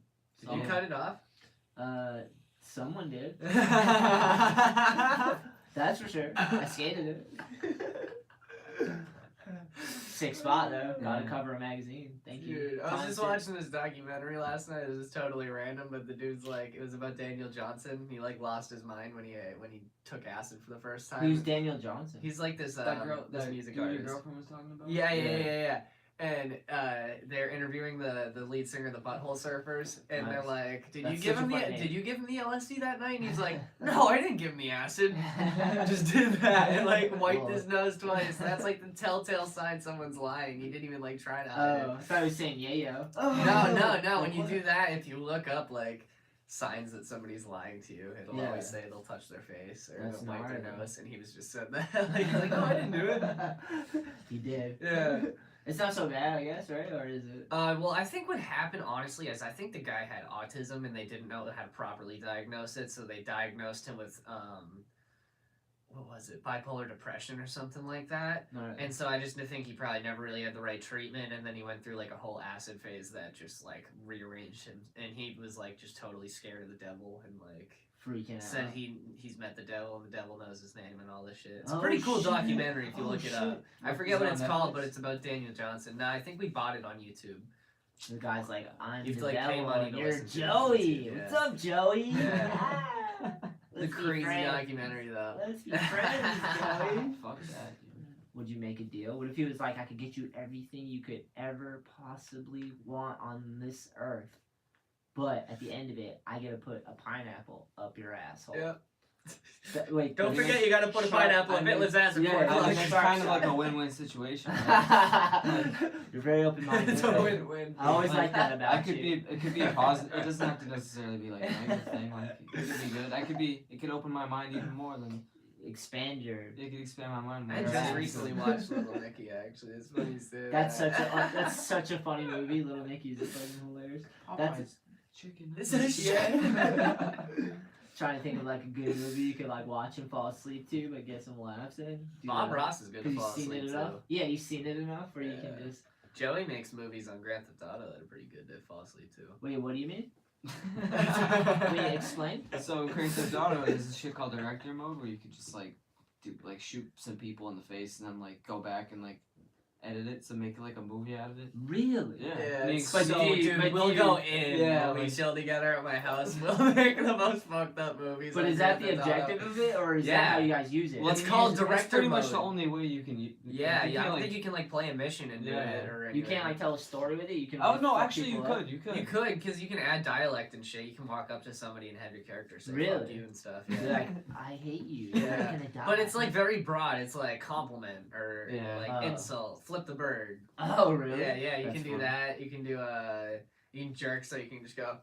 Did you Yeah. cut it off? Someone did. That's That's for sure. I skated it. Sick spot though. Got a Yeah. cover a magazine. Thank you. Dude, I was just Taunton. watching this documentary last night. It was totally random, but the dude's like, it was about Daniel Johnson. He like lost his mind when he took acid for the first time. Who's Daniel Johnson? He's like this That girl, this that music dude your artist. girlfriend was talking about. Yeah. and they're interviewing the lead singer of the Butthole Surfers, and they're Nice. like, "Did That's you give such a him the fun name. Did you give him the LSD that night?" And he's like, "No, I didn't give him the acid. Just did that and like wiped his nose twice." That's like the telltale sign someone's lying. He didn't even like try to hide Oh, I thought he was saying yayo. it. No. When you do that, if you look up like signs that somebody's lying to you, it'll Yeah. always say they'll touch their face or That's they'll wipe their gnarly. nose, and he was just said that. Like, he's like, "No, I didn't do it." He did. Yeah. It's not so bad, I guess, right? Or is it? Well, I think what happened, honestly, is I think the guy had autism and they didn't know how to properly diagnose it, so they diagnosed him with, what was it, bipolar depression or something like that. No. And so I just think he probably never really had the right treatment, and then he went through like a whole acid phase that just like rearranged him, and he was like just totally scared of the devil and like Freaking out. said he's met the devil and the devil knows his name and all this shit. It's a Oh, pretty cool shit. documentary if you Oh, look it shit. up. I Is forget it what on it's called, Netflix? but it's about Daniel Johnson. No, I think we bought it on YouTube. The guy's like, I'm You the have to, like, pay devil, money and to you're listen to it. Joey. Yeah. What's up, Joey? Yeah. Ah. The Let's be crazy friends. documentary though. Let's be friends, Joey. Fuck that, dude. Would you make a deal? What if he was like, I could get you everything you could ever possibly want on this earth, but at the end of it, I gotta put a pineapple up your asshole. Yeah. Wait, Don't but- forget you gotta put a pineapple up Hitler's ass or Yeah, pork I I mean, mean, lunch. it's sorry, kind of sorry. like a win-win situation. Right? You're very open-minded. It's a win-win. I always like that about I could you. it could be a positive. It doesn't have to necessarily be like a negative thing. Like it could be good. It could open my mind even more than Expand your. it could expand my mind. I more. just recently watched Little Nicky. Actually, it's funny you say That's that. that's such a funny movie. Little Nicky's fucking hilarious. That's- Popeye's chicken. It's a shit. Trying to think of like a good movie you could like watch and fall asleep to, but get some laughs in. Do Bob that. Ross is good to Because fall you've seen asleep it enough. to. Yeah, you've seen it enough, or you Yeah. can just. Joey makes movies on Grand Theft Auto that are pretty good to fall asleep to. Wait, what do you mean? Wait, explain. So in Grand Theft Auto, there's this shit called director mode where you could just like shoot some people in the face and then like go back and like edit it to make like a movie out of it. Really? Yeah. Yeah, I mean, it's but so, do you- dude, but we'll do you- go in. Yeah, when we like- chill together at my house. We'll make the most fucked up movies. But on is that the Grand Theft Auto. objective of it, or is that Yeah. how you guys use it? Well, it's I mean, called That's director pretty much mode. the only way you can. Yeah, you yeah. I don't can't, think you can like play a mission and do Yeah. it or anything. You can't like tell a story with it. You can. Oh like, no, fuck actually you people up? could. You could. You could, because you can add dialect and shit. You can walk up to somebody and have your character say Really? fuck you and stuff. Be Yeah. like, I hate you. Yeah. You're gonna die. But it's like very broad. It's like compliment or Yeah. like Oh. insult, flip the bird. Oh really? Yeah, yeah. You That's can do funny. that. You can do you can jerk, so you can just go.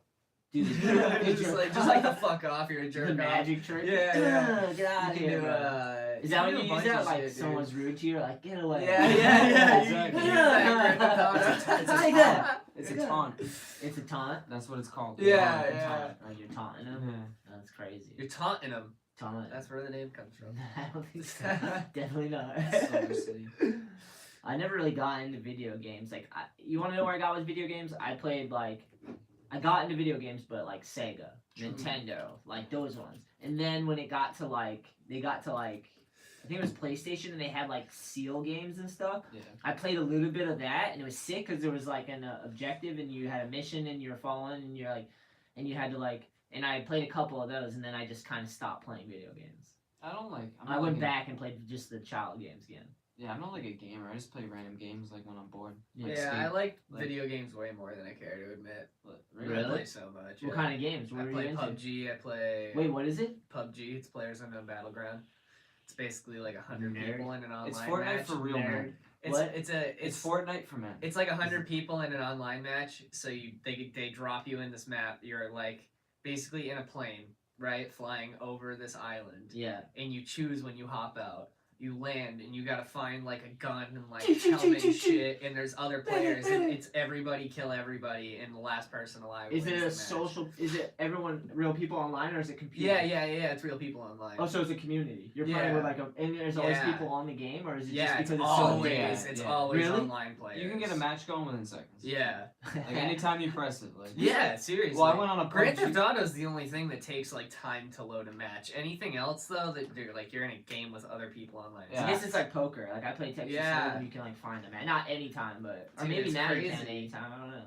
Dude, just like the fuck off. You're a jerk the off. magic trick. Yeah, yeah. Get out You of can here. do bro. Is you that can when do you a use bunch that? of Like shit, dude. someone's rude to you, like get away. Yeah, yeah, yeah. You Exactly. can use that Grand Theft Auto. It's like that. It's a taunt. It's a taunt. That's what it's called. Yeah, A yeah. taunt. Like you're taunting Yeah. them. That's crazy. You're taunting them. Taunt. That's where the name comes from. I don't think so. Definitely not. Silver City. I never really got into video games. Like, you want to know where I got with video games? I played I got into video games, but like Sega, Nintendo, like those ones. And then when it got to I think it was PlayStation, and they had like Seal games and stuff. Yeah. I played a little bit of that, and it was sick because there was like an objective, and you had a mission, and you were following, and you're like, and you had to like, and I played a couple of those, and then I just kind of stopped playing video games. I went like back and played just the child games again. Yeah, I'm not like a gamer. I just play random games like when I'm bored. Yeah. Like Yeah, I skate. like like- video games way more than I care to admit. Really? I play so much. What yeah. kind of games? What I were you play into? PUBG. I play Wait, what is it? PUBG. It's Players Unknown Battleground. It's basically like 100 Nerd. people in an online It's Fortnite match. for real Nerd. men. It's What? it's Fortnite for men. It's like 100 people in an online match. So they drop you in this map. You're like basically in a plane, right, flying over this island, Yeah. and you choose when you hop out. You land and you gotta find like a gun and like Choo, choo, choo, helmet choo, and choo. shit, and there's other players, and it's everybody kill everybody, and the last person alive Is wins it the a match. social? Is it everyone, real people online, or is it computer? Yeah. It's real people online. Oh, so it's a community. You're Yeah. playing with like and there's always Yeah. people on the game, or is it Yeah, just it's because it's so always big? it's Yeah. always Really? online players. You can get a match going within seconds. Yeah. Like anytime you press it. Like. Yeah, seriously. Well, I went on a Grand PUBG. Theft Auto is the only thing that takes like time to load a match. Anything else though, that you're in a game with other people online. I Yeah. guess it's like poker. Like I play Texas Yeah. Hold'em, you can like find them. Not anytime, but or Dude, maybe it's now you crazy. can anytime. I don't know.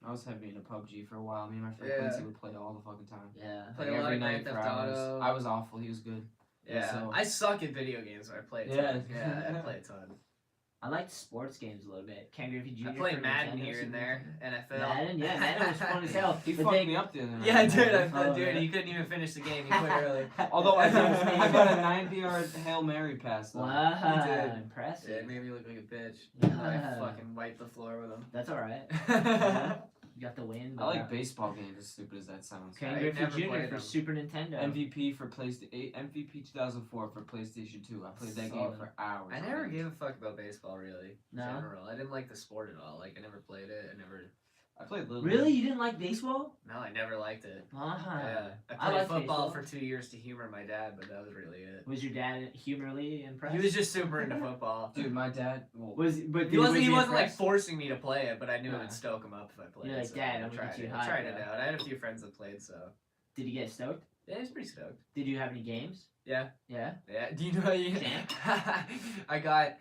I was heavy into PUBG for a while. Me and my friend Yeah. Quincy would play all the fucking time. Yeah. Play Like a lot every of night Grand for Theft hours. Auto. I was awful. He was good. Yeah. So- I suck at video games, but I play a ton. Yeah. Yeah, I play a ton. I liked sports games a little bit. Ken Griffey Jr. I play for Madden Nintendo, here and Super there, Nintendo. NFL. Madden, yeah, Madden was fun as hell. He But fucked they- me up the other night. Yeah, dude, Oh, dude, yeah. he couldn't even finish the game. He quit early. Although I got a 90-yard Hail Mary pass though. Wow, He did. impressive. Yeah, it made me look like a bitch. Yeah. And I fucking wiped the floor with him. That's alright. Yeah. You got the win. I like baseball games, as stupid as that sounds. Ken I Griffey never Jr. played for them. Super Nintendo. MVP for MVP 2004 for PlayStation 2. I played that game Solid. for hours. I on never it. gave a fuck about baseball, really. In No? general. I didn't like the sport at all. Like, I never played it. I played Little Really? League. You didn't like baseball? No, I never liked it. Uh-huh. Yeah. I I played like football baseball. for 2 years to humor my dad, but that was really it. Was your dad humorly impressed? He was just super into football. Dude, my dad. Well, But He wasn't like impressed? forcing me to play it, but I knew it Nah. would stoke him up if I played You're it. like, so "Dad, I I'm gonna tried get you it. high, Tried it bro." out. I had a few friends that played, so Did you get stoked? yeah, he was pretty stoked. Did you have any games? Yeah. Yeah. Yeah. Do you know you? Champ? I got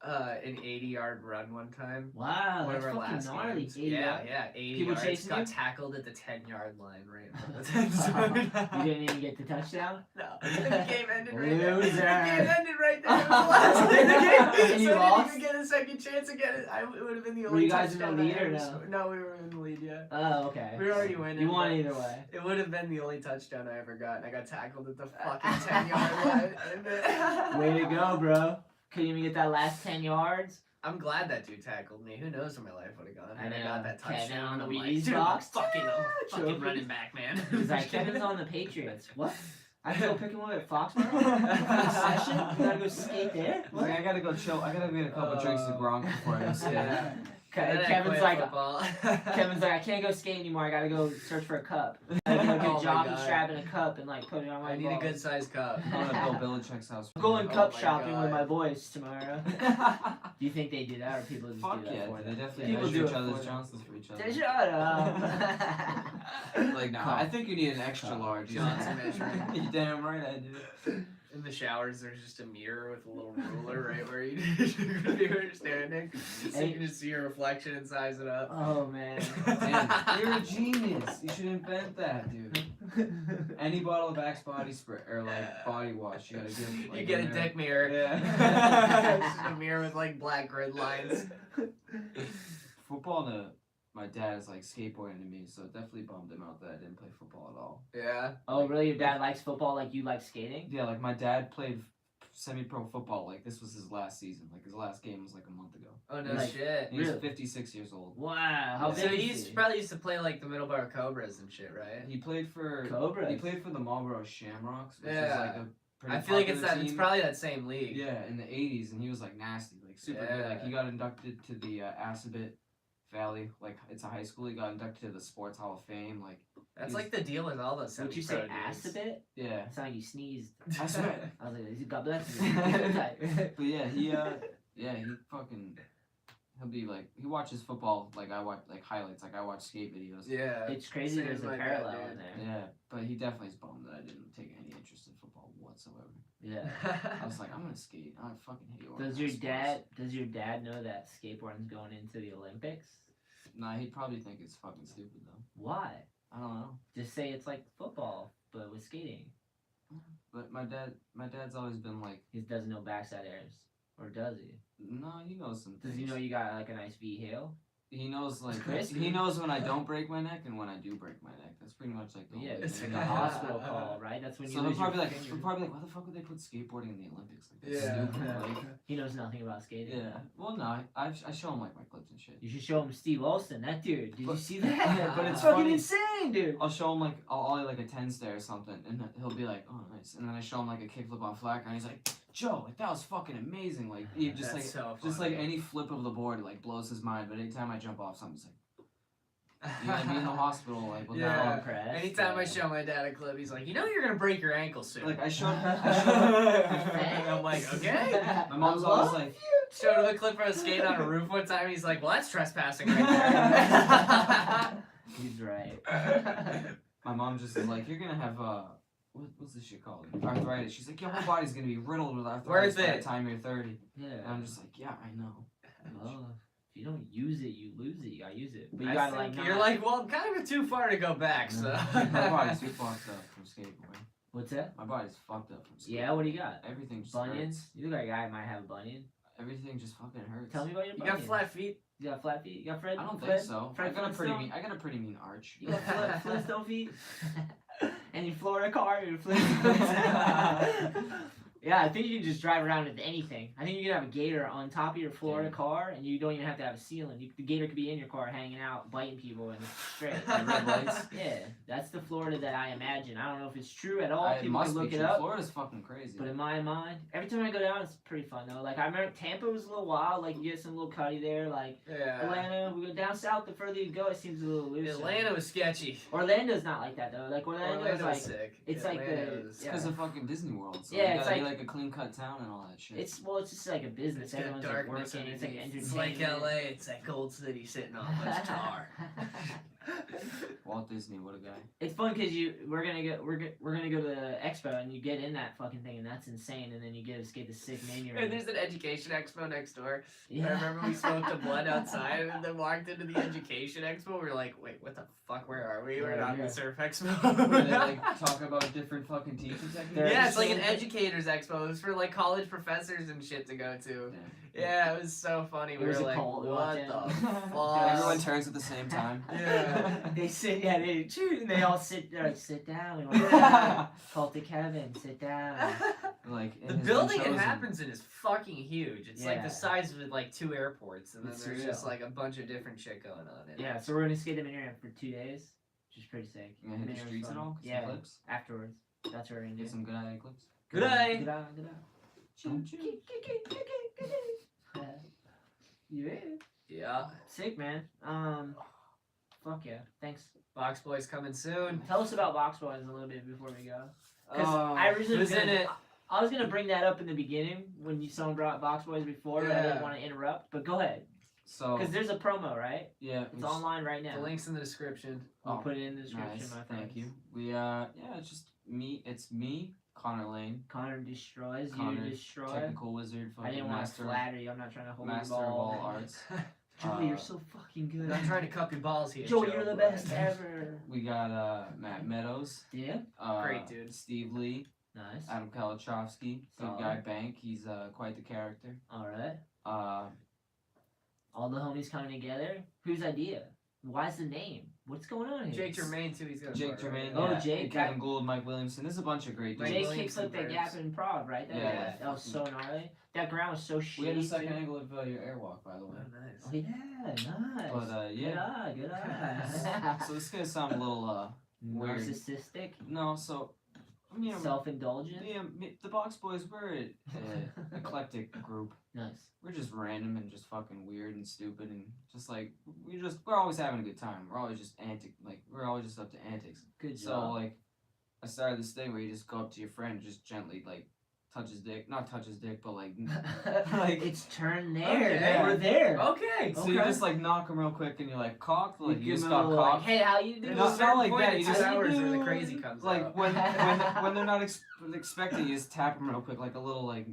an 80-yard run one time. Wow, One that's of our fucking last gnarly. games. 80 Yeah, yards. yeah, 80 People yards. chasing Got you? tackled at the 10-yard line right in front of the end zone. You didn't even get the touchdown? No, the game ended right there. The Loser. game ended right there. It was the last play of the game. And you So I lost? didn't even get a second chance again. It would have been the Were only you guys in the touchdown I lead or ever no? scored. No, we were in the lead, yeah. Oh, okay. We were already winning. You won but either way. It would have been the only touchdown I ever got, and I got tackled at the fucking 10-yard line. And then- Way to go, bro. Couldn't even get that last 10 yards. I'm glad that dude tackled me. Who knows where my life would have gone? I And I know. got that Kevin touchdown. on the I'm like, Wheaties dude, box. I'm fucking Trophies. running back, man. He's like, Kevin's on the Patriots. What? I have to go pick him up at Foxborough? Session? You gotta go skate there? He's like, I gotta go chill. I gotta get a couple drinks of Gronk before I go skate. Yeah. And then I Kevin's quit like, football. Kevin's like, I can't go skate anymore. I gotta go search for a cup. I gotta go get Oh a my jockey God. strap and a cup and like put it on my I need a balls. good sized cup. I'm gonna Bill Belichick's house. I'm going Oh cup my shopping with God. my boys tomorrow. Do you think they do that or people just Fuck do that yeah, for they them? definitely People measure do each it other's for them. Johnsons for each other. Shut up. Like, nah, I think you need an extra large. Johnson measuring. You're damn right I do. In the showers, there's just a mirror with a little ruler right where you're standing, so you can just see your reflection and size it up. Oh man. Damn, you're a genius. You should invent that, dude. Any bottle of Axe body spray or like body wash, you gotta give. Like, You get a mirror. dick mirror. Yeah. It's just a mirror with like black grid lines. Football, my dad is like skateboarding to me, so it definitely bummed him out that I didn't play football at all. Yeah. Oh really? Your dad likes football like you like skating? Yeah, like my dad played semi-pro football. Like this was his last season. Like his last game was like a month ago. Oh no Like- shit. He's Really? 56 years old. Wow. How So big he is he? probably used to play like the Middleborough Cobras and shit, right? He played for Cobras. He played for the Marlboro Shamrocks, which is Yeah. like a pretty I feel like it's popular that. It's team. probably that same league. Yeah, in the 80s, and he was like nasty, like super good. Like he got inducted to the Assabet Valley, like it's a high school. He got inducted to the Sports Hall of Fame. Like That's he's- like the deal with all those. Would you say ass a bit? yeah, That sounded like you sneezed. I swear. I was like, is he God bless you? But yeah, he fucking he'll be like he watches football like I watch like highlights, like I watch skate videos. Yeah. It's crazy Same there's as a my dad, parallel dude. in there. Yeah, but he definitely is bummed that I didn't take any interest in football whatsoever. Yeah. I was like, I'm gonna skate. I fucking hate Does organized your dad know that skateboarding's going into the Olympics? Nah, he'd probably think it's fucking stupid though. Why? I don't know. Just say it's like football, but with skating. But my dad's always been like, He doesn't know backside airs. Or does he? no, he knows some Does things. he know you got like a nice V heel? He knows like Chris? he knows when I don't break my neck and when I do break my neck. That's pretty much like the Yeah, only it's thing. like a hospital call, right? That's when you So he'll lose your probably like finger. he'll probably like, why the fuck would they put skateboarding in the Olympics? Like that's Yeah. stupid. Like, He knows nothing about skating. yeah. Well, no, I show him like my clips and shit. You should show him Steve Olsen, that dude. Did you But- see that? but it's fucking funny. insane, dude. I'll show him like I'll ollie like a 10 stare or something, and he'll be like, "Oh, nice." And then I show him like a kickflip on flat ground. He's like, "Joe, like that was fucking amazing." Like he just That's so just like funny. any flip of the board like blows his mind. But anytime I jump off something, it's like, you know, me in the hospital, like with Yeah. that. Impressed. Anytime I show my dad a clip, he's like, "You know, you're gonna break your ankle soon." Like I showed, And I'm like, "Okay." my mom's always like, Showed him a clip of a skate on a roof one time. He's like, "Well, that's trespassing right He's right. there." my mom just is like, "You're gonna have what's this shit called? Arthritis." She's like, "Your whole body's gonna be riddled with arthritis Where is by it? the time you're 30." Yeah. And I'm just like, "Yeah, I know." Well, if you don't use it, you lose it. You gotta use it. But you I gotta think like you're not- like, well, kind of too far to go back. So My body's fucked up from skateboarding. What's that? My body's fucked up from skateboarding. Yeah, what do you got? Everything just Bunions? hurts. You look like a guy who might have a bunion. Everything just fucking hurts. Tell me about your You bunion. got flat feet? You got flat feet? You got Fred? I don't Fred? think so. Fred I got Flintstone? a pretty mean arch. You got Flintstone feet? And your Florida car? Your Yeah, I think you can just drive around with anything. I think you can have a gator on top of your Florida car, and you don't even have to have a ceiling. The gator could be in your car, hanging out, biting people, and it's straight. Like red lights. Yeah, that's the Florida that I imagine. I don't know if it's true at all. It People must can look be it true. up. Florida's fucking crazy. But in my mind, every time I go down, it's pretty fun though. Like I remember Tampa was a little wild. Like you get some little cutty there. Like Yeah. Atlanta, we go down south. The further you go, it seems a little looser. Atlanta was sketchy. Orlando's not like that though. Like Orlando is was like sick. it's like Atlanta the- was- It's because of fucking Disney World. So Yeah, you it's gotta be like- like a clean cut town and all that shit. it's just like a business. It's got Everyone's like darkness working. It's like underneath. entertainment. It's like LA. It's that gold city sitting on a bunch of tar. Walt Disney, what a guy. It's fun because we're gonna go to the Expo and you get in that fucking thing and that's insane. And then you get the sick mania. And there's an education expo next door. Yeah. I remember we smoked a blunt outside and then walked into the education expo. We were like, wait, what the fuck? Where are we? We're Right not in here. the surf Where expo. they like talk about different fucking teaching techniques. Yeah, it's like an educators expo. It was for like college professors and shit to go to. Yeah, it was so funny. It We was were a like, cult. We what walked in. the fuck? Everyone turns at the same time. Yeah. They sit, they chew, and they all sit there, like, sit down. We want Yeah. call to Kevin, sit down. Like The it has building been it chosen. happens in is fucking huge. It's like Yeah. the size of like 2 airports, and then It's there's surreal. just like a bunch of different shit going on in it. Yeah, so we're gonna skate the mini ramp for 2 days, which is pretty sick. You gonna hit Mini the ramp's streets fun. at all? Get Yeah, some clips? afterwards. That's what we're gonna do. Get some good eye clips? Good eye. Good eye, good eye. Choo choo. Yeah. Yeah. Sick, man. Fuck yeah. Thanks. Box Boy's coming soon. Tell us about Box Boys a little bit before we go. Because Oh, I originally who's in it? I was gonna bring that up in the beginning when someone brought Box Boys before, but I didn't Yeah. want to interrupt. But go ahead, So because there's a promo, right? yeah, It's online right now. The link's in the description. We'll Oh, put it in the description, nice. my friend. Thank you. We yeah, it's just me. It's me, Connor Lane, Connor destroys. Connor, You destroy. technical wizard, I fucking didn't want to master, flatter you. I'm not trying to hold master the of ball. all arts. Joey, you're so fucking good. I'm trying to cup your balls here. Joey, Joe, you're the but- best ever. We got Matt Meadows, Yeah. Great dude. Steve Lee, Nice. Adam Kalachowski, good Solid. guy Bank. He's quite the character. All right. Uh, All the homies coming together. Whose idea? Why's the name? What's going on here? Jake Jermaine too. He's got a Jake part, right? Jermaine, Oh, yeah, Jake, Kevin Gould, Mike Williamson. There's a bunch of great Mike dudes. Jake Williamson kickflipped that first. gap in Prague, right? Yeah. That was so gnarly. That ground was so shitty. We had a second too. angle of your airwalk, by the way. Oh, nice. Oh yeah, nice. But yeah. Good eye. So this is gonna sound a little weird. Narcissistic, No, so I mean, self-indulgent. the Box Boys, we're an eclectic group. Nice. We're just random and just fucking weird and stupid and just like we're always having a good time. We're always just we're always just up to antics. Good So job. like I started this thing where you just go up to your friend and just gently like touch his dick, not touch his dick, but like like It's turned there. Okay. We're there. Okay. so you Okay. just like knock him real quick and you're like cocked, like you give just him a got little, like, cocked. hey, how you There's doing? a Not certain like point that, in you 2 just- hours where the crazy comes Like out. when they're not expecting, you just tap them real quick, like a little like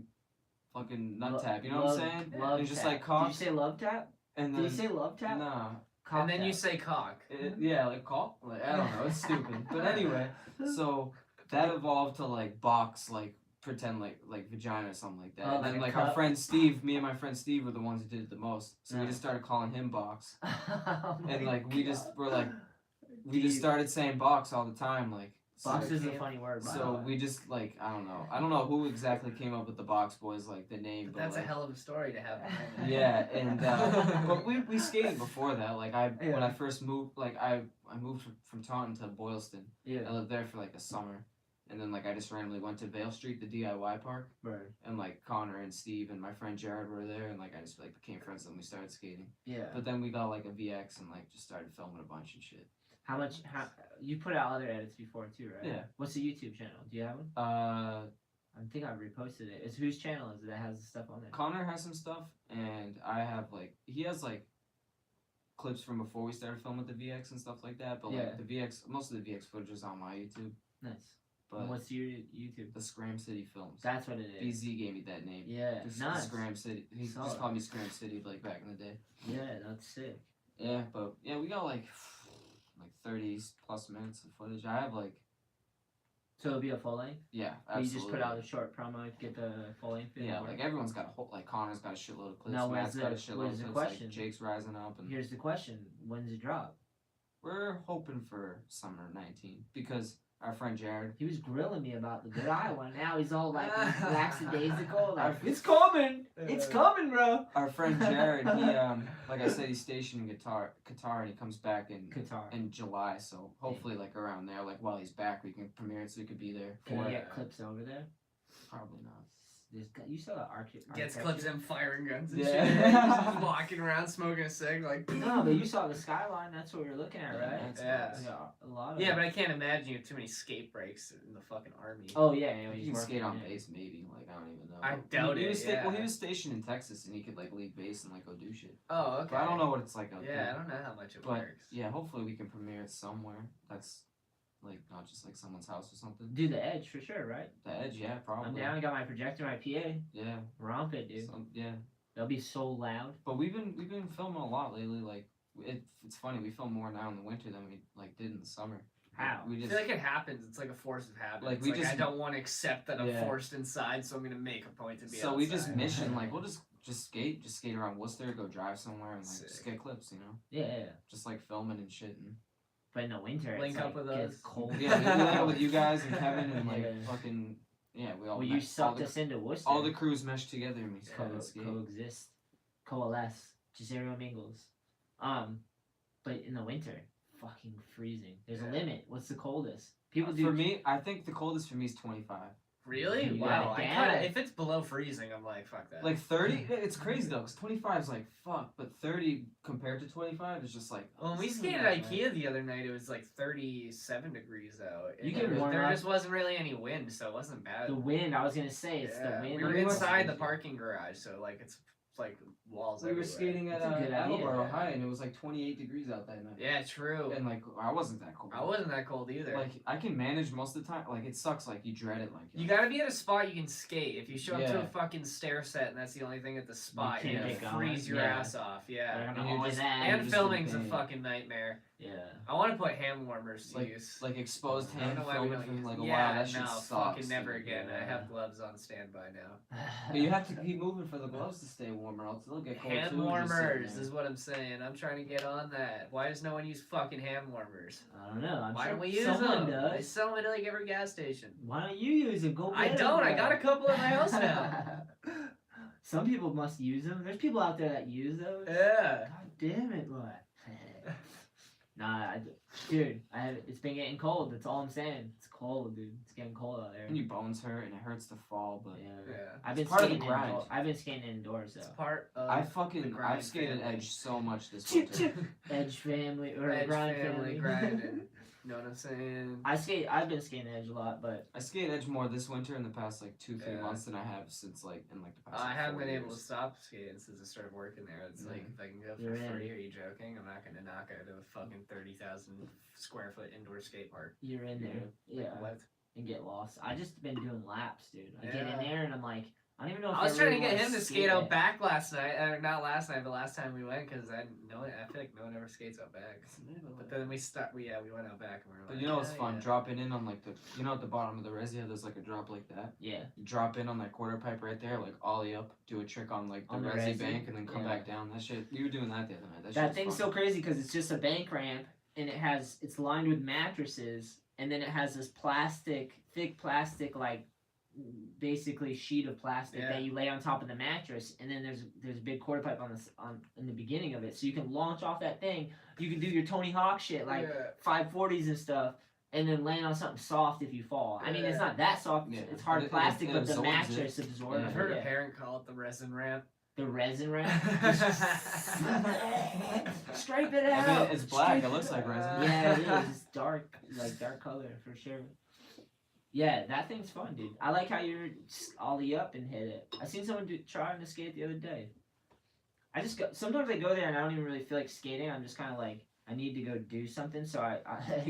fucking nut tap. You know what I'm saying? Love And just tap. like cock. Did you say love tap? And Did then you say love tap? nah. Cock And then you tap. say cock. Yeah, like cock. Like I don't know. It's stupid. But anyway, so that evolved to like box, like pretend like vagina or something like that. Oh, And then like like a our cup? friend Steve, me and my friend Steve were the ones who did it the most. So we Nice. just started calling him box. Oh And my like we just God. were like we just Dude. started saying box all the time, like Box so, is a funny word. By the so way. we just like I don't know who exactly came up with the Box Boys, like the name, But but that's a like, hell of a story to have. yeah, and but we skated before that. Like when Yeah. I first moved, like I moved from Taunton to Boylston. Yeah. I lived there for like a summer, and then like I just randomly went to Vale Street, the DIY park, Right. and like Connor and Steve and my friend Jared were there, and like I just like became friends and we started skating. Yeah. But then we got like a VX and like just started filming a bunch and shit. How you put out other edits before too, right? Yeah. What's the YouTube channel? Do you have one? Uh, I think I reposted it. It's whose channel is it that has the stuff on there? Connor has some stuff, and I have like he has like clips from before we started filming with the VX and stuff like that. But Yeah. like the VX, most of the VX footage is on my YouTube. Nice. But And what's your YouTube? the Scram City Films. That's what it is. BZ gave me that name. Yeah. Just Nice. Scram City. He Solid. just called me Scram City like back in the day. Yeah, that's sick. Yeah, but yeah, we got like 30 plus minutes of footage. I have like So it'll be a full length. Yeah, Or you absolutely. just put out a short promo, get the full length. Yeah, like everyone's got a whole, like Connor's got a shitload of clips, Now, Matt's got a where's shitload of the clips, question? like Jake's rising up, and Here's the question: when's it drop? we're hoping for summer 19 because our friend Jared, He was grilling me about the Good Eye one. Now he's all like lackadaisical. Like, Our- it's coming, it's coming, bro. our friend Jared, he like I said, he's stationed in Qatar, and he comes back Qatar. in July, so hopefully like around there, like while he's back, we can premiere it so we could be there Can for we it. get clips over there? Probably not. You saw the architecture. Gets clips in firing guns and Yeah. shit. He's just walking around smoking a cig like. No, but you saw the skyline. That's what we were looking at, right? That's Yeah. nice. Yeah, a lot of. Yeah, but I can't imagine you have too many skate breaks in the fucking army. Oh yeah, yeah. You he's can working, skate on yeah. base, maybe. Like I don't even know. I doubt he it, was yeah. Well, he was stationed in Texas, and he could like leave base and like go do shit. Oh, okay. But I don't know what it's like out Yeah, I there. don't know how much it But works. yeah, hopefully we can premiere it somewhere. That's like not just like someone's house or something. Do the edge for sure, right? The Edge, yeah, probably. I'm down. I got my projector, my PA. Yeah, Romp it, dude. yeah. They'll be so loud. But we've been filming a lot lately. Like it's funny. We film more now in the winter than we like did in the summer. How? We I just feel like it happens. It's like a force of habit. Like, It's we like, just- I don't want to accept that I'm Yeah. forced inside, so I'm gonna make a point to be so outside. we just mission like we'll just skate around Worcester, go drive somewhere, and like just Sick. get clips. You know, Yeah, yeah. just like filming and shit. And But in the winter, Link it's up like, with gets us. cold. yeah, we link up with you guys and Kevin and like Yeah. fucking yeah. We all Well, you mesh- sucked us into Worcester. all the crews mesh together and we fucking skate. Coexist, coalesce, Cesareo mingles. But in the winter, fucking freezing. There's a Yeah. limit. What's the coldest? People do. For me, I think the coldest for me is 25. Really? You Wow. got it I down. kinda, if it's below freezing, I'm like, fuck that. Like 30, it's crazy though, because 25 is like fuck, but 30 compared to 25 is just like. When we this isn't skated that at bad. IKEA the other night, it was like 37 degrees out. You and can warm there up. just wasn't really any wind, so it wasn't bad. The wind. I was gonna say it's Yeah, the wind. we were Maybe it's inside the easier. parking garage, so like it's like walls We were everywhere. skating at That's a good idea. Attleboro High and it was like 28 degrees out that night. Yeah, true. And like, I wasn't that cold. I wasn't that cold either. Like, I can manage most of the time. Like, it sucks. Like, you dread it. Like, You gotta be at a spot you can skate. If you show up to Yeah. a fucking stair set and that's the only thing at the spot, can't you're get gonna going. freeze your Yeah. ass off. They're Yeah. gonna And you're always just- add. And just filming's a in pain. fucking nightmare. Yeah. I want to put hand warmers to Like- use. like exposed I don't hand know why we filming don't for use like a yeah, while. That shit no, sucks. fucking never dude. again. I Yeah. have gloves on standby now. But you have to keep moving for the gloves to stay warmer, else they'll get cold Hand too. just warmers sitting is what I'm saying. I'm trying to get on that. Why does no one use fucking hand warmers? I don't know. I'm Why sure don't we use someone them? They does. sell them at like every gas station. Why don't you use them? Go. I get 'em, don't. I bro. got a couple at my house now. Some people must use them. There's people out there that use those. Yeah. God damn it, boy. Dude, it's been getting cold. That's all I'm saying. It's cold, dude. It's getting cold out there. And your bones hurt and it hurts to fall, but Yeah. Yeah. I've been It's part of the skating grind. indoors. I've been skating indoors It's though. part of the grind I've skated family. edge so much this winter. Edge family or Edge grind family family. grinding. You know what I'm saying? I've been skating edge a lot, but I skate edge more this winter in the past like 2-3 Yeah. months than I have since like in like the past. I like, haven't 4 been able to years. stop skating since I started working there. It's like if I can go for You're in. free, are you joking? I'm not gonna knock out a fucking 30,000 square foot indoor skate park. you're in there. Yeah. What? And get lost. I just been doing laps, dude. I get in Yeah. there and I'm like, I don't even know if I was really trying to get wanna him to skate out it. back last night, or not last night, but last time we went, because I feel like no one ever skates out back. But then we went out back and we were But like, you know what's "Yeah, fun? yeah." Dropping in on like at the bottom of the resi, there's like a drop like that. Yeah. You drop in on that quarter pipe right there, like ollie up, do a trick on like the On the resi resi? bank, and then come Yeah. back down. That shit, we were doing that the other night. That shit's thing's fun. so crazy because it's just a bank ramp and it's lined with mattresses and then it has this thick plastic like basically sheet of plastic Yeah. that you lay on top of the mattress and then there's a big quarter pipe in the beginning of it so you can launch off that thing. You can do your Tony Hawk shit like Yeah. 540s and stuff. And then land on something soft if you fall. I mean, it's Yeah. not that soft. Yeah. It's hard It plastic, it but the absorbs mattress it. absorbs Yeah. I've it. heard a Yeah. parent call it the resin ramp. The resin ramp. Scrape it I out. mean, it's black. Scrape It looks like resin. Yeah, it is. It's dark, like dark color for sure. Yeah, that thing's fun, dude. I like how you're just ollie up and hit it. I seen someone trying to skate the other day. Sometimes I go there and I don't even really feel like skating. I'm just kind of like, I need to go do something, so I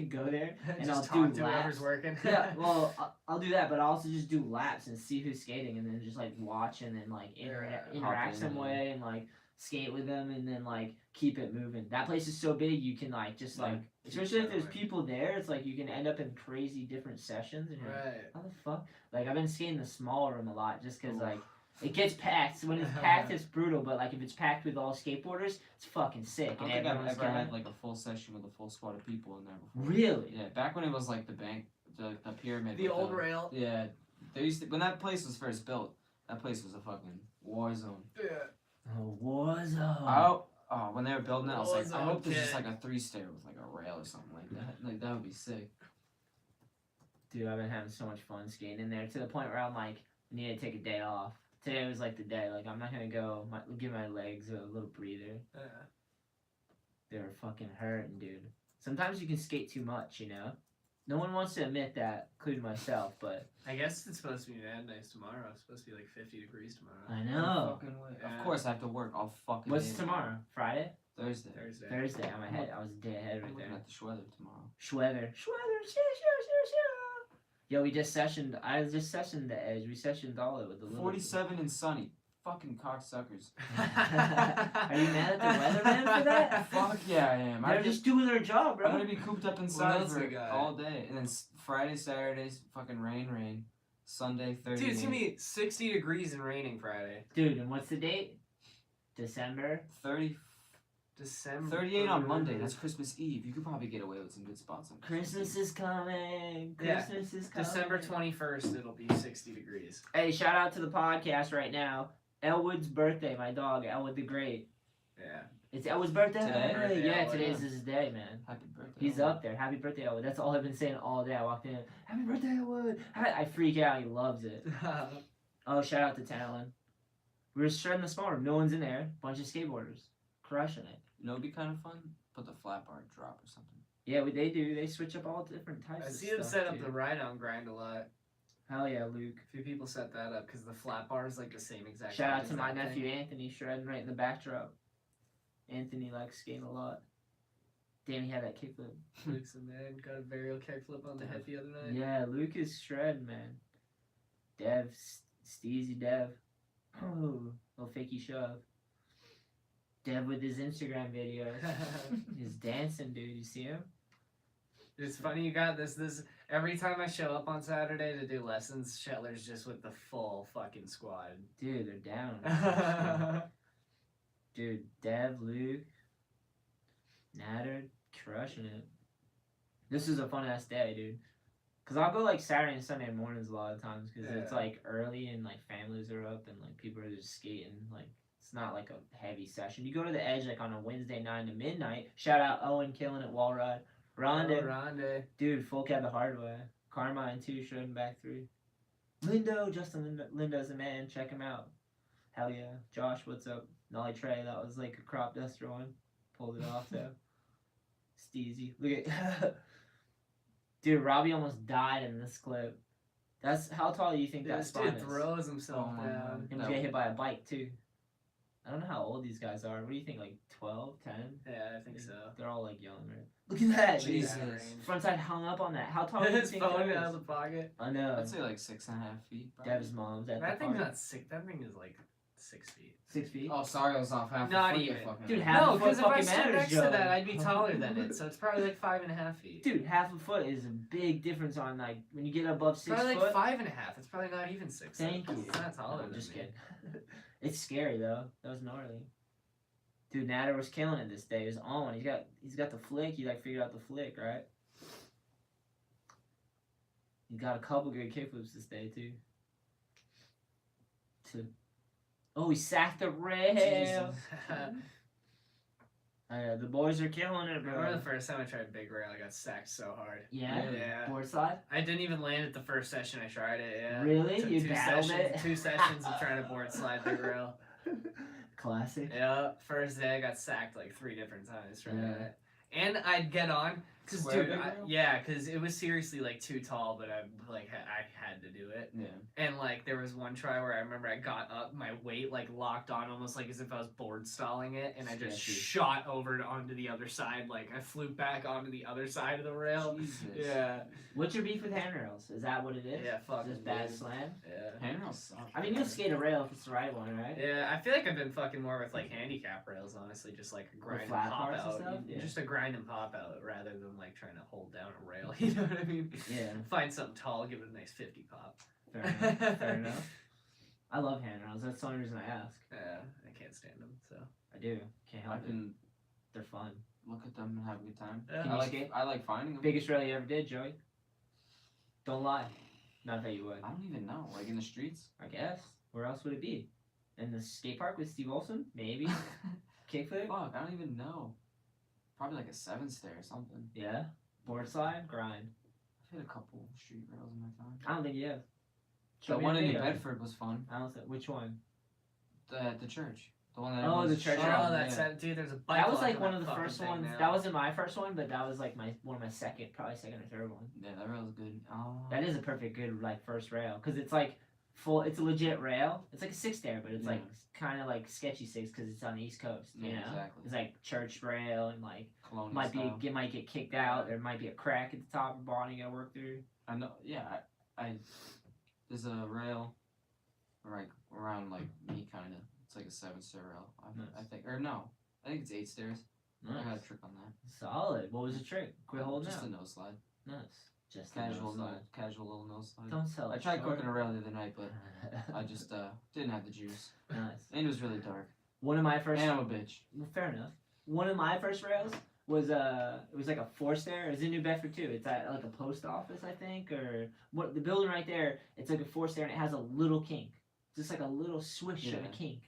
go there and Just I'll talk do to whoever's laps. working. Yeah, well, I'll do that, but I'll also just do laps and see who's skating, and then just like watch and then like interact Hop some in. way and like skate with them and then like keep it moving. That place is so big, you can like just like Especially if there's people there, it's like you can end up in crazy different sessions. And you're like, Right. how the fuck? Like, I've been skating the small room a lot just because, like, it gets packed. When it's packed, it's brutal, but, like, if it's packed with all skateboarders, it's fucking sick. I don't And think I've everyone's ever going. had like a full session with a full squad of people in there before. Really? Yeah, back when it was like the bank, the pyramid. The with old rail. Yeah, they used to, when that place was first built. That place was a fucking war zone. Yeah. Oh, Warzone. Oh, when they were building it, I was like, I Warzone hope there's just kit. like a 3-stair with like a rail or something like that. Like that would be sick. Dude, I've been having so much fun skating in there to the point where I'm like, I need to take a day off. Today was like the day. Like, I'm not gonna go give my legs a little breather. Yeah. They were fucking hurting, dude. Sometimes you can skate too much, you know? No one wants to admit that, including myself, but I guess it's supposed to be mad nice tomorrow. It's supposed to be like 50 degrees tomorrow. I know. Fucking way. Yeah. Of course, I have to work all fucking What's day. tomorrow? Friday? Thursday. Thursday. Thursday. I'm ahead. I was a day ahead I'm right looking there. at the weather tomorrow. Schweather. Yo, we just sessioned. I just sessioned the Edge. We sessioned all it with the little. 47 and sunny. Fucking cocksuckers. Are you mad at the weatherman for that? Fuck yeah, I am. They're just doing their job, I'm bro. gonna be cooped up inside else for we got? all day, and then Friday, Saturdays, fucking rain. Sunday, 30. Dude, it's gonna be 60 degrees and raining Friday. Dude, and what's the date? December. 30, December. 38 on Monday. That's Christmas Eve. You could probably get away with some good spots on Christmas Eve. is coming. Yeah. Christmas is coming. December 21st, it'll be 60 degrees. Hey, shout out to the podcast right now. Elwood's birthday, my dog, Elwood the Great. Yeah. It's Elwood's birthday? Today? Birthday, Yeah, Elwood. today's his day, man. Happy birthday. He's up there. Happy birthday, Elwood. That's all I've been saying all day. I walked in. Happy birthday, Elwood. I freak out. He loves it. Oh, shout out to Talon. We were shredding the small room. No one's in there. Bunch of skateboarders. Crushing it. You know, it'd be kind of fun. Put the flat bar drop or something. Yeah, they do. They switch up all different types I of see stuff. them set up dude. the ride-on grind a lot. Hell yeah, Luke. A few people set that up because the flat bar is like the same exact. Shout height out as to my that nephew thing. Anthony shredding right in the backdrop. Anthony likes skating a lot. Damn, he had that kickflip. Luke's a man. Got a varial kickflip on the head the other night. Yeah, Luke is shredding, man. Dev, Steezy Dev. Oh, little fakey shove. Dev with his Instagram videos. He's dancing, dude. You see him? It's funny you got this. Every time I show up on Saturday to do lessons, Shetler's just with the full fucking squad. Dude, they're down. Dude, Dev, Luke, Natter, crushing it. This is a fun ass day, dude. Cause I'll go like Saturday and Sunday mornings a lot of times, cause it's Yeah. like early and like families are up and like people are just skating. Like it's not like a heavy session. You go to the Edge like on a Wednesday 9 to midnight. Shout out Owen killing it, wall ride. Rhonda, Ronde. dude, full cab the hard way. Carmine too, shredding back 3. Lindo, Justin Lindo's a man. Check him out. Hell yeah. Josh, what's up? Nolly Trey, that was like a crop duster one. Pulled it off though. Steezy. Look at dude, Robbie almost died in this clip. That's how tall do you think that This spine dude is? throws himself Oh my down. God. Him No. get hit by a bike too. I don't know how old these guys are. What do you think, like 12, 10? Yeah, I think so. They're all like young, right? Look at that. dude. Jesus. Front side hung up on that. How tall do you His think phone that out is? of the pocket. I know. I'd say like 6.5 feet. probably. Dev's mom's at That the thing's park. not 6. That thing is like 6 feet. 6 feet. Oh, sorry, I was off half. Not a foot, you even. fucking Dude, idiot. half No, a foot because if I fucking stood matters, next to Joe. that, I'd be taller than it. So it's probably like 5.5 feet. Dude, half a foot is a big difference on like when you get above 6 Probably foot. like 5.5. It's probably not even 6. Thank you. It's not taller I'm than just me. kidding. It's scary though. That was gnarly. Dude, Natter was killing it this day. He was on. He's got the flick. He like figured out the flick, right? He got a couple good kickflips this day too. Oh, he sacked the rail. Jesus. The boys are killing it, bro. Remember the first time I tried big rail, I got sacked so hard. Yeah. Yeah. Board slide. I didn't even land it the first session I tried it. Yeah. Really? Took You battled it? 2 sessions of trying to board slide big rail. Classic. Yeah. First day I got sacked like 3 different times trying Yeah. it. And I'd get on. Cause Square dude, big rail? yeah, cause it was seriously like too tall, but I had to do it. Yeah. And like there was one try where I remember I got up, my weight like locked on almost like as if I was board stalling it, and I just Sketchy. shot over onto the other side. Like I flew back onto the other side of the rail. Jesus. Yeah. What's your beef with handrails? Is that what it is? Yeah, fucking Just bad weird. slam? Yeah. Handrails suck. I mean, you'll skate a rail if it's the right one, right? Yeah, I feel like I've been fucking more with like handicap rails, honestly, just like a grind and flat pop bars and out. stuff? Yeah. Just a grind and pop out rather than than like trying to hold down a rail. You know what I mean? Yeah. Find something tall, give it a nice 50 pop. Fair enough. Fair enough. I love handrails. That's the only reason I ask. Yeah, I can't stand them. So I do. Can't I help it. can They're fun. look at them and have a good time. Yeah. Can I you like skate? I like finding them. Biggest rail you ever did, Joey? Don't lie. Not that you would. I don't even know. Like in the streets. I guess. Where else would it be? In the skate park with Steve Olson? Maybe. Kickflip? Fuck, I don't even know. Probably like a 7-stair or something. Yeah. Board slide? Grind. I've hit a couple street rails in my time. I don't think you have. The Show me one a in New video. Bedford was fun. I don't think. Which one? The church. The one that Oh, everyone's the church shit rail. on, that's yeah. that dude. There's a bike. That was lock like on one that of the fucking first thing ones. now. That wasn't my first one, but that was like one of my second, probably second or third one. Yeah, that rail's good. Oh. That is a perfect good like first rail because it's like full. It's a legit rail. It's like a 6-stair, but it's Yeah. like kind of like sketchy 6 because it's on the East Coast. You Yeah, know, exactly. it's like church rail and like Colonial might style. might get kicked out. There might be a crack at the top of the bottom you gotta work through. I know. Yeah, I there's a rail, like around like me kind of. It's like a 7-stair rail. Nice. I think, or no, I think it's 8 stairs. I got a trick on that. Solid. What was the trick? Quit holding Just out. a nose slide. Nice. Just Casual, a nose slide. casual little nose slide. Don't sell it. I tried short. cooking a rail the other night, but I just didn't have the juice, Nice. and it was really dark. One of my first. And I'm a bitch. Well, fair enough. One of my first rails was it was like a 4-stair. It was in New Bedford too. It's at like a post office, I think, or what the building right there. It's like a 4-stair and it has a little kink, just like a little swish of a Yeah. kink.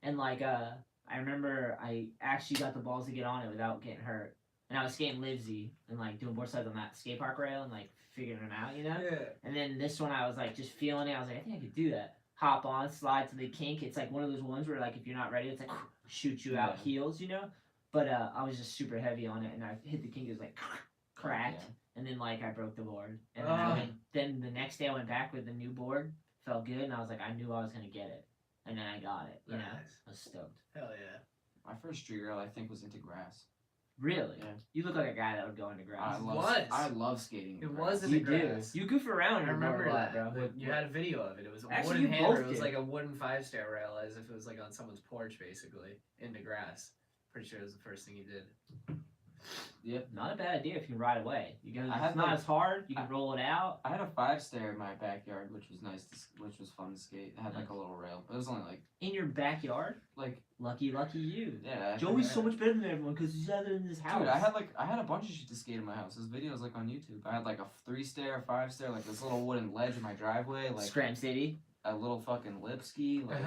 And like I remember I actually got the balls to get on it without getting hurt. And I was skating Livesey and like doing board slides on that skate park rail and like figuring them out, you know. Yeah. And then this one I was like just feeling it. I was like, I think I could do that. Hop on, slide to the kink. It's like one of those ones where like if you're not ready, it's like shoot you out Yeah. heels, you know. But I was just super heavy on it, and I hit the kink. It was like cracked, Yeah. and then like I broke the board. And then, then the next day I went back with the new board. Felt good, and I was like, I knew I was gonna get it, and then I got it. You know, Nice. I was stoked. Hell yeah. My first street rail, I think, was into grass. Really? Yeah. You look like a guy that would go into grass. I love skating. in It grass. was in You the do. grass. You goof around. I on your remember board a lot, that. bro. You had a video of it. It was a Actually, wooden you hammer. both It was did. like a wooden 5-stair rail, as if it was like on someone's porch, basically, into grass. Pretty sure it was the first thing you did. Yep. Not a bad idea if you can ride away. You can. I It's had, not like- as hard. You can roll it out. I had a 5-stair in my backyard, which was nice, which was fun to skate. It had like a little rail, but it was only In your backyard. like Lucky you. yeah. Joey's so much better than everyone because he's out in his house. Dude, I had a bunch of shit to skate in my house. There's videos like on YouTube. I had like a 3-stair, 5-stair, like this little wooden ledge in my driveway, like Scram City. a little fucking lip ski. Like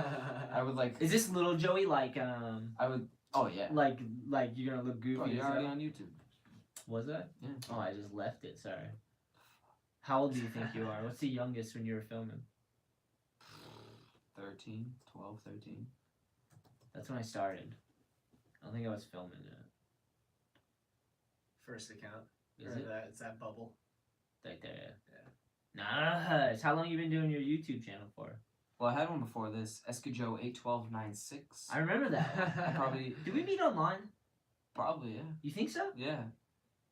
I would like Is this little Joey like I would. Oh yeah. like you're gonna look goofy? Bro, as you're already hell? on YouTube. Was that? Yeah. Oh, I just left it. Sorry. How old do you think you are? What's the youngest when you were filming? 13, 12, 13. That's when I started. I don't think I was filming yet. First account. Is Or it? It's that bubble. Right there. Yeah. Nice. How long you been doing your YouTube channel for? Well, I had one before this. SKATEBOARDING. I remember that. Probably, Did we meet online? yeah. You think so? Yeah.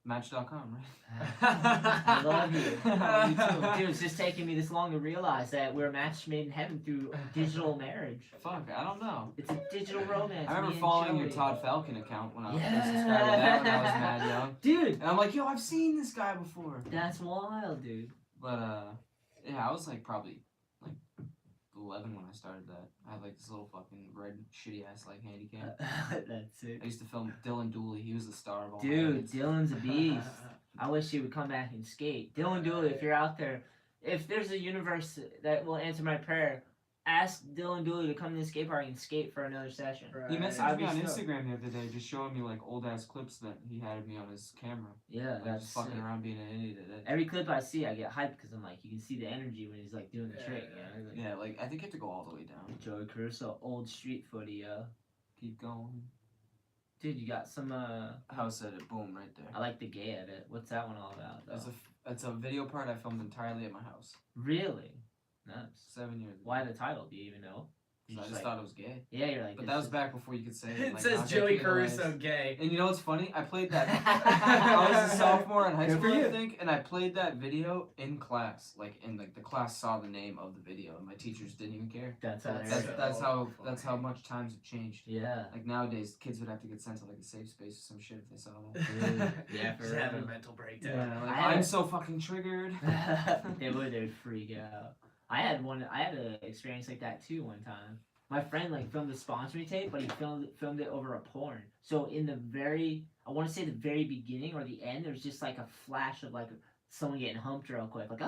Match.com, right? I love you. Me too. Dude, it's just taking me this long to realize that we're a match made in heaven through digital marriage. Fuck, I don't know. It's a digital romance. I me remember and following your Joey. Todd Falcon account when I was Yeah. subscribed to that when I was mad young. Dude, And I'm like, yo, I've seen this guy before. that's wild, dude. But yeah, I was like probably like 11 when I started that. I had like this little fucking red shitty ass like handy cam. That's sick. I used to film Dylan Dooley. He was the star of all my Dude, edits. Dylan's a beast. I wish he would come back and skate. Dylan Dooley, if you're out there, if there's a universe that will answer my prayer, ask Dylan Dooley to come to the skate park and skate for another session. Right. He messaged I'd me be on stoked. Instagram the other day, just showing me like old ass clips that he had of me on his camera. Yeah, Like that's just fucking sick. around being an idiot at it. Every clip I see, I get hyped because I'm like, you can see the energy when he's like doing the trick. Yeah. You know? Like, Yeah, like I think you have to go all the way down. Joey Caruso, old street footy, Keep going. Dude, you got some, House edit, boom, right there. I like the gay edit. What's that one all about, though? That's a video part I filmed entirely at my house. Really? Nice. 7 years ago. Why the title? Do you even know? You're I just just like- thought it was gay. Yeah, you're like. But this that was is- back before you could say It like, says not Joey get Caruso penalized. gay. And you know what's funny? I played that. I was a sophomore in high Good for school, I you. think, and I played that video in class. Like, and like the class saw the name of the video, and my teachers didn't even care. That's That's hilarious. That's so that's how funny. much times have changed. Yeah. Like nowadays, kids would have to get sent to like a safe space or some shit if they saw that. Dude, yeah, for Just having a real. mental breakdown. Yeah, like, I had I'm a- so fucking triggered. they would freak out. I had an experience like that too one time. My friend like filmed a sponsor tape, but he filmed it over a porn. So in the I want to say the very beginning or the end, there's just like a flash of like someone getting humped real quick, like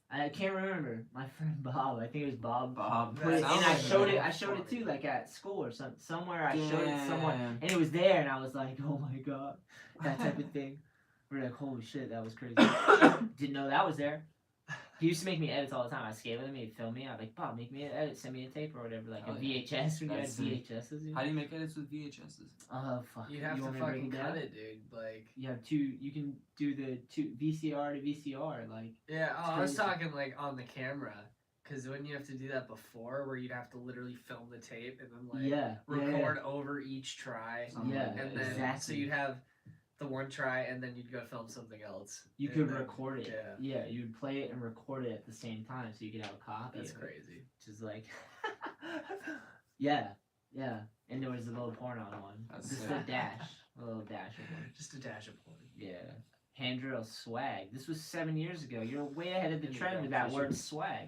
I can't remember. My friend Bob, I think it was Bob. Bob. Put it, Sounds and I like showed a- it. I showed it too, like at school or somewhere. I showed it to someone, Damn. and it was there, and I was like, oh my god, that type of thing. We're like, holy shit, that was crazy. Didn't know that was there. He used to make me edits all the time. I skate with him, he'd film me. I'd be like, Bob, make me an edit, send me a tape or whatever, like Oh, a yeah. VHS when you had That's sick. VHSs. You know? How do you make edits with VHSs? Oh fuck. You have to want me break fucking it cut down? it, dude. Like, You have two. You can do the two VCR to VCR, like. yeah, It's I was crazy. talking like on the camera, because when you have to do that before, where you'd have to literally film the tape and then like Yeah. record over each try, Something Yeah, like that, and then so exactly. you'd have the one try, and then you'd go film something else. You And could then- record it. Yeah, Yeah, you'd play it and record it at the same time, so you could have a copy. that's of it. crazy. Which is like, yeah, and there was a little porn on one, That's just sick. a little dash of one. Just a dash of porn. Yeah, hand drill swag. This was 7 years ago. You're way ahead of the And the trend with that competition. word swag.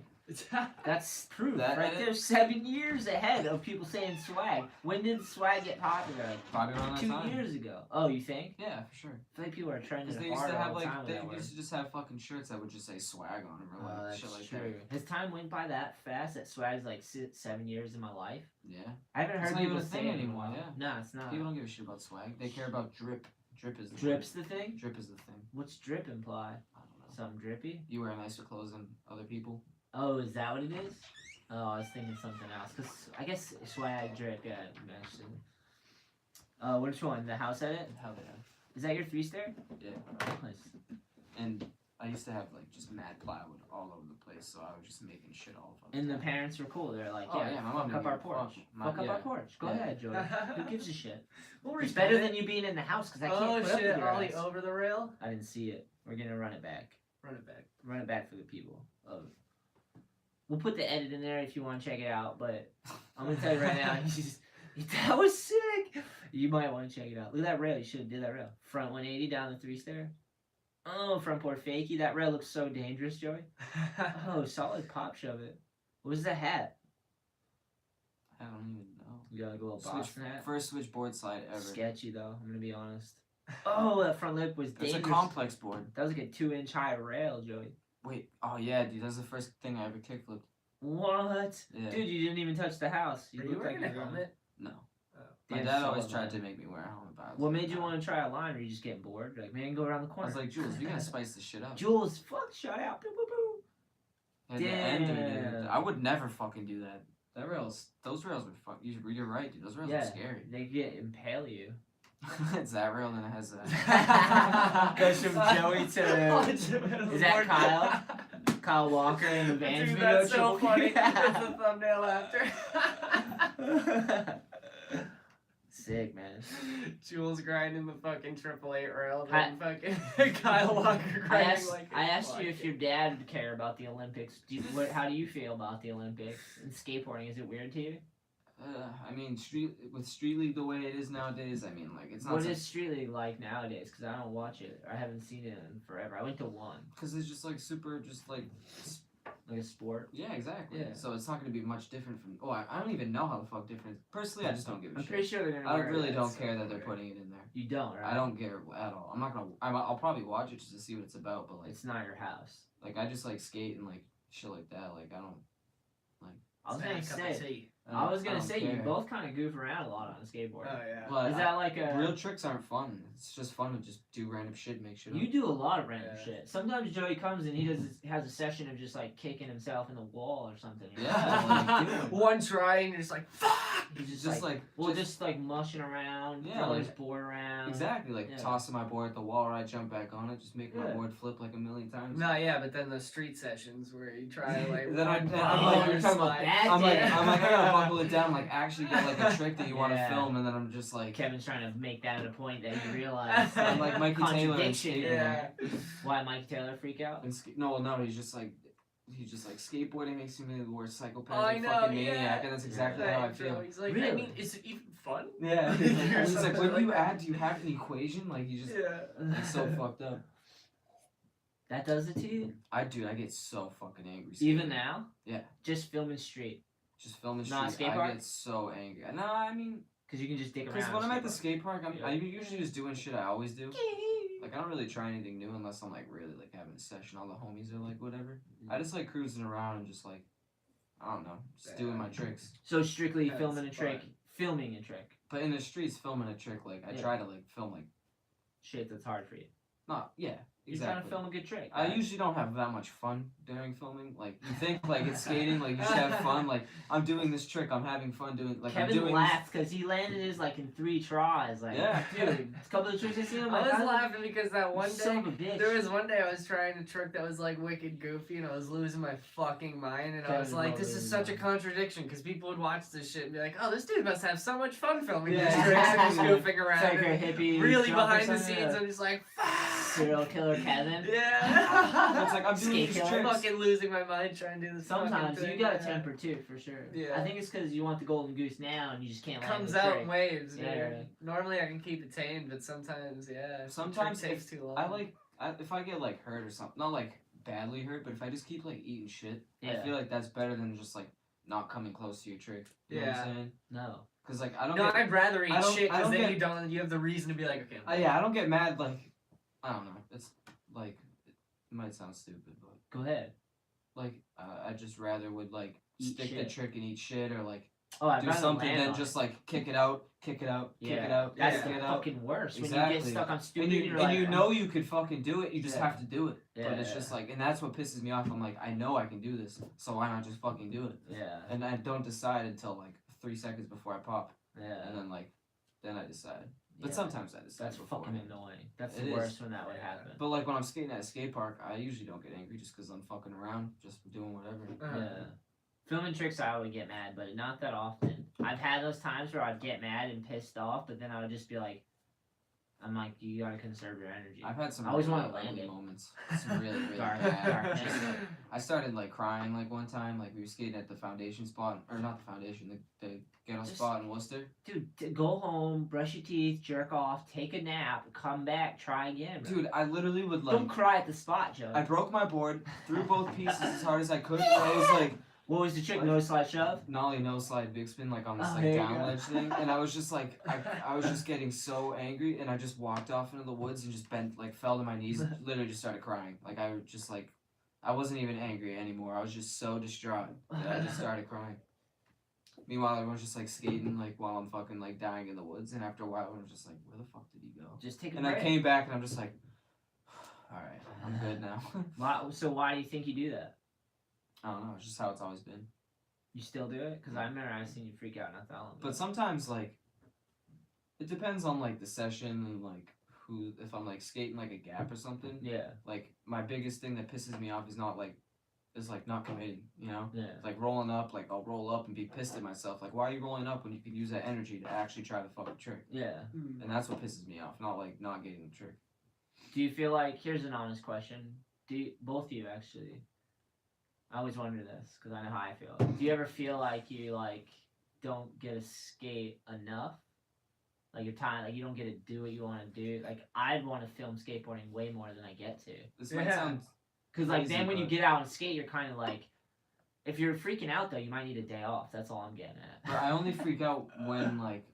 That's proof That- right there. 7 years ahead of people saying swag. When did swag get popular? Probably around that 2 time. years ago. Oh, you think? Yeah, for sure. I feel like people are trending Because they used hard to have all the time like with they that word. used to just have fucking shirts that would just say swag on them or Oh, like that's shit like true. that. Has time went by that fast that swag's like 7 years in my life? Yeah. I haven't It's heard not people even a say thing it in a anymore, while. yeah. No, it's not. People don't give a shit about swag. They care about drip. Drip is the Drip's thing. the thing? Drip is the thing. What's drip imply? I don't know. Something drippy? You wear nicer clothes than other people. Oh, is that what it is? Oh, I was thinking something else. Cause I guess swag, drip, yeah, mentioned. Which one? The house edit? Hell yeah. Is that your 3-stair? Yeah. Nice. And I used to have like just mad plywood all over the place, so I was just making shit all over. And the parents were cool. They're like, Oh, yeah, yeah, my mom fuck up didn't our give a fuck. porch. My- Fuck up yeah. our porch. Go Yeah. ahead, Joey. Who gives a shit? Well, It's better than you being in the house because I can't Oh put up shit, with your Ollie ass. over the rail. I didn't see it. We're gonna run it back. Run it back. Run it back for the people. We'll put the edit in there if you want to check it out. But I'm gonna tell you right now, that was sick. You might want to check it out. Look at that rail. You should have did that rail. Front 180 down the 3-stair. Oh, front port fakie. That rail looks so dangerous, Joey. Oh, solid pop shove it. What was the hat? I don't even know. You got like a little Boston hat. First switchboard slide ever. Sketchy though. I'm gonna be honest. Oh, that front lip was That's dangerous. a complex board. That was like a 2-inch high rail, Joey. Wait. Oh yeah, dude. That's the first thing I ever kickflipped. What? Yeah. Dude, you didn't even touch the house. Are you looked wearing like a you were- helmet? No. Oh. My Damn, dad always solid tried line. to make me wear a helmet. But I was What like, made you nah. want to try a line, or you just getting bored? Like, man, go around the I corner. was like, Jules, we gotta spice this shit up. Jules, fuck, shut out. Boo, boo, boo. At the end of it, dude, Damn. I would never fucking do that. Those rails were fuck. You're right, dude. Those rails Yeah. are scary. They get impale you. It's that rail, and it has that. Goes from Joey to Is that Kyle? Kyle Walker in the Vans Dude, video. that's so triple- funny. That's the thumbnail after. Sick, man. Jules grinding the fucking 888 rail, I- then fucking Kyle Walker grinding I asked you if your dad would care about the Olympics. How do you feel about the Olympics and skateboarding? Is it weird to you? I mean, with street league the way it is nowadays, I mean, like it's not. What is Street League like nowadays? Because I don't watch it. I haven't seen it in forever. I went to one, Because it's just like super, just like. like a sport. Yeah, exactly. Yeah. So it's not going to be much different from. Oh, I don't even know how the fuck different. Personally, I just don't give a I'm shit. pretty sure they're gonna. I wear really it. don't That's care so that they're weird. putting it in there. You don't, right? I don't care at all. I'm not gonna. I'll probably watch it just to see what it's about, but like, It's not your house. I just like skate and like shit like that. Like I don't. I was gonna say. I I don't- was gonna don't say you care. both kind of goof around a lot on a skateboard. Oh yeah. But Is that like a? real tricks aren't fun. It's just fun to just do random shit, and make shit up. You do a lot of random Yeah. shit. Sometimes Joey comes and he has a session of just like kicking himself in the wall or something. Yeah, like, doing. One try and you're just like, fuck! He's just like well, just like mushing around, Yeah, throwing like- his board around. exactly like Yeah. tossing my board at the wall, right? Jump back on it, just make my Yeah. board flip like a million times. No, yeah, but then the street sessions where you try like Then one I'm bar like, you're talking about slide. that I'm like, day. I gotta buckle it down, like actually get like a trick that you want to Yeah. film, and then I'm just like, Kevin's trying to make that a point that he realized. I'm like Mikey Taylor and contradiction. skating. Yeah. Why Mike Taylor freak out? And no, he's just like skateboarding makes me the worst psychopath Oh, I and know, fucking yeah. maniac, and that's exactly how I Right, feel. bro. He's like, I Really? mean, is it even fun? Yeah, Or he's like, something when you that. add, do you have an equation? Like you just, Yeah. it's so fucked up. That does it to you? I get so fucking angry. Even skating. now? Yeah. Just filming street. Just filming Not street, skate I park? get so angry. No, I mean, Because you can just dick around. because when I'm at the skate skate park, Yeah. I'm usually just doing shit I always do. Like I don't really try anything new unless I'm like really like having a session. All the homies are like whatever. I just like cruising around and just like, I don't know, just doing my tricks. So strictly That's filming a trick. fun. Filming a trick. But in the streets, filming a trick, like I Yeah. try to like film like, Shit that's hard for you. not yeah, You're trying to exactly. film a good trick. I right? usually don't have that much fun during filming. Like you think like it's skating, like you should have fun. Like I'm doing this trick, I'm having fun doing. Like Kevin I'm doing. laughed because he landed his like in 3 tries. Like, Yeah. dude, a couple of tricks I seen him. I Like, was laughing because that one son day, of a bitch. there was one day I was trying a trick that was like wicked goofy, and I was losing my fucking mind, and I was Kevin like, will this lose is such a his contradiction, because people would watch this shit and be like, oh, this dude must have so much fun filming Yeah, these tricks and just exactly. goofing around. It's like a and hippie really jump or behind the something, scenes, yeah. I'm just like, Serial killer Kevin. yeah. It's like I'm doing Skate these killer. tricks. fucking losing my mind trying to do this. Sometimes fucking you thing, got a yeah. temper too, for sure. Yeah. I think it's because you want the golden goose now and you just can't It land comes the out trick. in waves, dude. Yeah. Normally I can keep it tamed, but sometimes, yeah. if the trick Sometimes takes too long. I like if I get like hurt or something, not like badly hurt, but if I just keep like eating shit, Yeah. I feel like that's better than just like not coming close to your trick. You know what Yeah. I'm saying? No. Because like I don't No, get. I'd rather I eat don't- shit I because don't then get- you have the reason to be like, okay. Yeah, I don't get mad. Like I don't know. It's like it might sound stupid, but Go ahead. like I just rather would like Eat stick shit. the trick and eat shit or like Oh, I'd do rather something land than on just it. like kick it out, kick it out, kick it out, That's kick the it out. fucking worst. When you Exactly. get stuck on stupid And you, you're and like, you know you could fucking do it, you just Yeah. have to do it. Yeah, But it's just like, and that's what pisses me off. I'm like, I know I can do this, so why not just fucking do it? Yeah. And I don't decide until like 3 seconds before I pop, Yeah. and then I decide. But Yeah. sometimes I decide That's before. fucking annoying. That's It the is. worst when that would happen. But like when I'm skating at a skate park, I usually don't get angry just because I'm fucking around, just doing whatever. Yeah. Filming tricks, I would get mad, but not that often. I've had those times where I'd get mad and pissed off, but then I would just be like, I'm like, you gotta conserve your energy. I've had some I always really wanna land ugly it. moments. Some really, really Dark- bad. darkness. Just, like, I started like crying like one time, like we were skating at the foundation spot, or not the foundation, the ghetto Just- spot in Worcester. Dude, go home, brush your teeth, jerk off, take a nap, come back, try again. Bro. Dude, I literally would Don't like. cry at the spot, Joe. I broke my board, threw both pieces as hard as I could, and I was like, What was the trick? Like- No slide shove? nollie, no slide, big spin, like on this Oh, like there you down go. ledge thing, and I was just like, I was just getting so angry, and I just walked off into the woods and just bent, like fell to my knees, and literally just started crying. Like I was just like, I wasn't even angry anymore. I was just so distraught that I just started crying. Meanwhile, everyone's just like skating, like while I'm fucking like dying in the woods, and after a while, I was just like, where the fuck did he go? Just take a And break. I came back, and I'm just like, all right, I'm good now. So why do you think you do that? I don't know. It's just how it's always been. You still do it? Because I remember I seen you freak out not that long ago. But sometimes, like, it depends on, like, the session and, like, who, if I'm, like, skating, like, a gap or something. Yeah. Like, my biggest thing that pisses me off is not not committing, you know? Yeah. It's like rolling up, like, I'll roll up and be pissed at myself. Like, why are you rolling up when you could use that energy to actually try the fucking trick? Yeah. And that's what pisses me off, not, like, not getting the trick. Do you feel like, here's an honest question. Both of you actually, I always wonder this because I know how I feel. Do you ever feel like you like don't get to skate enough? Like your time, like you don't get to do what you want to do. Like I'd want to film skateboarding way more than I get to. This might Yeah. sound... Cause like Crazy, then when you but- get out and skate, you're kind of like, if you're freaking out though, you might need a day off. That's all I'm getting at. But I only freak out when, like,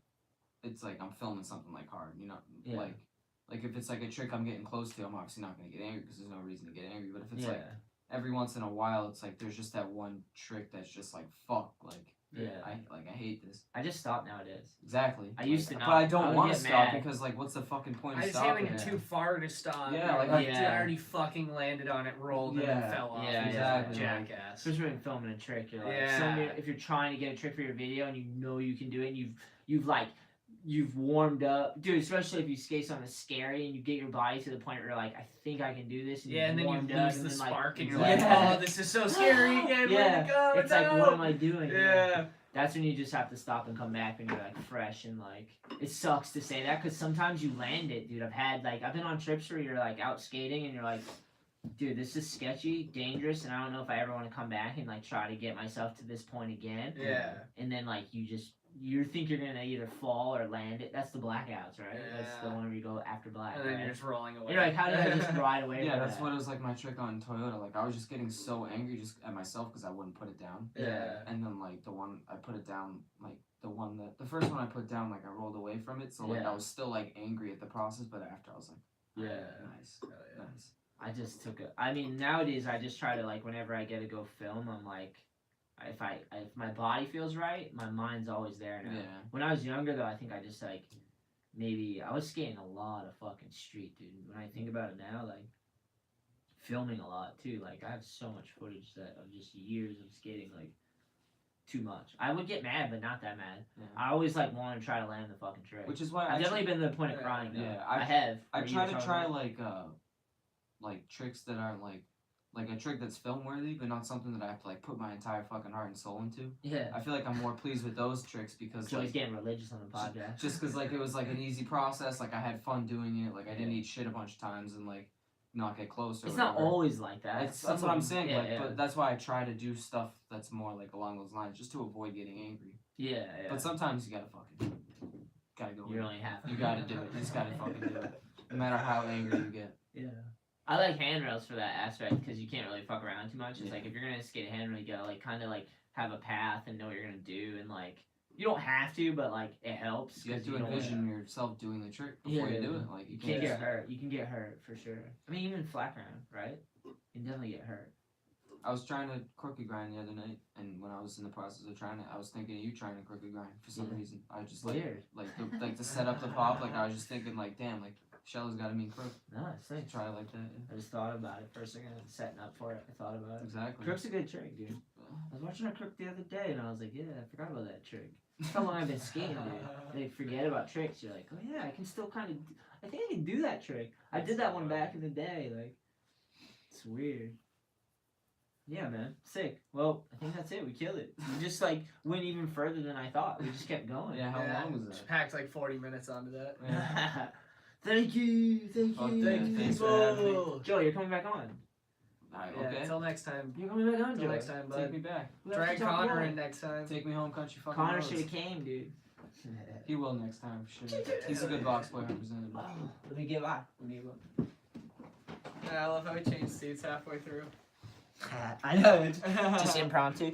it's like I'm filming something, like, hard, you know? Yeah. Like if it's, like, a trick I'm getting close to, I'm obviously not going to get angry because there's no reason to get angry. But if it's, yeah. like, every once in a while, it's like there's just that one trick that's just like fuck, like Yeah. I hate this. I just stop nowadays. Exactly. I used to But not. I I don't would want to get stop mad. because like what's the fucking point I of just hate when stopping? you're too far to stop. Yeah, You're like, like, yeah. dude, I already fucking landed on it, rolled, and Yeah. then fell off. Yeah, You're exactly. just a jackass. Especially when filming a trick, you're like, Yeah. if you're trying to get a trick for your video and you know you can do it, and you've warmed up, dude. Especially if you skate something scary and you get your body to the point where you're like, I think I can do this. And Yeah, and then you warmed up, lose the and then, spark, and you're like, like, oh, this is so scary again. yeah, Where'd it go? it's like, No. what am I doing? Yeah. that's when you just have to stop and come back when you're like fresh and like it sucks to say that because sometimes you land it, dude. I've been on trips where you're like out skating and you're like, dude, this is sketchy, dangerous, and I don't know if I ever want to come back and like try to get myself to this point again. Yeah. And then like you think you're gonna either fall or land it. That's the blackouts, right? That's the Yeah. one where you go after black. And then right? you're just rolling away. You're like, how did I just ride away? Yeah, from that's that? what it was like my trick on Toyota. Like I was just getting so angry just at myself because I wouldn't put it down. Yeah. And then like the one I put it down, like the first one I put down, like I rolled away from it. So like Yeah. I was still like angry at the process, but after I was like, Yeah. nice, Hell yeah. nice. I just took it. I mean, nowadays I just try to like whenever I get to go film, I'm like, if my body feels right, my mind's always there now. Yeah. When I was younger though, I think I just like maybe I was skating a lot of fucking street, dude. When I think about it now, like filming a lot too. Like I have so much footage of just years of skating, like too much. I would get mad, but not that mad. Yeah. I always like want to try to land the fucking trick. Which is why I've definitely been to the point of Yeah. crying though. Yeah, I have. I Were you try to talking try about- like tricks that aren't like a trick that's film worthy, but not something that I have to like put my entire fucking heart and soul into. Yeah. I feel like I'm more pleased with those tricks because Joey's like, getting religious on the podcast. just because like it was like an easy process, like I had fun doing it, like I didn't eat shit a bunch of times and like not get close or It's whatever. not always like that. That's what I'm saying. Yeah, like, yeah. but that's why I try to do stuff that's more like along those lines, just to avoid getting angry. Yeah, yeah. But sometimes you gotta fucking go. You in. only have to. You gotta do it. You just gotta fucking do it, no matter how angry you get. Yeah. I like handrails for that aspect because you can't really fuck around too much. It's Yeah. like if you're gonna skate a handrail, you gotta like kind of like have a path and know what you're gonna do, and like you don't have to, but like it helps. You have 'cause to you don't envision yourself doing the trick before Yeah. you do it. Like you You can't can't. get hurt. You can get hurt for sure. I mean, even flat ground, right? You can definitely get hurt. I was trying to crooked grind the other night, and when I was in the process of trying it, I was thinking of you trying to crooked grind for some Yeah. reason. I just like Weird. like to set up the pop. Like I was just thinking like, damn, like Sheller's got a mean crook. Nice. Thanks. Try it like that. Yeah. I just thought about it for a second. Setting up for it. I thought about it. Exactly. Crook's a good trick, dude. I was watching a crook the other day, and I was like, yeah, I forgot about that trick. That's how long I've been skating, dude. They forget about tricks. You're like, oh yeah, I can still kind of. I think I can do that trick. I did that one back in the day. Like, it's weird. Yeah, man, sick. Well, I think that's it. We killed it. We just like went even further than I thought. We just kept going. Yeah. How long was Just that? packed like 40 minutes onto that. Yeah. Thank you, thank Fuck you, yeah, thanks for having me. people. Joe, you're coming back on. Alright, Yeah, okay. until next time. You're coming back on, Until Joe. next time, Take me bud. back. We have Drag to talk Connor more. in next time. Take me home, country fucking Connor roads. should have came, dude. He will next time for sure. He's a good box boy representative. Let me get by. Let me get Yeah, I love how we changed seats halfway through. by. I know. Just impromptu.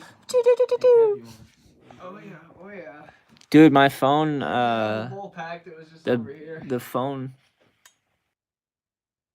Oh yeah, oh yeah. Dude, my phone. The whole packed. It was just the- over here. The phone